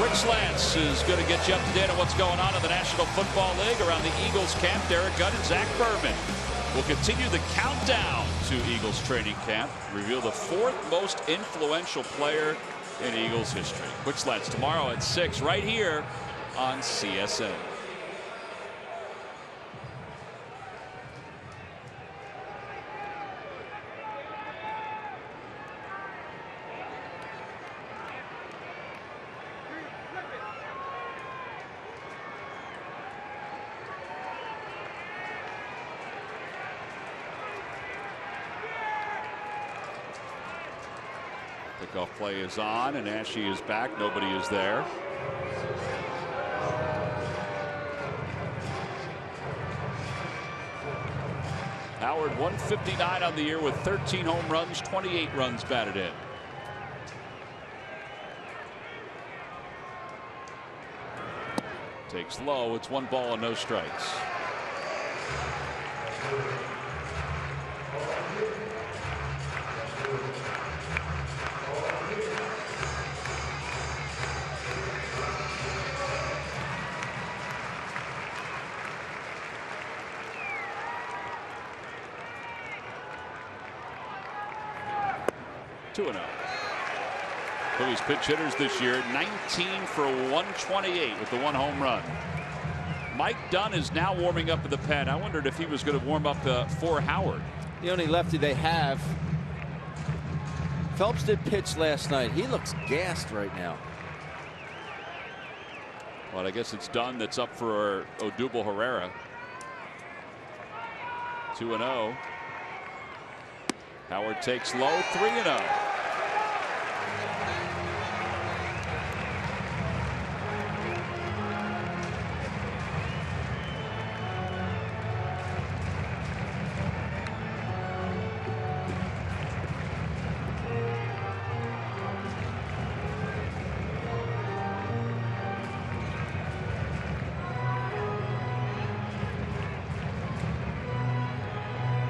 Rick Slants is going to get you up to date on what's going on in the National Football League around the Eagles camp. Derek Gunn and Zach Berman will continue the countdown to Eagles training camp. Reveal the 4th most influential player in Eagles history. Quick Slants tomorrow at 6 right here on CSN. Kickoff play is on, and Ashe is back. Nobody is there. Howard 159 on the year with 13 home runs, 28 runs batted in. Takes low. It's 1 ball and no strikes. Phillies pitch hitters this year 19 for 128 with the 1 home run. Mike Dunn is now warming up in the pen. I wondered if he was going to warm up for Howard. The only lefty they have. Phelps did pitch last night. He looks gassed right now. Well, I guess it's Dunn that's up for Odubel Herrera. 2-0. Howard takes low. 3-0.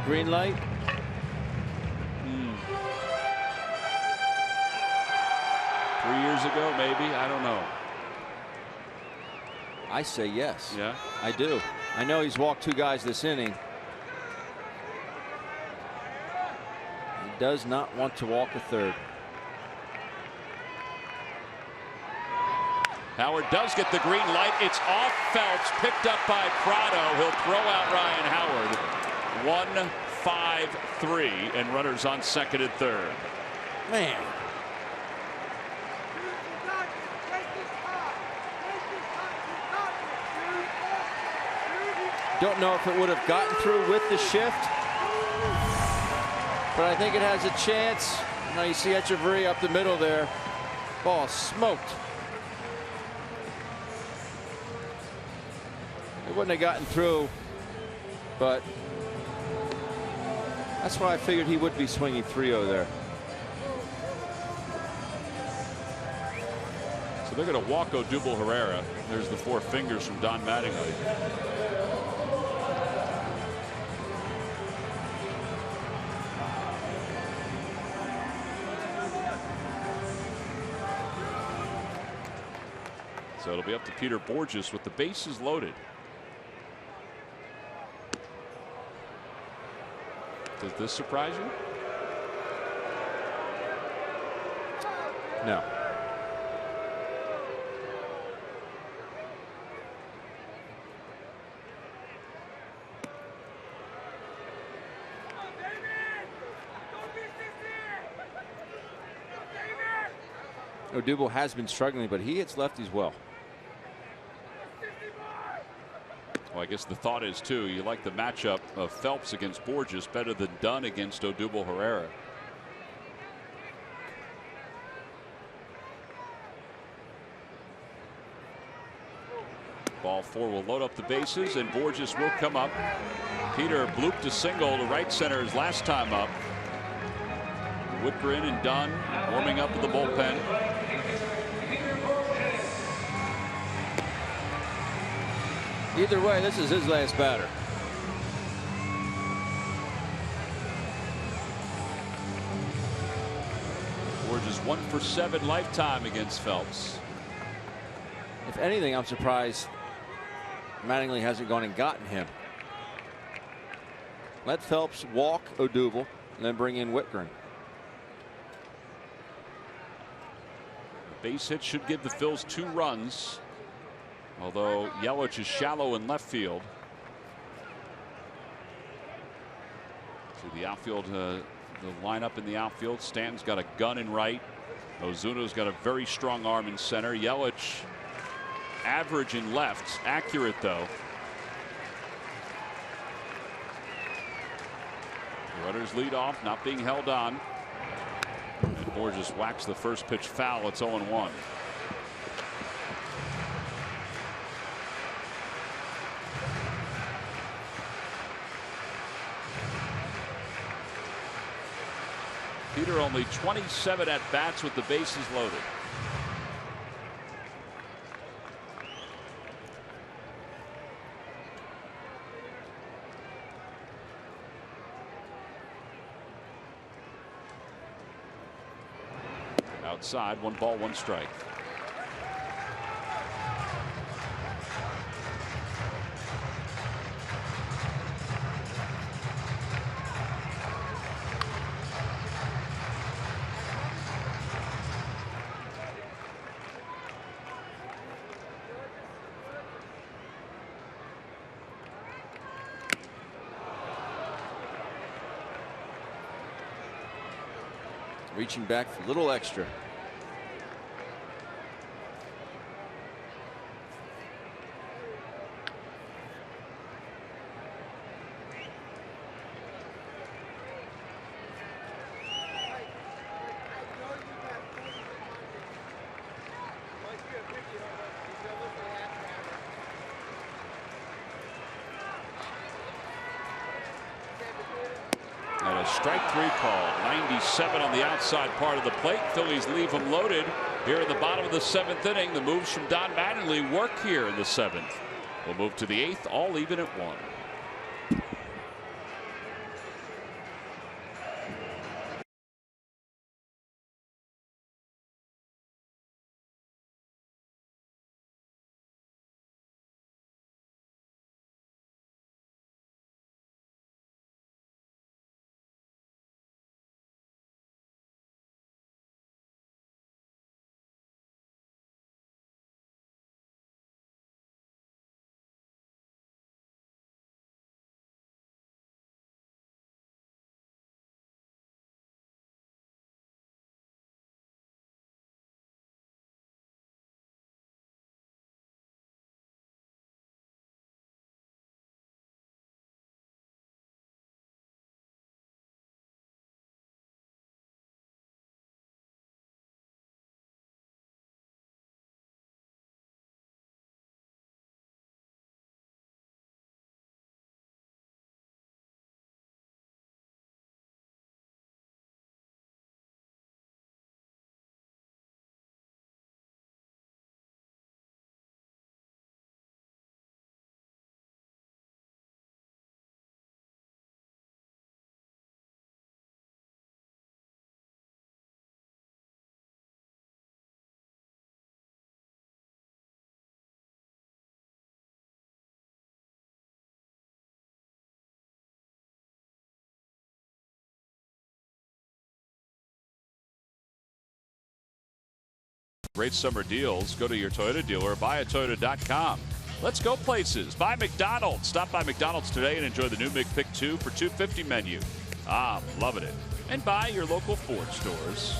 Green light. 3 years ago, maybe. I don't know. I say yes. Yeah, I do. I know he's walked 2 guys this inning. He does not want to walk a 3rd. Howard does get the green light. It's off Phelps, picked up by Prado. He'll throw out Ryan Howard. 1-5-3, and runners on 2nd and 3rd. Man. Don't know if it would have gotten through with the shift, but I think it has a chance. Now you see Echeverria up the middle there. Ball smoked. It wouldn't have gotten through, but that's why I figured he would be swinging 3-0 there. So they're going to walk Odubel Herrera. There's the 4 fingers from Don Mattingly. So it'll be up to Peter Borges with the bases loaded. Does this surprise you? No. Odubel has been struggling, but he hits lefties well. Well, I guess the thought is, too, you like the matchup of Phelps against Borges better than Dunn against Odubel Herrera. Ball 4 will load up the bases, and Borges will come up. Peter blooped a single to right center his last time up. Whitgren and Dunn warming up in the bullpen. Either way, this is his last batter. Borges 1 for 7 lifetime against Phelps. If anything, I'm surprised Mattingly hasn't gone and gotten him. Let Phelps walk Odubel and then bring in Whitgren. Base hit should give the Phils 2 runs, although Yelich is shallow in left field. So the outfield, the lineup in the outfield, Stanton's got a gun in right. Ozuna's got a very strong arm in center. Yelich average in left, accurate though. The runners lead off, not being held on. And Borges whacks the first pitch foul. It's 0-1. Peter only 27 at bats with the bases loaded. Outside, 1 ball, 1 strike. Reaching back for a little extra. And a strike 3 call. 97 on the outside part of the plate. Phillies leave him loaded here in the bottom of the 7th inning. The moves from Don Mattingly work here in the 7th. We'll move to the 8th, all even at 1. Great summer deals. Go to your Toyota dealer or buyatoyota.com. Let's go places. Buy McDonald's. Stop by McDonald's today and enjoy the new McPick 2 for $2.50 menu. I'm loving it. And buy your local Ford stores.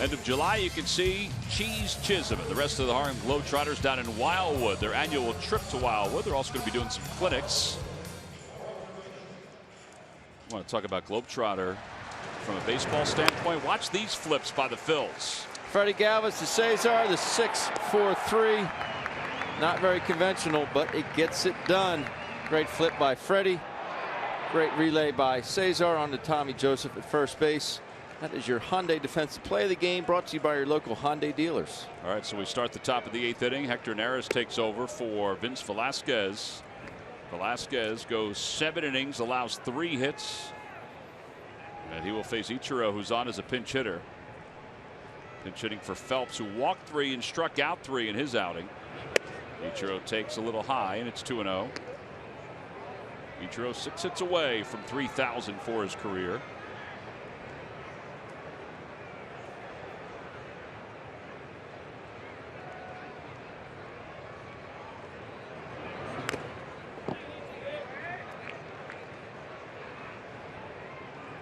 End of July, you can see Cheese Chisholm and the rest of the Harlem Globetrotters down in Wildwood. Their annual trip to Wildwood. They're also going to be doing some clinics. I want to talk about Globetrotter from a baseball standpoint. Watch these flips by the Phils. Freddie Galvis to Cesar, the 6-4-3. Not very conventional, but it gets it done. Great flip by Freddie. Great relay by Cesar on to Tommy Joseph at first base. That is your Hyundai Defensive Play of the Game, brought to you by your local Hyundai dealers. All right, so we start the top of the 8th inning. Hector Neris takes over for Vince Velasquez. Velasquez goes 7 innings, allows 3 hits. And he will face Ichiro, who's on as a pinch hitter. Pinch hitting for Phelps, who walked 3 and struck out 3 in his outing. Ichiro takes a little high, and it's 2-0. Ichiro 6 hits away from 3,000 for his career.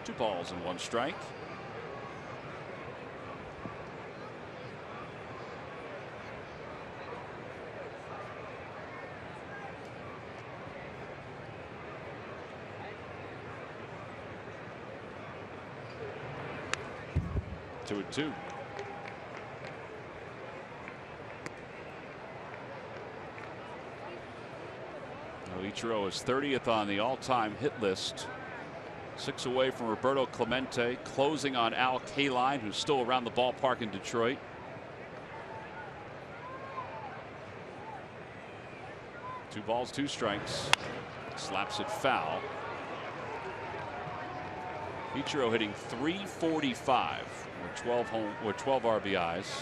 Two balls and 1 strike. Two and 2. Ichiro is 30th on the all-time hit list. 6 away from Roberto Clemente, closing on Al Kaline, who's still around the ballpark in Detroit. Two balls, 2 strikes. Slaps it foul. Ichiro hitting .345 with 12 RBIs.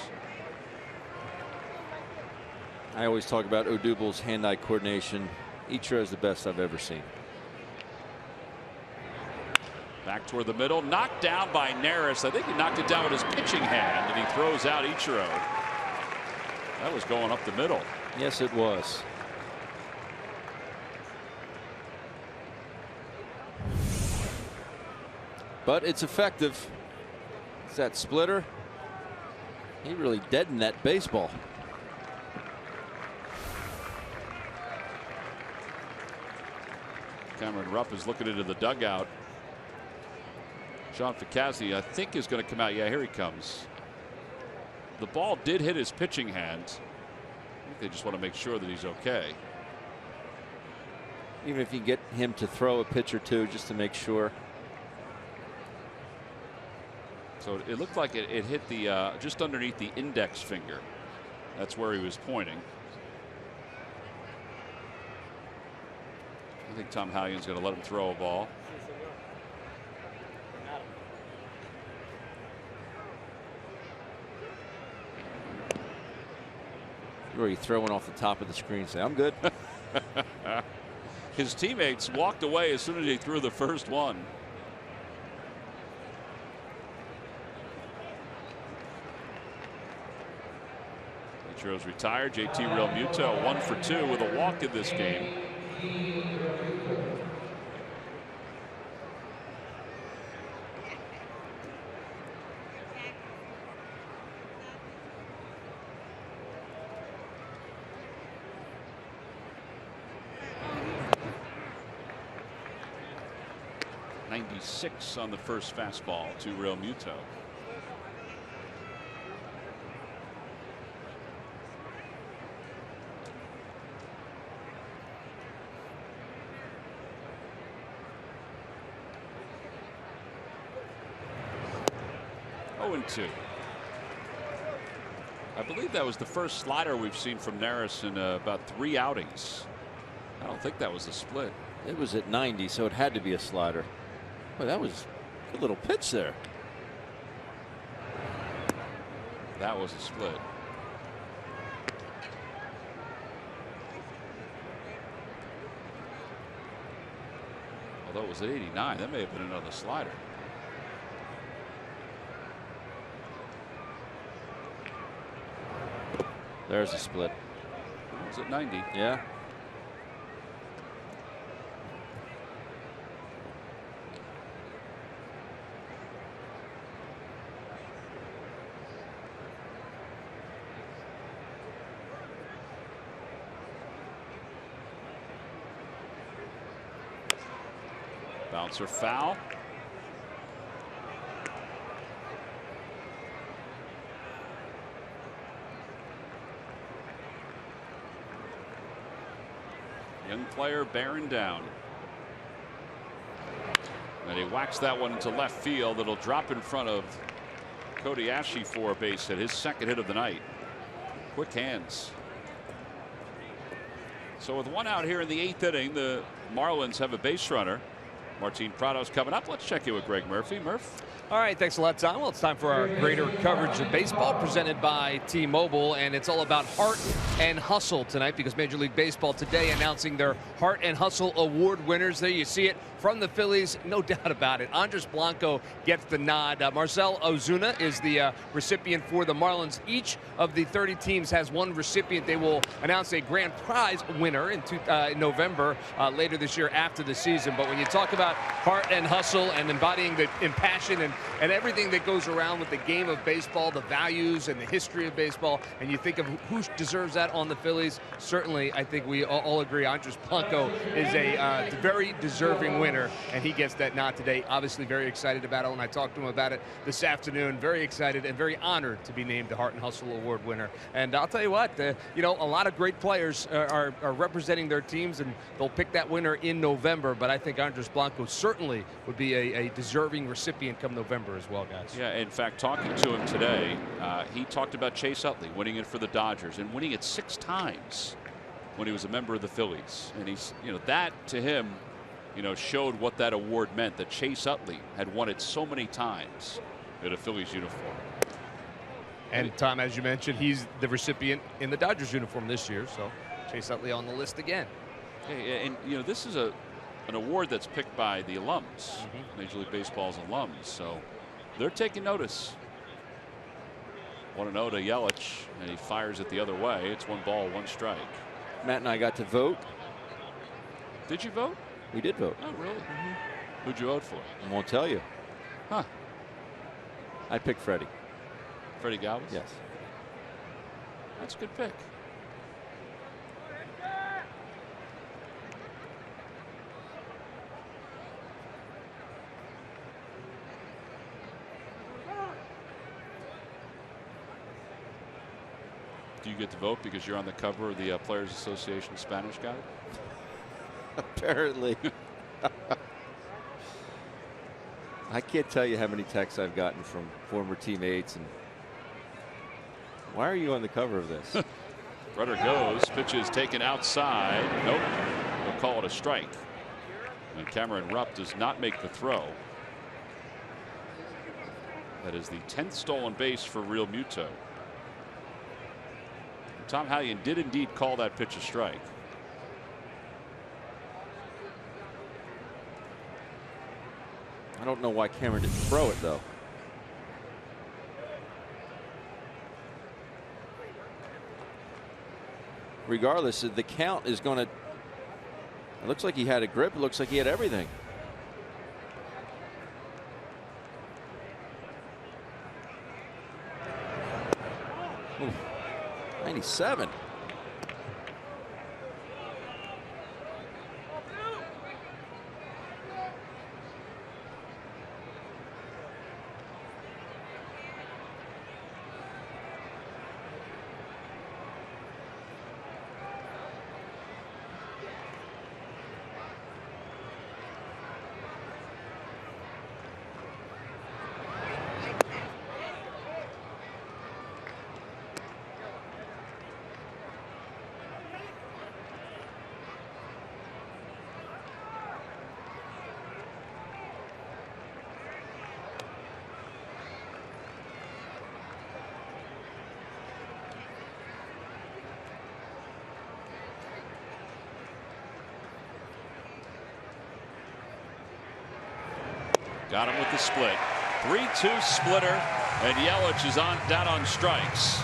I always talk about Odubel's hand-eye coordination. Ichiro is the best I've ever seen. Back toward the middle, knocked down by Neris. I think he knocked it down with his pitching hand, and he throws out Ichiro. That was going up the middle. Yes, it was. But it's effective. It's that splitter. He really deadened that baseball. Cameron Rupp is looking into the dugout. John Ficazzi, I think, is going to come out. Yeah, here he comes. The ball did hit his pitching hand. I think they just want to make sure that he's okay. Even if you get him to throw a pitch or two just to make sure. So it looked like it hit the just underneath the index finger. That's where he was pointing. I think Tom Hallion's going to let him throw a ball. Where you throw one off the top of the screen and say, I'm good. His teammates walked away as soon as he threw the first one. Ichiro's retired. JT Realmuto 1 for 2 with a walk in this game. .96 on the first fastball to Realmuto. .2. I believe that was the first slider we've seen from Neris in about 3 outings. I don't think that was a split. It was at 90, so it had to be a slider. Well, that was a good little pitch there. That was a split. Although it was at 89, that may have been another slider. There's a split. It was at 90. Yeah. Bouncer foul. Young player bearing down. And he whacks that one into left field. It'll drop in front of Cody Ashley for a base hit, his second hit of the night. Quick hands. So with 1 out here in the 8th inning, the Marlins have a base runner. Martin Prado's coming up. Let's check in with Greg Murphy. Murph. All right, thanks a lot, Tom. Well, it's time for our greater coverage of baseball presented by T-Mobile, and it's all about heart and hustle tonight because Major League Baseball today announcing their Heart and Hustle Award winners. There you see it from the Phillies, no doubt about it. Andres Blanco gets the nod. Marcell Ozuna is the recipient for the Marlins. Each of the 30 teams has one recipient. They will announce a grand prize winner in November later this year after the season. But when you talk about heart and hustle and embodying the passion and everything that goes around with the game of baseball, the values and the history of baseball, and you think of who deserves that on the Phillies, certainly I think we all agree Andres Blanco is a very deserving winner, and he gets that nod today. Obviously very excited about it, and I talked to him about it this afternoon. Very excited and very honored to be named the Heart and Hustle Award winner. And I'll tell you what, you know, a lot of great players are representing their teams, and they'll pick that winner in November, but I think Andres Blanco certainly would be a deserving recipient come November as well, guys. Yeah, in fact, talking to him today, he talked about Chase Utley winning it for the Dodgers and winning it 6 times when he was a member of the Phillies. And he's, you know, that to him, you know, showed what that award meant, that Chase Utley had won it so many times in a Phillies uniform. And Tom, as you mentioned, he's the recipient in the Dodgers uniform this year, so Chase Utley on the list again. Hey, and you know, this is an award that's picked by the alums, Major League Baseball's alums, so they're taking notice. 1-0 to Yelich, and he fires it the other way. It's 1 ball, 1 strike. Matt and I got to vote. Did you vote? We did vote. Oh, really? Who'd you vote for? I won't tell you. Huh. I picked Freddie. Freddie Galvis? Yes. That's a good pick. Do you get to vote because you're on the cover of the Players Association Spanish Guide? Apparently. I can't tell you how many texts I've gotten from former teammates and why are you on the cover of this? Rudder goes, pitches taken outside. Nope. We'll call it a strike. And Cameron Rupp does not make the throw. That is the 10th stolen base for Real Muto. Tom Hallion did indeed call that pitch a strike. I don't know why Cameron didn't throw it, though. Regardless, the count is going to. It looks like he had a grip. It looks like he had everything. Ooh, 97. Got him with the split. 3-2 splitter, and Yelich is down on strikes.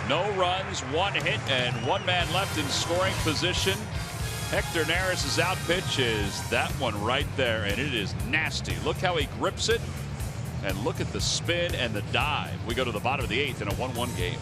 No runs, 1 hit, and 1 man left in scoring position. Hector Neris' out pitch is that one right there, and it is nasty. Look how he grips it, and look at the spin and the dive. We go to the bottom of the 8th in a 1-1 game.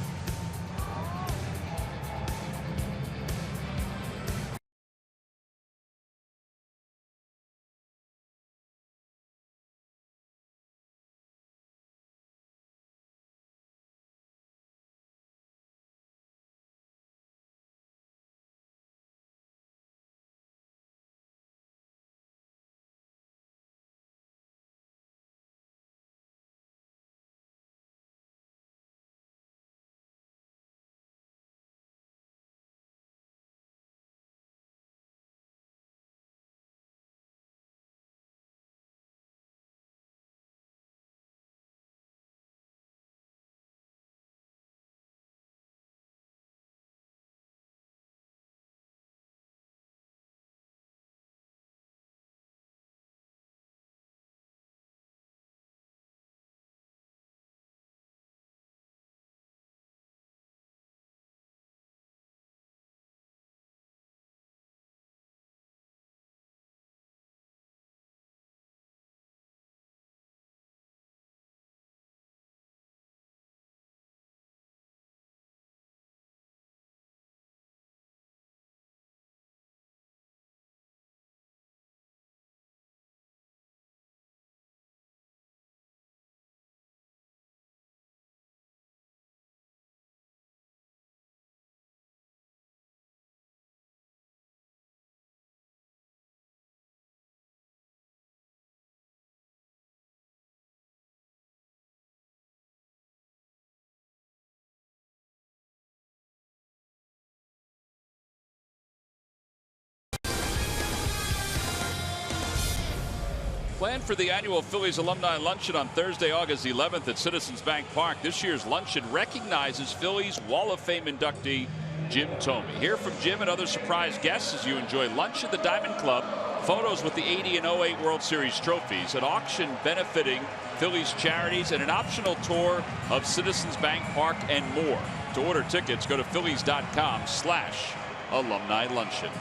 Plan for the annual Phillies Alumni Luncheon on Thursday, August 11th at Citizens Bank Park. This year's luncheon recognizes Phillies Wall of Fame inductee Jim Thome. Hear from Jim and other surprise guests as you enjoy lunch at the Diamond Club, photos with the 80 and 08 World Series trophies, an auction benefiting Phillies charities, and an optional tour of Citizens Bank Park and more. To order tickets, go to phillies.com/alumni luncheon.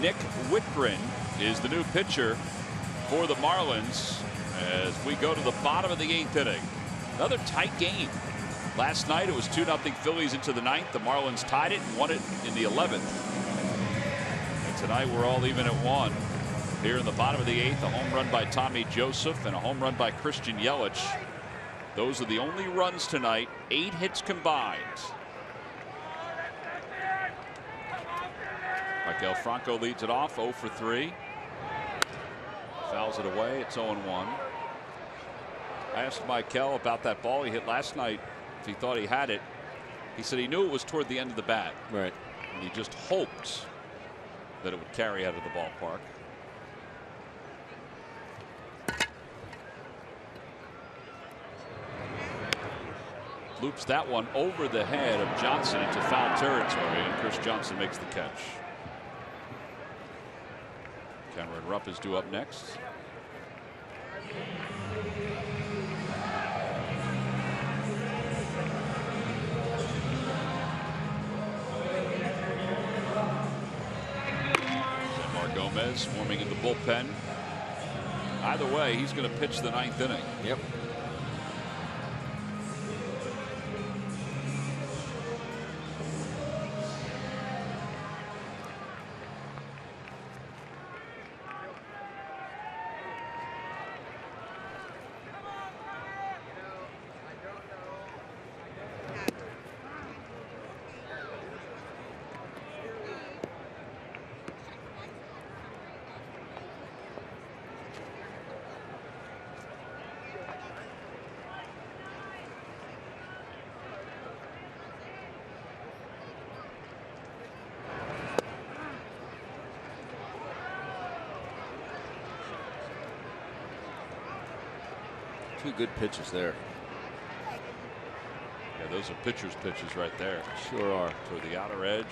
Nick Whitgren is the new pitcher for the Marlins as we go to the bottom of the 8th inning. Another tight game. Last night it was 2-0 Phillies into the 9th. The Marlins tied it and won it in the 11th. And tonight we're all even at 1. Here in the bottom of the 8th, a home run by Tommy Joseph and a home run by Christian Yelich. Those are the only runs tonight. 8 hits combined. Maikel Franco leads it off, 0 for 3. Fouls it away. It's 0-1. I asked Maikel about that ball he hit last night, if he thought he had it. He said he knew it was toward the end of the bat. Right. And he just hoped that it would carry out of the ballpark. Loops that one over the head of Johnson into foul territory, and Chris Johnson makes the catch. Cameron Rupp is due up next. Mark Gomez warming in the bullpen. Either way, he's going to pitch the 9th inning. Yep. Two good pitches there. Yeah, those are pitchers' pitches right there. Sure are. Toward the outer edge.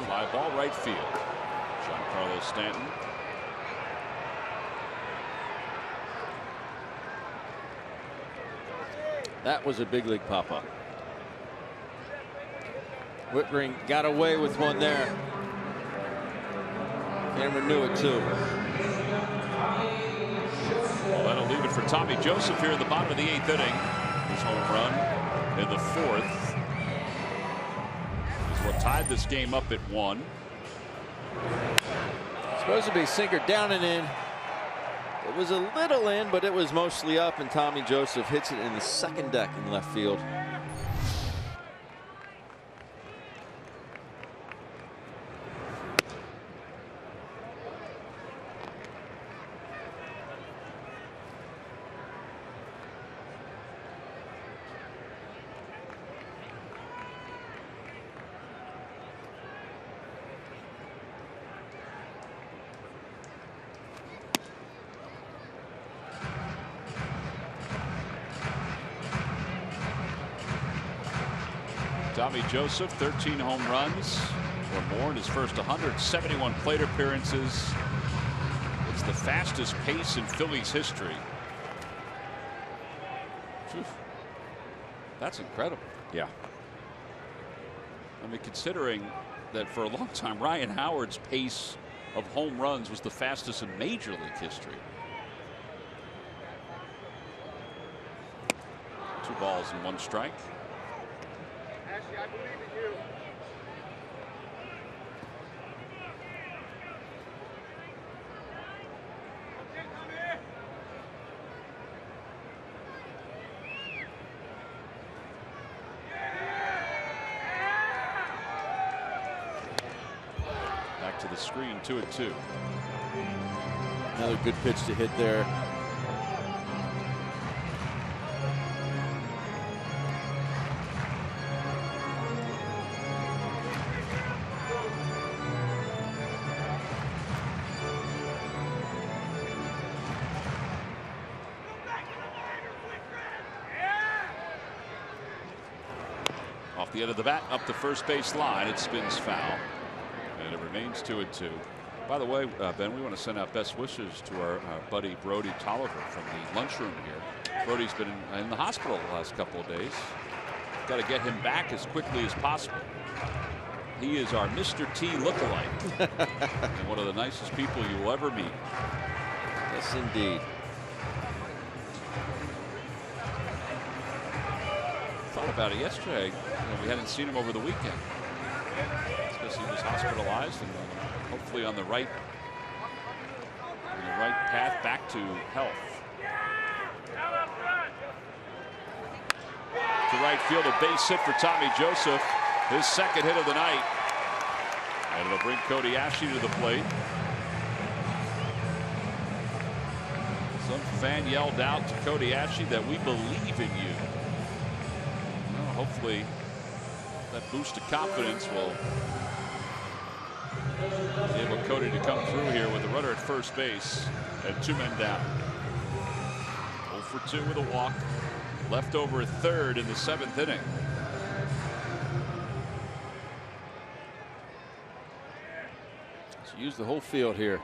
Fly ball right field. Giancarlo Stanton. That was a big league pop-up. Whitgren got away with one there. Cameron knew it too. Well, that'll leave it for Tommy Joseph here in the bottom of the 8th inning. His home run in the 4th is what tied this game up at 1. Supposed to be sinker down and in. It was a little in, but it was mostly up, and Tommy Joseph hits it in the second deck in left field. Tommy Joseph, 13 home runs or more in his first 171 plate appearances. It's the fastest pace in Phillies history. That's incredible. Yeah. I mean, considering that for a long time Ryan Howard's pace of home runs was the fastest in Major League history. 2 balls and 1 strike. I believe in you. Back to the screen, 2-2. Another good pitch to hit there. off the end of the bat up the first base line. It spins foul, and it remains 2-2. By the way, Ben, we want to send out best wishes to our buddy Brody Tolliver from the lunchroom here. Brody's been in the hospital the last couple of days. Got to get him back as quickly as possible. He is our Mr. T lookalike and one of the nicest people you will ever meet. Yes, indeed. Thought about it yesterday. We hadn't seen him over the weekend. It's because he was hospitalized and hopefully on the right path back to health. To right field, a base hit for Tommy Joseph, his second hit of the night, and it'll bring Cody Ashley to the plate. Some fan yelled out to Cody Ashley that we believe in you. Well, hopefully that boost of confidence will enable Cody to come through here with a runner at first base and 2 men down. 0 for 2 with a walk. Left over at third in the 7th inning. So use the whole field here.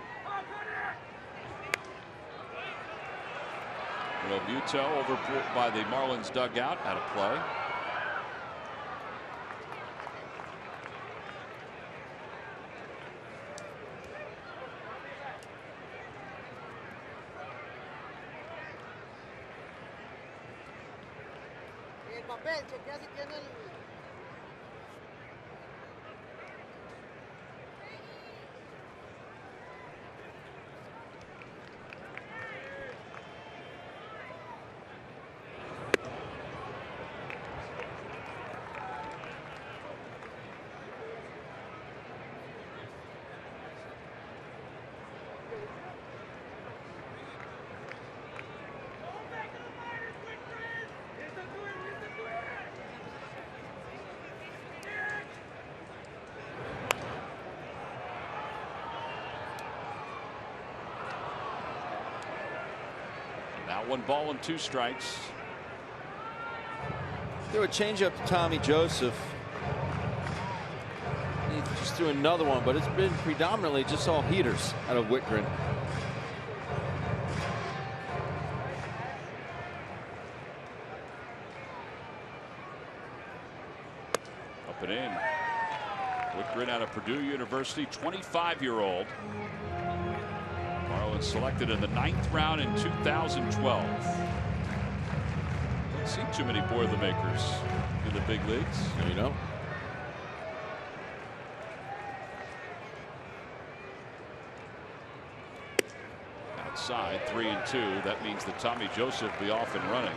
Muto over by the Marlins dugout out of play. Now 1 ball and 2 strikes. Threw a changeup to Tommy Joseph. He just threw another one, but it's been predominantly just all heaters out of Whitgren. Up and in. Whitgren out of Purdue University, 25-year-old. Marlins selected in the 9th round in 2012. Don't see too many Boilermakers in the big leagues. No, you don't. Outside, 3-2. That means that Tommy Joseph will be off and running.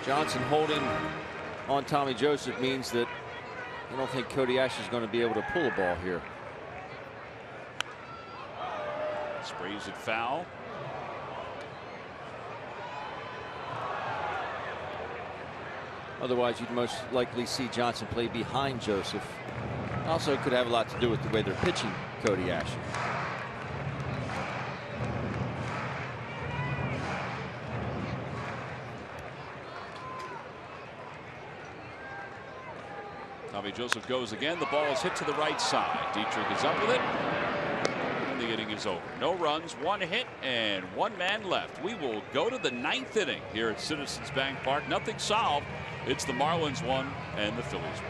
Johnson holding on Tommy Joseph means that I don't think Cody Ashley is going to be able to pull a ball here. Sprays it foul. Otherwise, you'd most likely see Johnson play behind Joseph. Also, it could have a lot to do with the way they're pitching Cody Ashley. Tommy Joseph goes again. The ball is hit to the right side. Dietrich is up with it. And the inning is over. No runs, 1 hit, and 1 man left. We will go to the 9th inning here at Citizens Bank Park. Nothing solved. It's the Marlins 1 and the Phillies 1.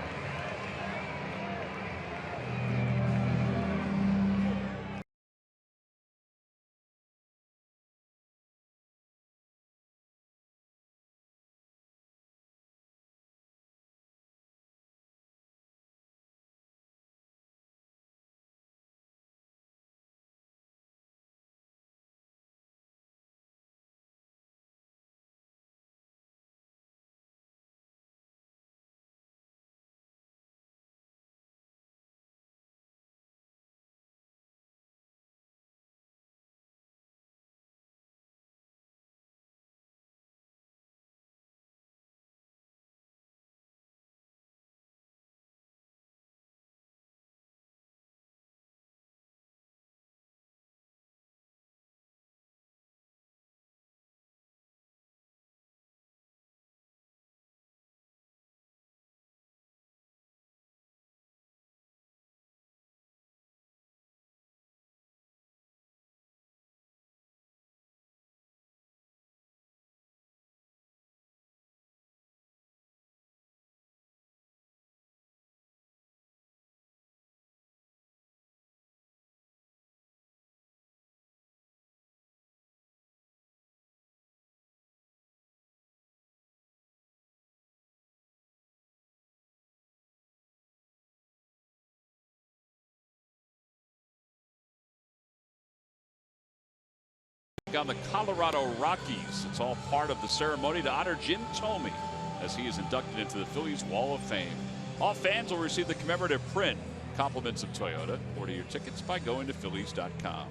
On the Colorado Rockies. It's all part of the ceremony to honor Jim Thome as he is inducted into the Phillies Wall of Fame. All fans will receive the commemorative print. Compliments of Toyota. Order your tickets by going to Phillies.com.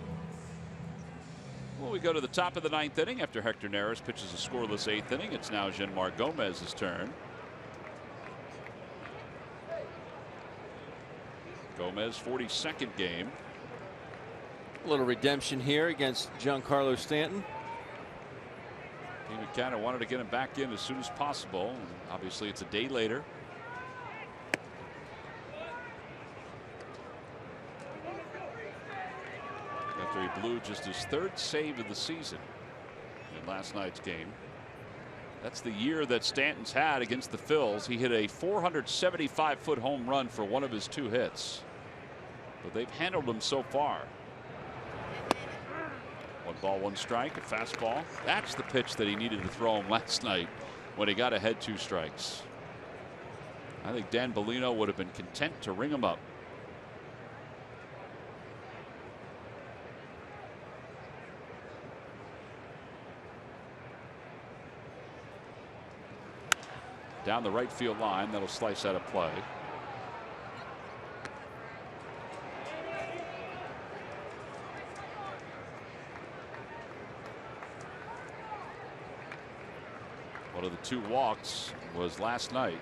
Well, we go to the top of the 9th inning after Hector Neris pitches a scoreless 8th inning. It's now Genmar Gomez's turn. Gomez 42nd game. A little redemption here against Giancarlo Stanton. Team kind of wanted to get him back in as soon as possible. And obviously, it's a day later. After he blew just his 3rd save of the season in last night's game. That's the year that Stanton's had against the Phils. He hit a 475-foot home run for one of his 2 hits. But they've handled him so far. 1 ball, 1 strike, a fastball. That's the pitch that he needed to throw him last night when he got ahead 2 strikes. I think Dan Bellino would have been content to ring him up. Down the right field line, that'll slice out of play. One of the 2 walks was last night.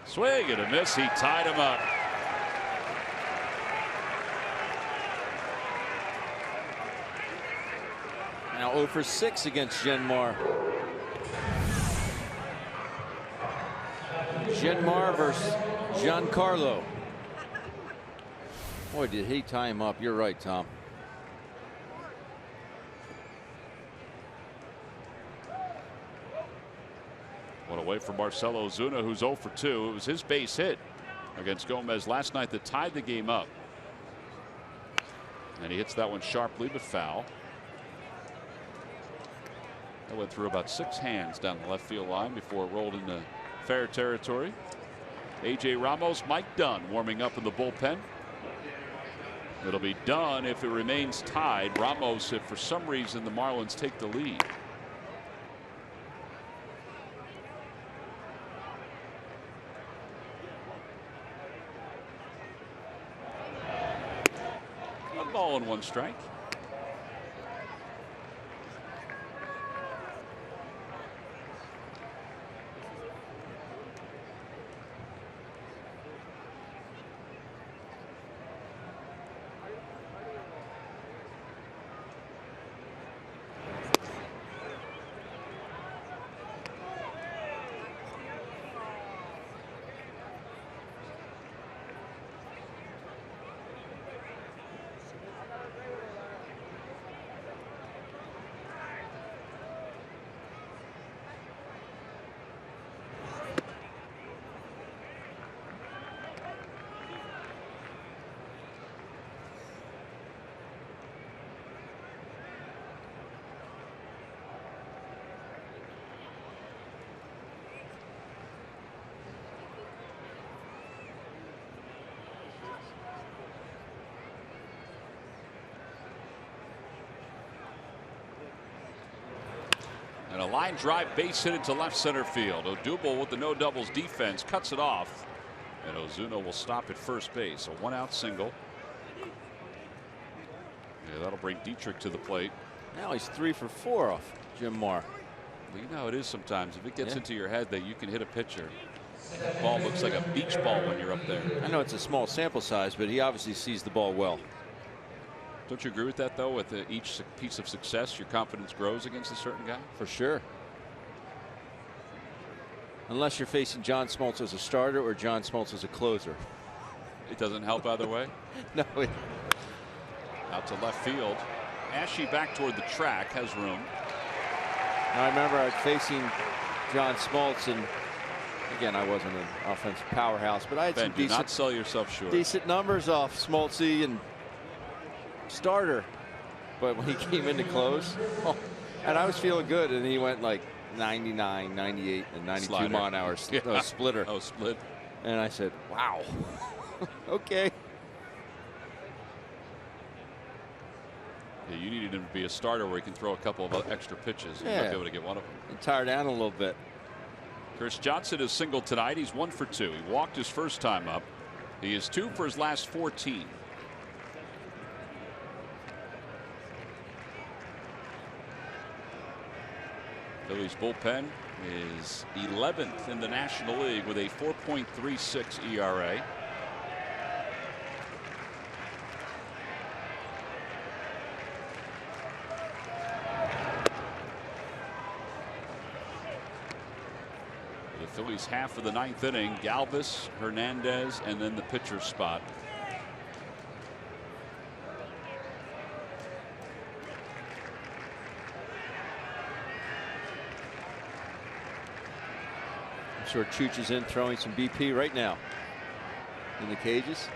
Swing and a miss. He tied him up. Now 0 for 6 against Genmar. Genmar versus Giancarlo. Boy, did he tie him up. You're right, Tom. One away from Marcelo Ozuna, who's 0 for 2. It was his base hit against Gomez last night that tied the game up. And he hits that one sharply but foul. That went through about 6 hands down the left field line before it rolled into fair territory. A.J. Ramos, Mike Dunn warming up in the bullpen. It'll be done if it remains tied. Ramos, if for some reason the Marlins take the lead. One ball and 1 strike. And a line drive base hit into left center field. Odubel with the no doubles defense cuts it off. And Ozuna will stop at first base. A 1-out single. Yeah, that'll bring Dietrich to the plate. Now he's 3 for 4 off Genmar. Well, you know how it is sometimes. If it gets into your head that you can hit a pitcher, the ball looks like a beach ball when you're up there. I know it's a small sample size, but he obviously sees the ball well. Don't you agree with that, though? With each piece of success, your confidence grows against a certain guy? For sure. Unless you're facing John Smoltz as a starter or John Smoltz as a closer. It doesn't help either way? No. Out to left field. Ashe back toward the track, has room. I remember I was facing John Smoltz, and again, I wasn't an offensive powerhouse, but I had Ben, some do decent, not sell yourself short. Decent numbers off Smoltzy and starter. But when he came in to close, and I was feeling good, and he went like 99, 98, and 92 Slider. mile an hour splitter. Oh, split. And I said, wow. Okay. Yeah, you needed him to be a starter where he can throw a couple of extra pitches. He might be able to get one of them. And tire down a little bit. Chris Johnson is singled tonight. He's 1 for 2. He walked his first time up. He is 2 for his last 14. Phillies bullpen is 11th in the National League with a 4.36 ERA. The Phillies half of the 9th inning. Galvis, Hernandez, and then the pitcher spot. I'm sure Chooch is in throwing some BP right now in the cages.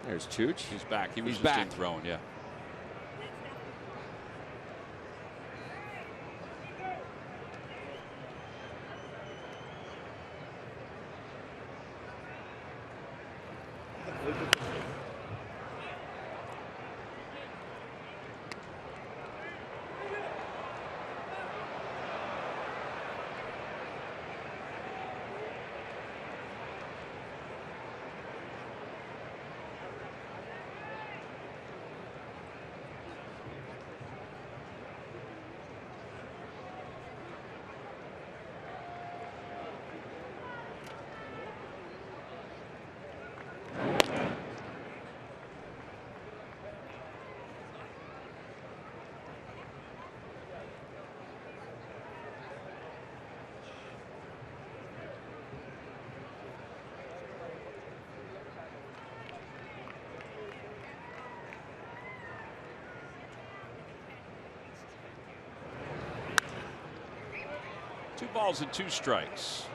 There's Chooch. He's back. He was He's just back. in throwing, yeah. Two balls and 2 strikes.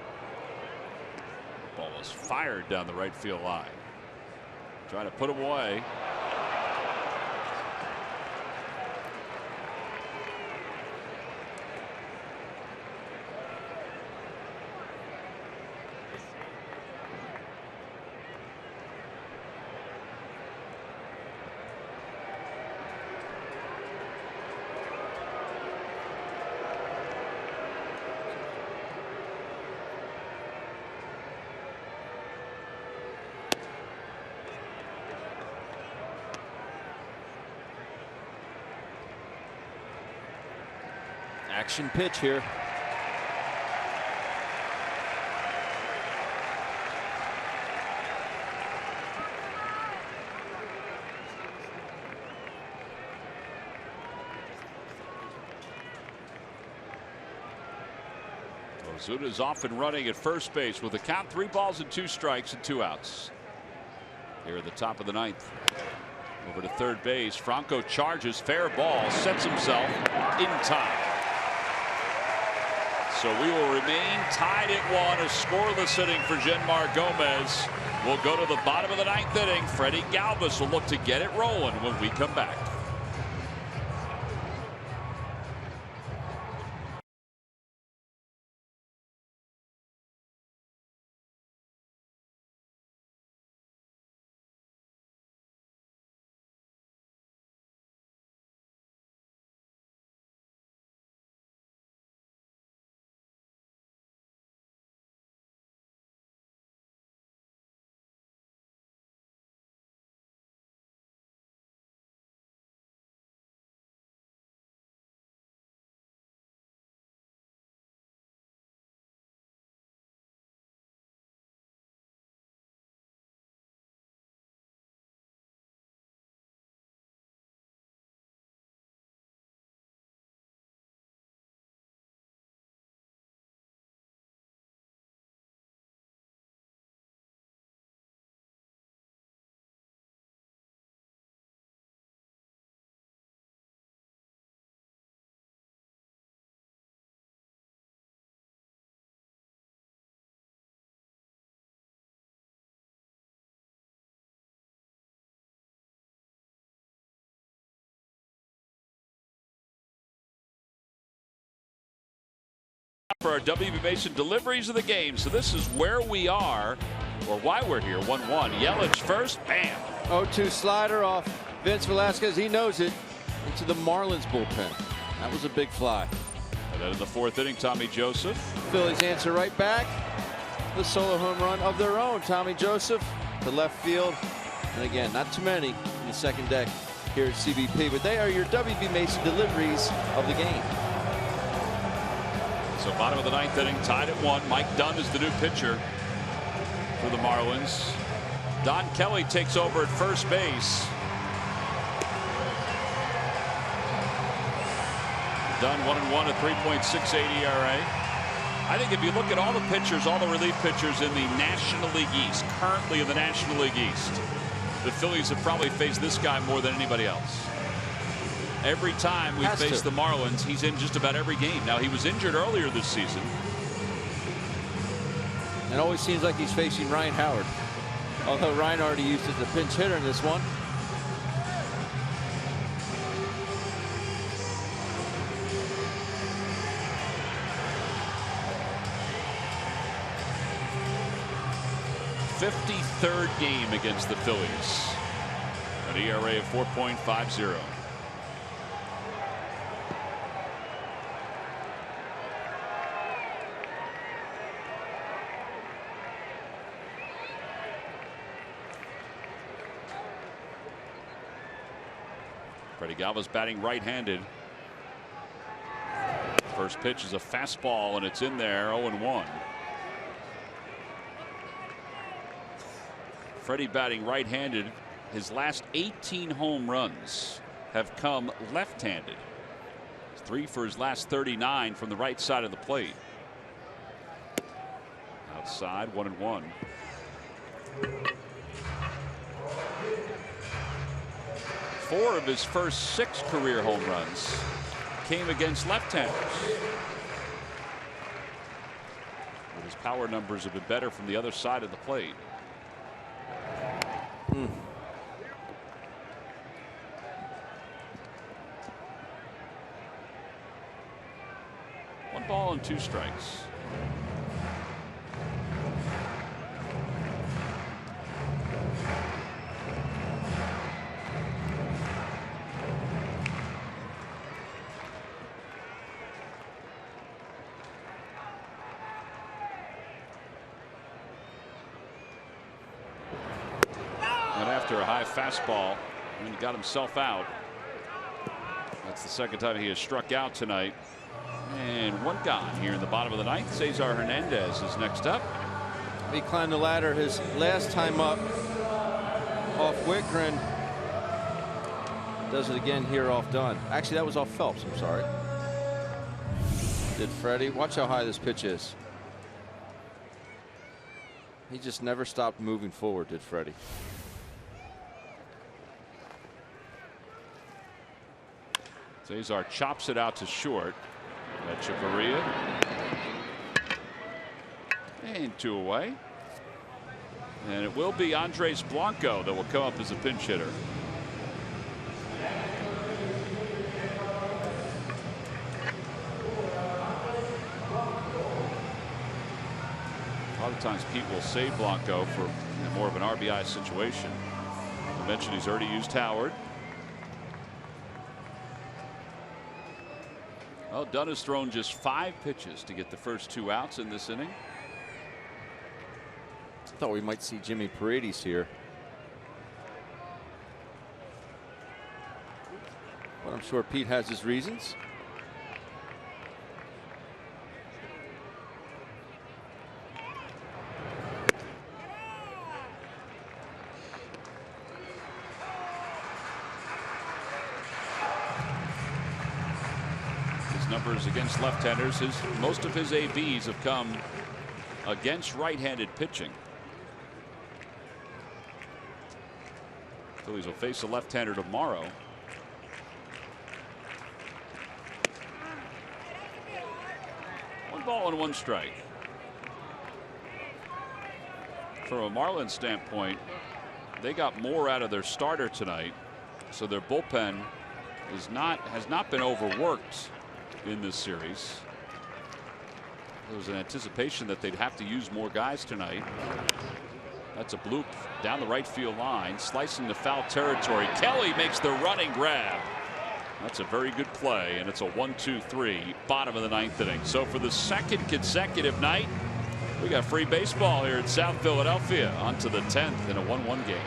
Ball is fired down the right field line. Trying to put him away. Action pitch here. Ozuna's off and running at first base with a count 3 balls and 2 strikes and 2 outs. Here at the top of the 9th. Over to third base. Franco charges, fair ball, sets himself in time. So we will remain tied at 1, a scoreless inning for Genmar Gomez. We'll go to the bottom of the 9th inning. Freddie Galvis will look to get it rolling when we come back. For our WB Mason deliveries of the game. So this is where we are, or why we're here. 1-1. Yelich first. Bam. 0-2 slider off Vince Velasquez. He knows it. Into the Marlins bullpen. That was a big fly. And then in the 4th inning, Tommy Joseph. Phillies answer right back. The solo home run of their own. Tommy Joseph to left field. And again, not too many in the second deck here at CBP, but they are your WB Mason deliveries of the game. So bottom of the 9th inning, tied at 1. Mike Dunn is the new pitcher for the Marlins. Don Kelly takes over at first base. Dunn 1-1 at 3.68 ERA. I think if you look at all the pitchers, all the relief pitchers in the National League East, currently in the National League East, the Phillies have probably faced this guy more than anybody else. Every time we face the Marlins, he's in just about every game. Now, he was injured earlier this season. It always seems like he's facing Ryan Howard. Although Ryan already used as a pinch hitter in this one. '53rd game against the Phillies. An ERA of 4.50. Freddie Galva's batting right-handed. First pitch is a fastball, and it's in there. 0-1. Freddie batting right-handed. His last 18 home runs have come left-handed. 3 for his last 39 from the right side of the plate. Outside, 1-1. Four of his first 6 career home runs came against left-handers. But his power numbers have been better from the other side of the plate. One ball and 2 strikes. After a high fastball, and he got himself out. That's the second time he has struck out tonight. And one gone here in the bottom of the 9th. Cesar Hernandez is next up. He climbed the ladder his last time up off Wickren. Does it again here off Dunn. Actually, that was off Phelps. I'm sorry. Did Freddie. Watch how high this pitch is. He just never stopped moving forward, did Freddie. Cesar chops it out to short. Echeverria. And 2 away. And it will be Andres Blanco that will come up as a pinch hitter. A lot of times Pete will save Blanco for more of an RBI situation. I mentioned he's already used Howard. Well, Dunn has thrown just 5 pitches to get the first 2 outs in this inning. I thought we might see Jimmy Paredes here. But I'm sure Pete has his reasons. Numbers against left-handers. Most of his ABs have come against right-handed pitching. Phillies will face a left-hander tomorrow. One ball and 1 strike. From a Marlins standpoint, they got more out of their starter tonight, so their bullpen has not been overworked in this series. There was an anticipation that they'd have to use more guys tonight. That's a bloop down the right field line, slicing the foul territory. Kelly makes the running grab. That's a very good play, and it's a 1-2-3, bottom of the ninth inning. So for the second consecutive night, we got free baseball here in South Philadelphia. On to the 10th in a 1-1 game.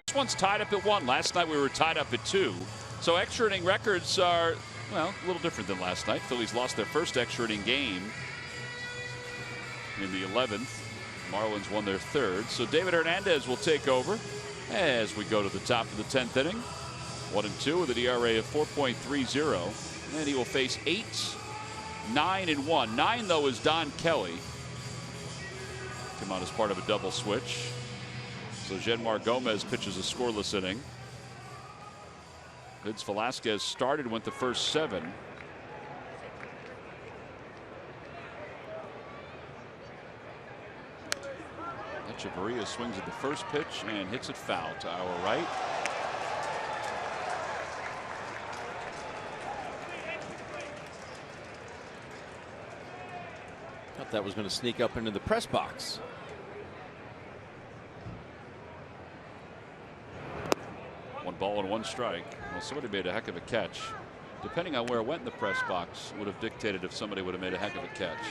This one's tied up at 1. Last night we were tied up at 2. So extra inning records are, well, a little different than last night. Phillies lost their first extra inning game in the 11th. Marlins won their 3rd. So David Hernandez will take over as we go to the top of the 10th inning. 1-2 with an ERA of 4.30. And he will face 8, 9, and 1. 9, though, is Don Kelly. Come out as part of a double switch. So Genmar Gomez pitches a scoreless inning. Vince Velasquez started, went the first 7. Echeverria swings at the first pitch and hits it foul to our right. Thought that was going to sneak up into the press box. One ball and 1 strike. Well, somebody made a heck of a catch. Depending on where it went in the press box would have dictated if somebody would have made a heck of a catch.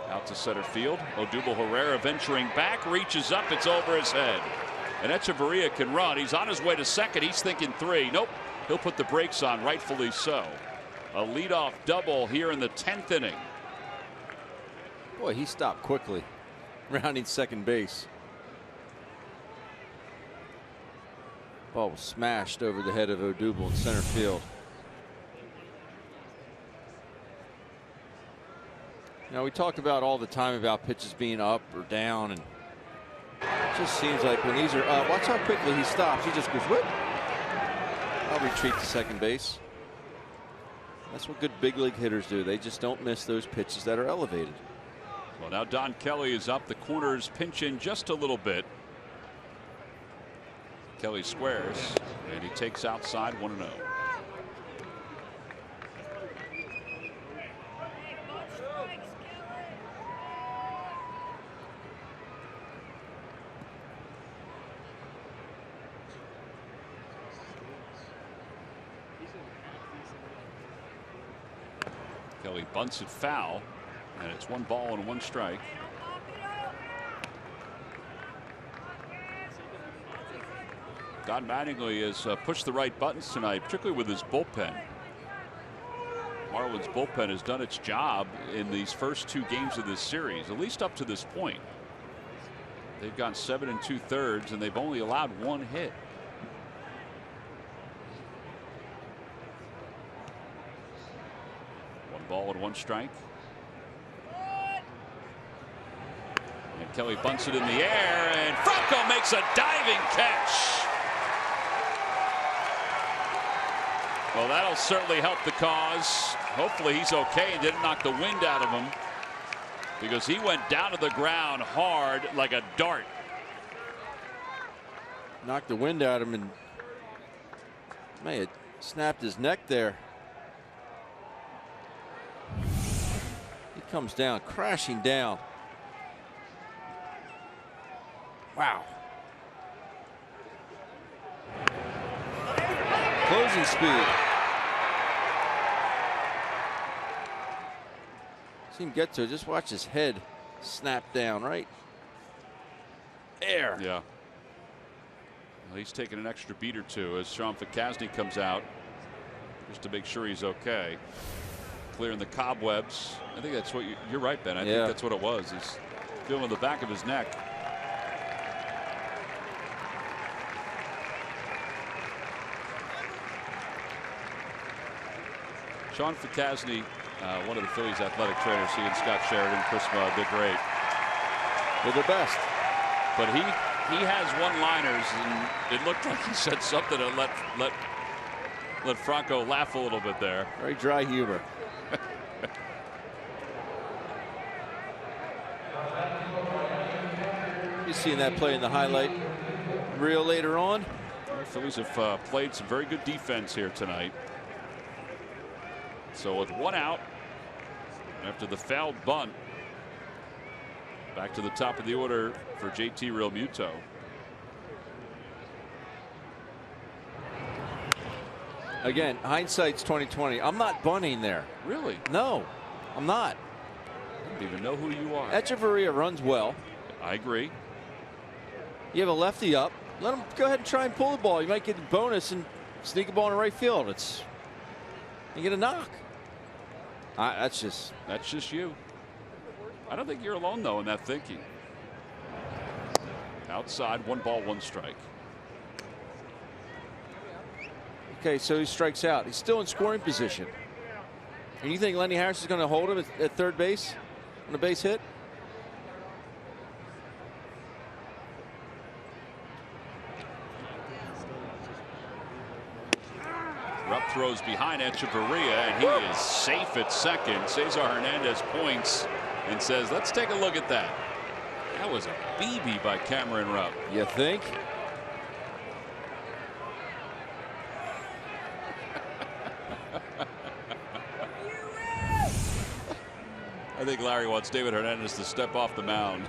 Out to center field. Odubel Herrera venturing back, reaches up, it's over his head. And Echeverria can run. He's on his way to second. He's thinking 3. Nope. He'll put the brakes on, rightfully so. A leadoff double here in the 10th inning. Boy, he stopped quickly, rounding second base. Ball was smashed over the head of Odubel in center field. Now, we talked about all the time about pitches being up or down, and it just seems like when these are up, watch how quickly he stops. He just goes, whoop. I'll retreat to second base. That's what good big league hitters do. They just don't miss those pitches that are elevated. Well, now Don Kelly is up. The corners pinch in just a little bit. Kelly squares, and he takes outside 1-0. Kelly bunts it foul, and it's 1 ball and 1 strike. Don Mattingly has pushed the right buttons tonight, particularly with his bullpen. Marlins bullpen has done its job in these first 2 games of this series, at least up to this point. They've gone 7 2/3, and they've only allowed 1 hit. Ball and 1 strike. Kelly bunts it in the air, and Franco makes a diving catch. Well, that'll certainly help the cause. Hopefully he's okay and didn't knock the wind out of him, because he went down to the ground hard like a dart. Knocked the wind out of him and may have snapped his neck there. He comes down, crashing down. Wow. Closing speed. See him get to it. Just watch his head snap down right there. Yeah. Well, he's taking an extra beat or two as Sean Fakasny comes out just to make sure he's okay. Clearing the cobwebs. I think that's what you're right, Ben. I think that's what it was. He's feeling the back of his neck. Sean Fakasny, one of the Phillies athletic trainers, he and Scott Sheridan, Prisma, they're great. They're the best. But he has one-liners, and it looked like he said something to let Franco laugh a little bit there. Very dry humor. You've seen that play in the highlight reel later on. The Phillies have played some very good defense here tonight. So with one out after the fouled bunt, back to the top of the order for JT Realmuto. Again, hindsight's 20/20. I'm not bunting there. Really? No, I'm not. I don't even know who you are. Echeverria runs well. I agree. You have a lefty up. Let him go ahead and try and pull the ball. You might get a bonus and sneak a ball in right field. You get a knock. That's just you. I don't think you're alone though in that thinking. Outside, 1 ball, 1 strike. Okay, so he strikes out. He's still in scoring position. And you think Lenny Harris is going to hold him at third base on a base hit? Rupp throws behind Echeverria, and he is safe at second. Cesar Hernandez points and says, let's take a look at that. That was a BB by Cameron Rupp. You think? I think Larry wants David Hernandez to step off the mound.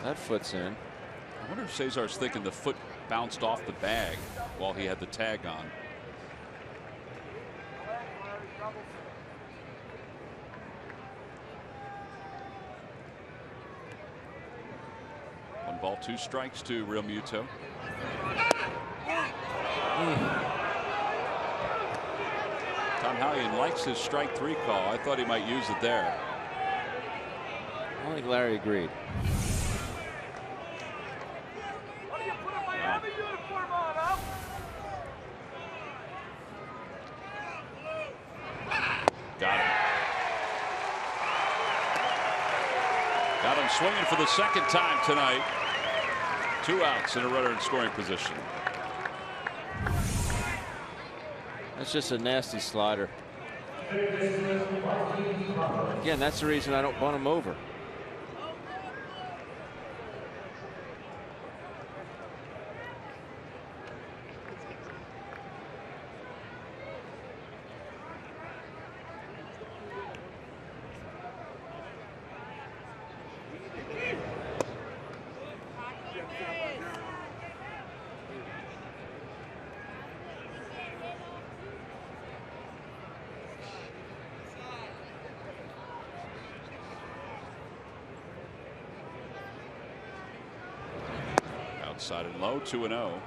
That foot's in. I wonder if Cesar's thinking the foot bounced off the bag while he had the tag on. One ball, 2 strikes to Realmuto. Tom Hallion likes his strike 3 call. I thought he might use it there. I think Larry agreed. Got him. Got him swinging for the second time tonight. 2 outs and a runner in scoring position. That's just a nasty slider. Again, that's the reason I don't bunt him over. Outside and low, 2-0.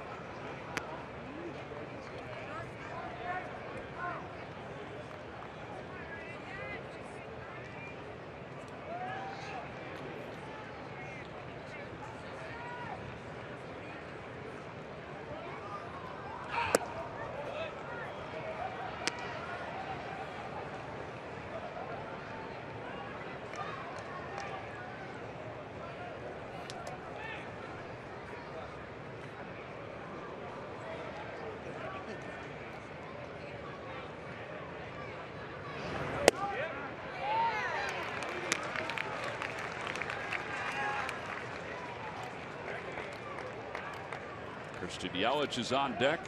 Christian Yelich is on deck.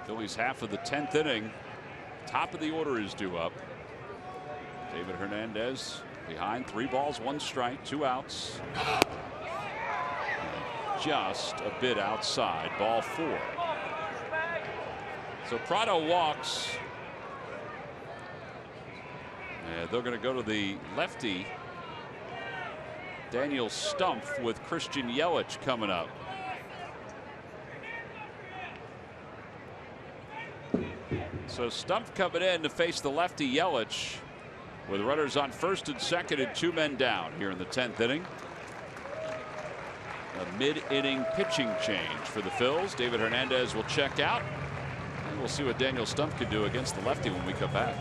Phillies half of the 10th inning. Top of the order is due up. David Hernandez behind, 3 balls, 1 strike, 2 outs. Just a bit outside, ball 4. So Prado walks. And they're going to go to the lefty Daniel Stumpf with Christian Yelich coming up. So Stumpf coming in to face the lefty Yelich with runners on first and second and 2 men down here in the 10th inning. A mid-inning pitching change for the Phils. David Hernandez will check out, and we'll see what Daniel Stumpf can do against the lefty when we come back.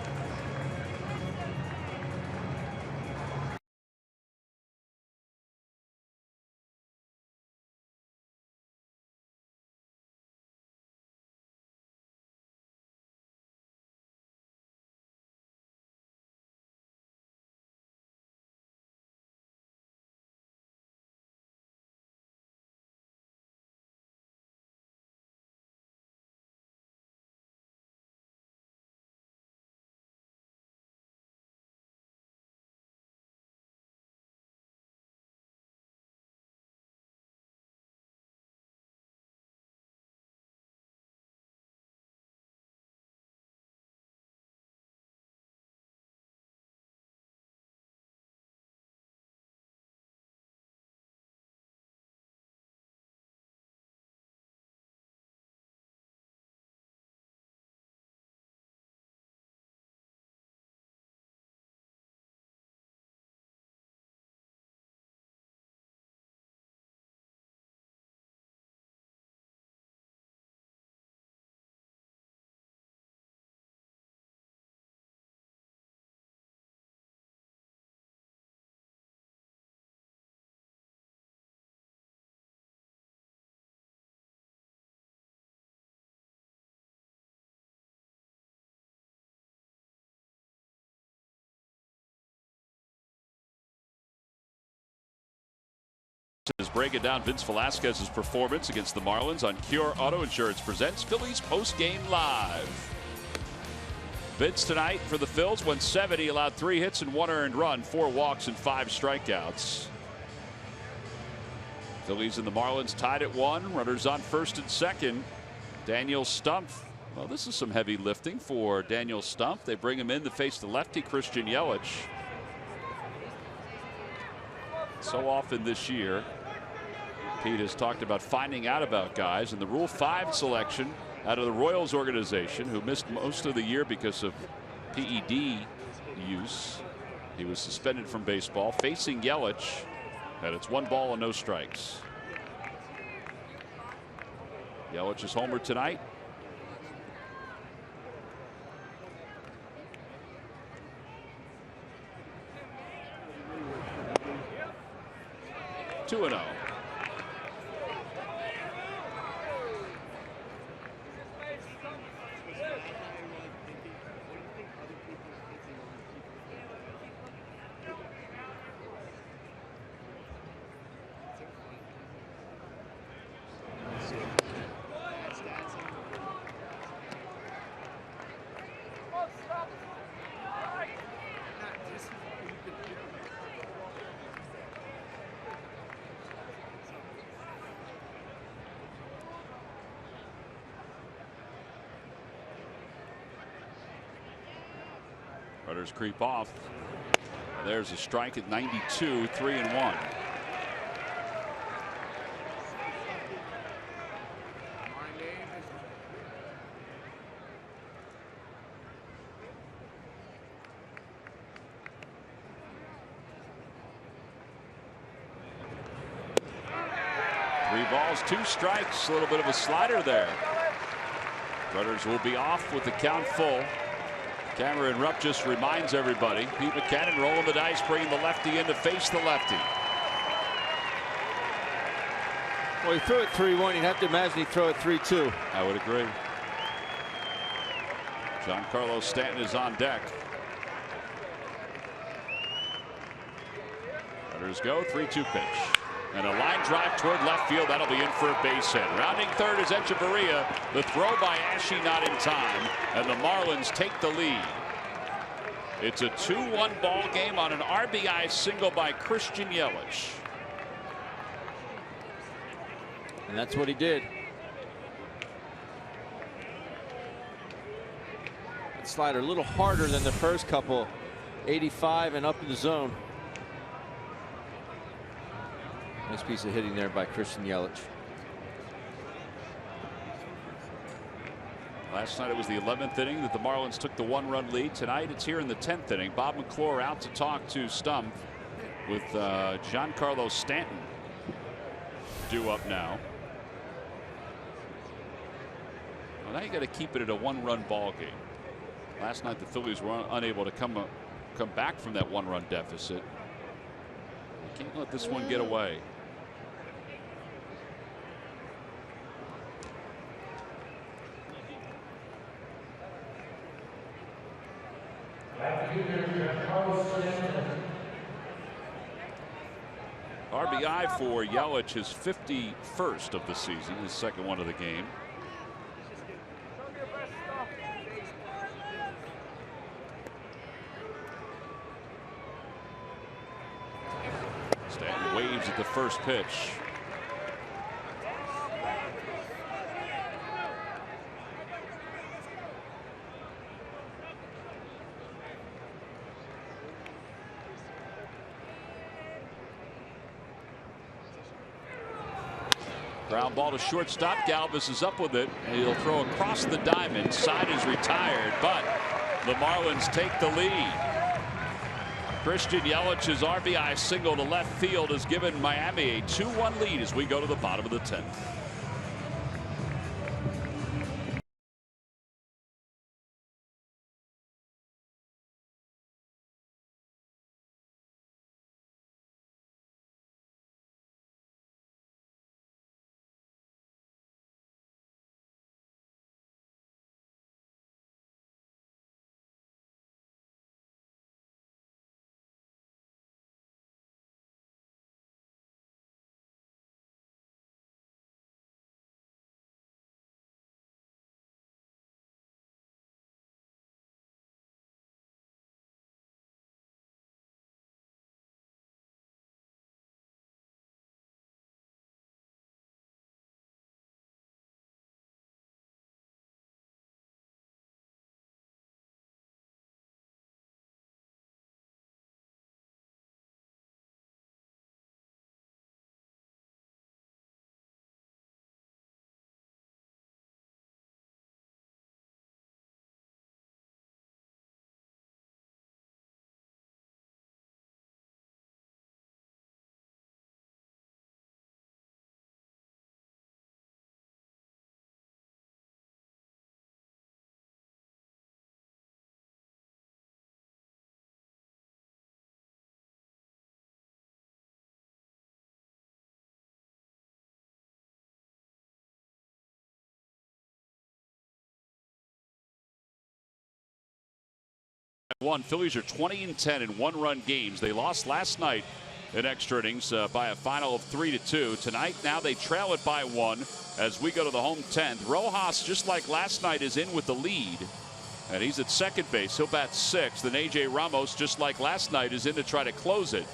Is breaking down Vince Velasquez's performance against the Marlins on Cure Auto Insurance presents Phillies Post-Game Live. Vince tonight for the Phils went 7. He allowed 3 hits and 1 earned run, 4 walks and 5 strikeouts. Phillies and the Marlins tied at 1. Runners on first and second. Daniel Stumpf. Well, this is some heavy lifting for Daniel Stumpf. They bring him in to face the lefty Christian Yelich. So often this year, Pete has talked about finding out about guys, and the Rule 5 selection out of the Royals organization, who missed most of the year because of PED use. He was suspended from baseball, facing Yelich, and it's 1 ball and no strikes. Yelich is homer tonight. Two and 0. Runners creep off. There's a strike at 92, 3-1. Three balls, 2 strikes, a little bit of a slider there. Runners will be off with the count full. Cameron Rupp just reminds everybody. Pete Mackanin rolling the dice, bringing the lefty in to face the lefty. Well, he threw it 3-1. You'd have to imagine he'd throw it 3-2. I would agree. Giancarlo Stanton is on deck. Runners go, 3-2 pitch. And a line drive toward left field. That'll be in for a base hit. Rounding third is Echeverria. The throw by Ashe not in time. And the Marlins take the lead. It's a 2-1 ball game on an RBI single by Christian Yelich. And that's what he did. That slider a little harder than the first couple. 85 and up in the zone. Nice piece of hitting there by Christian Yelich. Last night it was the 11th inning that the Marlins took the 1-run lead. Tonight it's here in the 10th inning. Bob McClure out to talk to Stump with Giancarlo Stanton due up now. Well, now you got to keep it at a 1-run ball game. Last night the Phillies were unable to come back from that 1-run deficit. You can't let this one get away. RBI for Yelich, his 51st of the season, his second one of the game. Stanton waves at the first pitch. Ground ball to shortstop. Galvis is up with it. And he'll throw across the diamond. Side is retired, but the Marlins take the lead. Christian Yelich's RBI single to left field has given Miami a 2-1 lead as we go to the bottom of the 10th. Phillies are 20-10 in 1-run games. They lost last night in extra innings by a final of 3-2. Tonight, now they trail it by 1 as we go to the home 10th. Rojas, just like last night, is in with the lead, and he's at second base. He'll bat 6th. And A.J. Ramos, just like last night, is in to try to close it.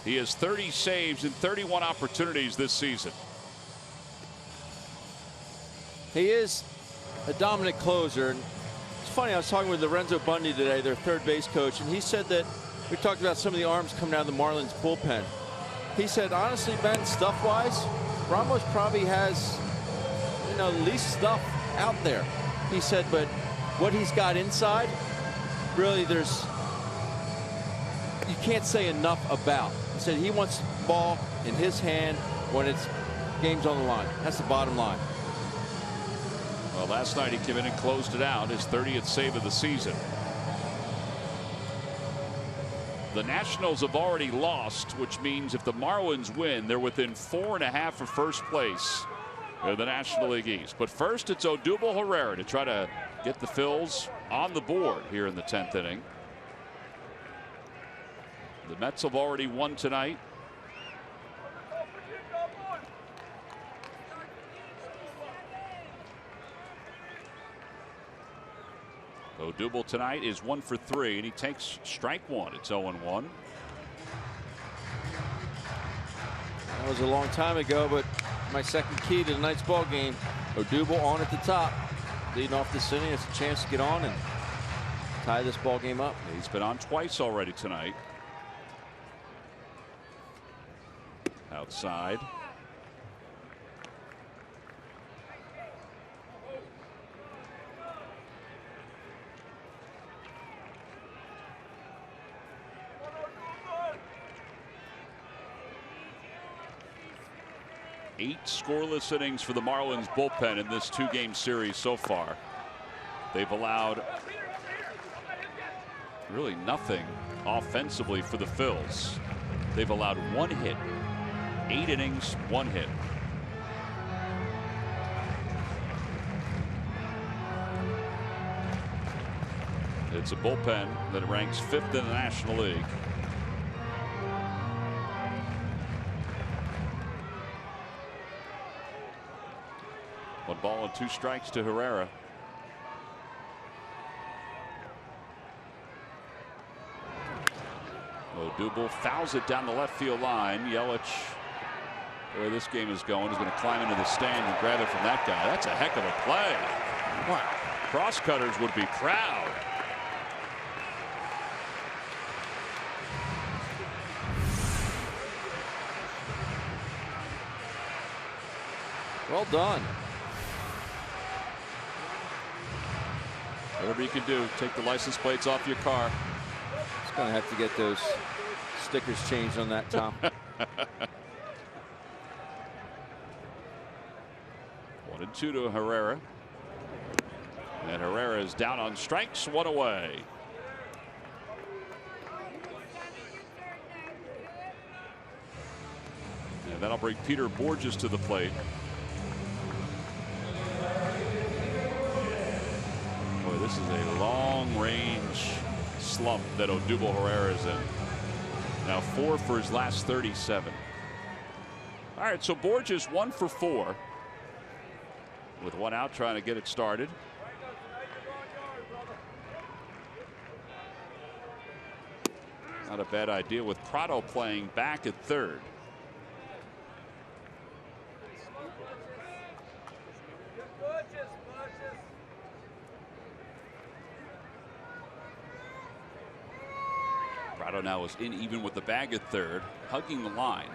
He has 30 saves in 31 opportunities this season. He is a dominant closer. It's funny, I was talking with Lorenzo Bundy today, their third base coach, and he said that we talked about some of the arms coming out of the Marlins bullpen. He said, honestly, Ben, stuff-wise, Ramos probably has, least stuff out there. He said, but what he's got inside, really, you can't say enough about. He said he wants the ball in his hand when it's game's on the line. That's the bottom line. Well, last night he came in and closed it out, his 30th save of the season. The Nationals have already lost, which means if the Marlins win, they're within 4.5 of first place in the National League East. But first, it's Odubel Herrera to try to get the Phils on the board here in the 10th inning. The Mets have already won tonight. Odubel tonight is 1 for 3, and he takes strike one. It's 0-1. That was a long time ago, but my second key to tonight's ball game. Odubel on at the top, leading off this inning. It's a chance to get on and tie this ball game up. He's been on twice already tonight. Outside. Eight scoreless innings for the Marlins bullpen in this 2-game series so far. They've allowed really nothing offensively for the Phils. They've allowed 1 hit. 8 innings, 1 hit. It's a bullpen that ranks 5th in the National League. One ball and 2 strikes to Herrera. Odubel fouls it down the left field line. Yelich, the way this game is going, is going to climb into the stand and grab it from that guy. That's a heck of a play. Wow. Crosscutters would be proud. Well done. Whatever you can do, take the license plates off your car. It's going to have to get those stickers changed on that, Tom. 1-2 to Herrera. And Herrera is down on strikes, 1 away. And that'll bring Peter Borges to the plate. Boy, this is a long-range slump that Odubel Herrera is in. Now 4 for his last 37. All right, so Borges 1 for 4. With 1 out, trying to get it started. Not a bad idea with Prado playing back at third. Prado now is in even with the bag at third, hugging the line.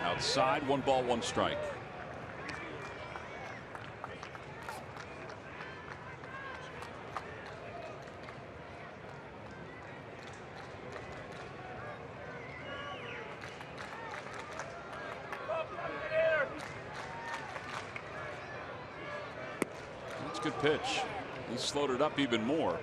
Outside, 1 ball, 1 strike. That's a good pitch. He slowed it up even more.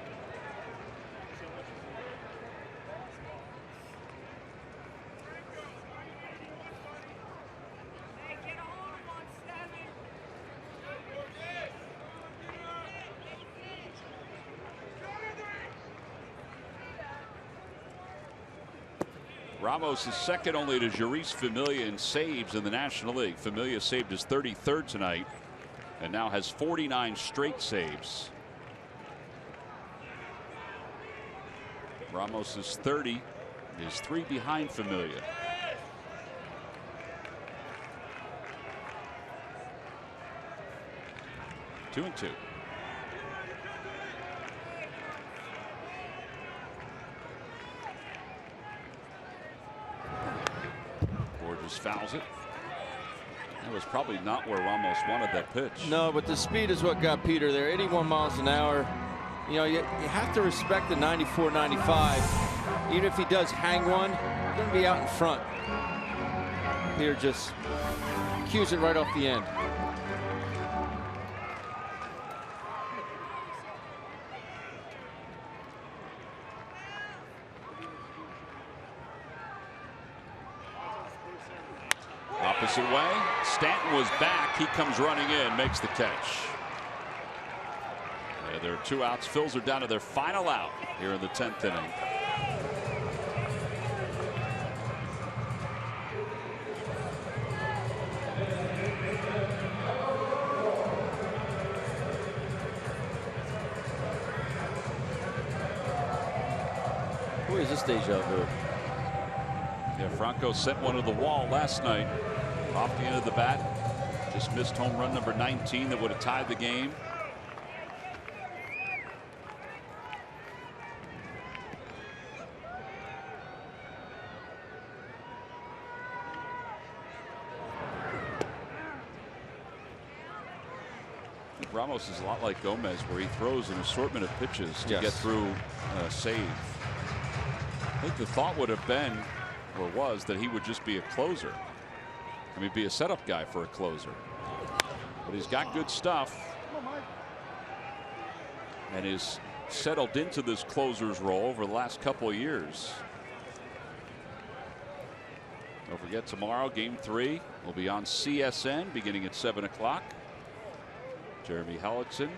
Ramos is second only to Jeurys Familia in saves in the National League. Familia saved his 33rd tonight and now has 49 straight saves. Ramos is 30, is 3 behind Familia. Two and 2. Borges fouls it. That was probably not where Ramos wanted that pitch. No, but the speed is what got Peter there. 81 miles an hour. You know, you have to respect the 94, 95. Even if he does hang one, he's going to be out in front. Peter just cues it right off the end. Opposite way. Stanton was back. He comes running in, makes the catch. Yeah, there are 2 outs. Phils are down to their final out here in the 10th inning. Boy, is this deja vu. Yeah, Franco sent one to the wall last night off the end of the bat. Just missed home run number 19 that would have tied the game. Ramos is a lot like Gomez, where he throws an assortment of pitches to get through a save. I think the thought would have been, or was, that he would just be a closer. I mean, be a setup guy for a closer. But he's got good stuff and is settled into this closer's role over the last couple of years. Don't forget, tomorrow, Game 3 will be on CSN beginning at 7 o'clock. Jeremy Hellickson.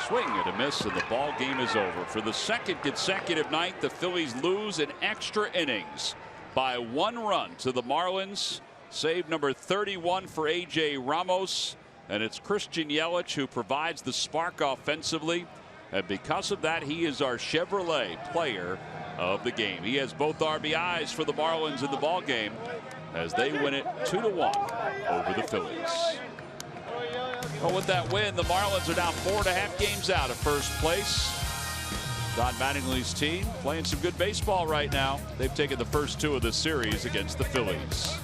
Swing and a miss, and the ball game is over. For the second consecutive night, the Phillies lose in extra innings by 1 run to the Marlins. Save number 31 for A.J. Ramos. And it's Christian Yelich who provides the spark offensively. And because of that, he is our Chevrolet player of the game. He has both RBIs for the Marlins in the ball game as they win it 2-1 over the Phillies. Well, with that win, the Marlins are now 4.5 games out of first place. Don Mattingly's team playing some good baseball right now. They've taken the first 2 of the series against the Phillies.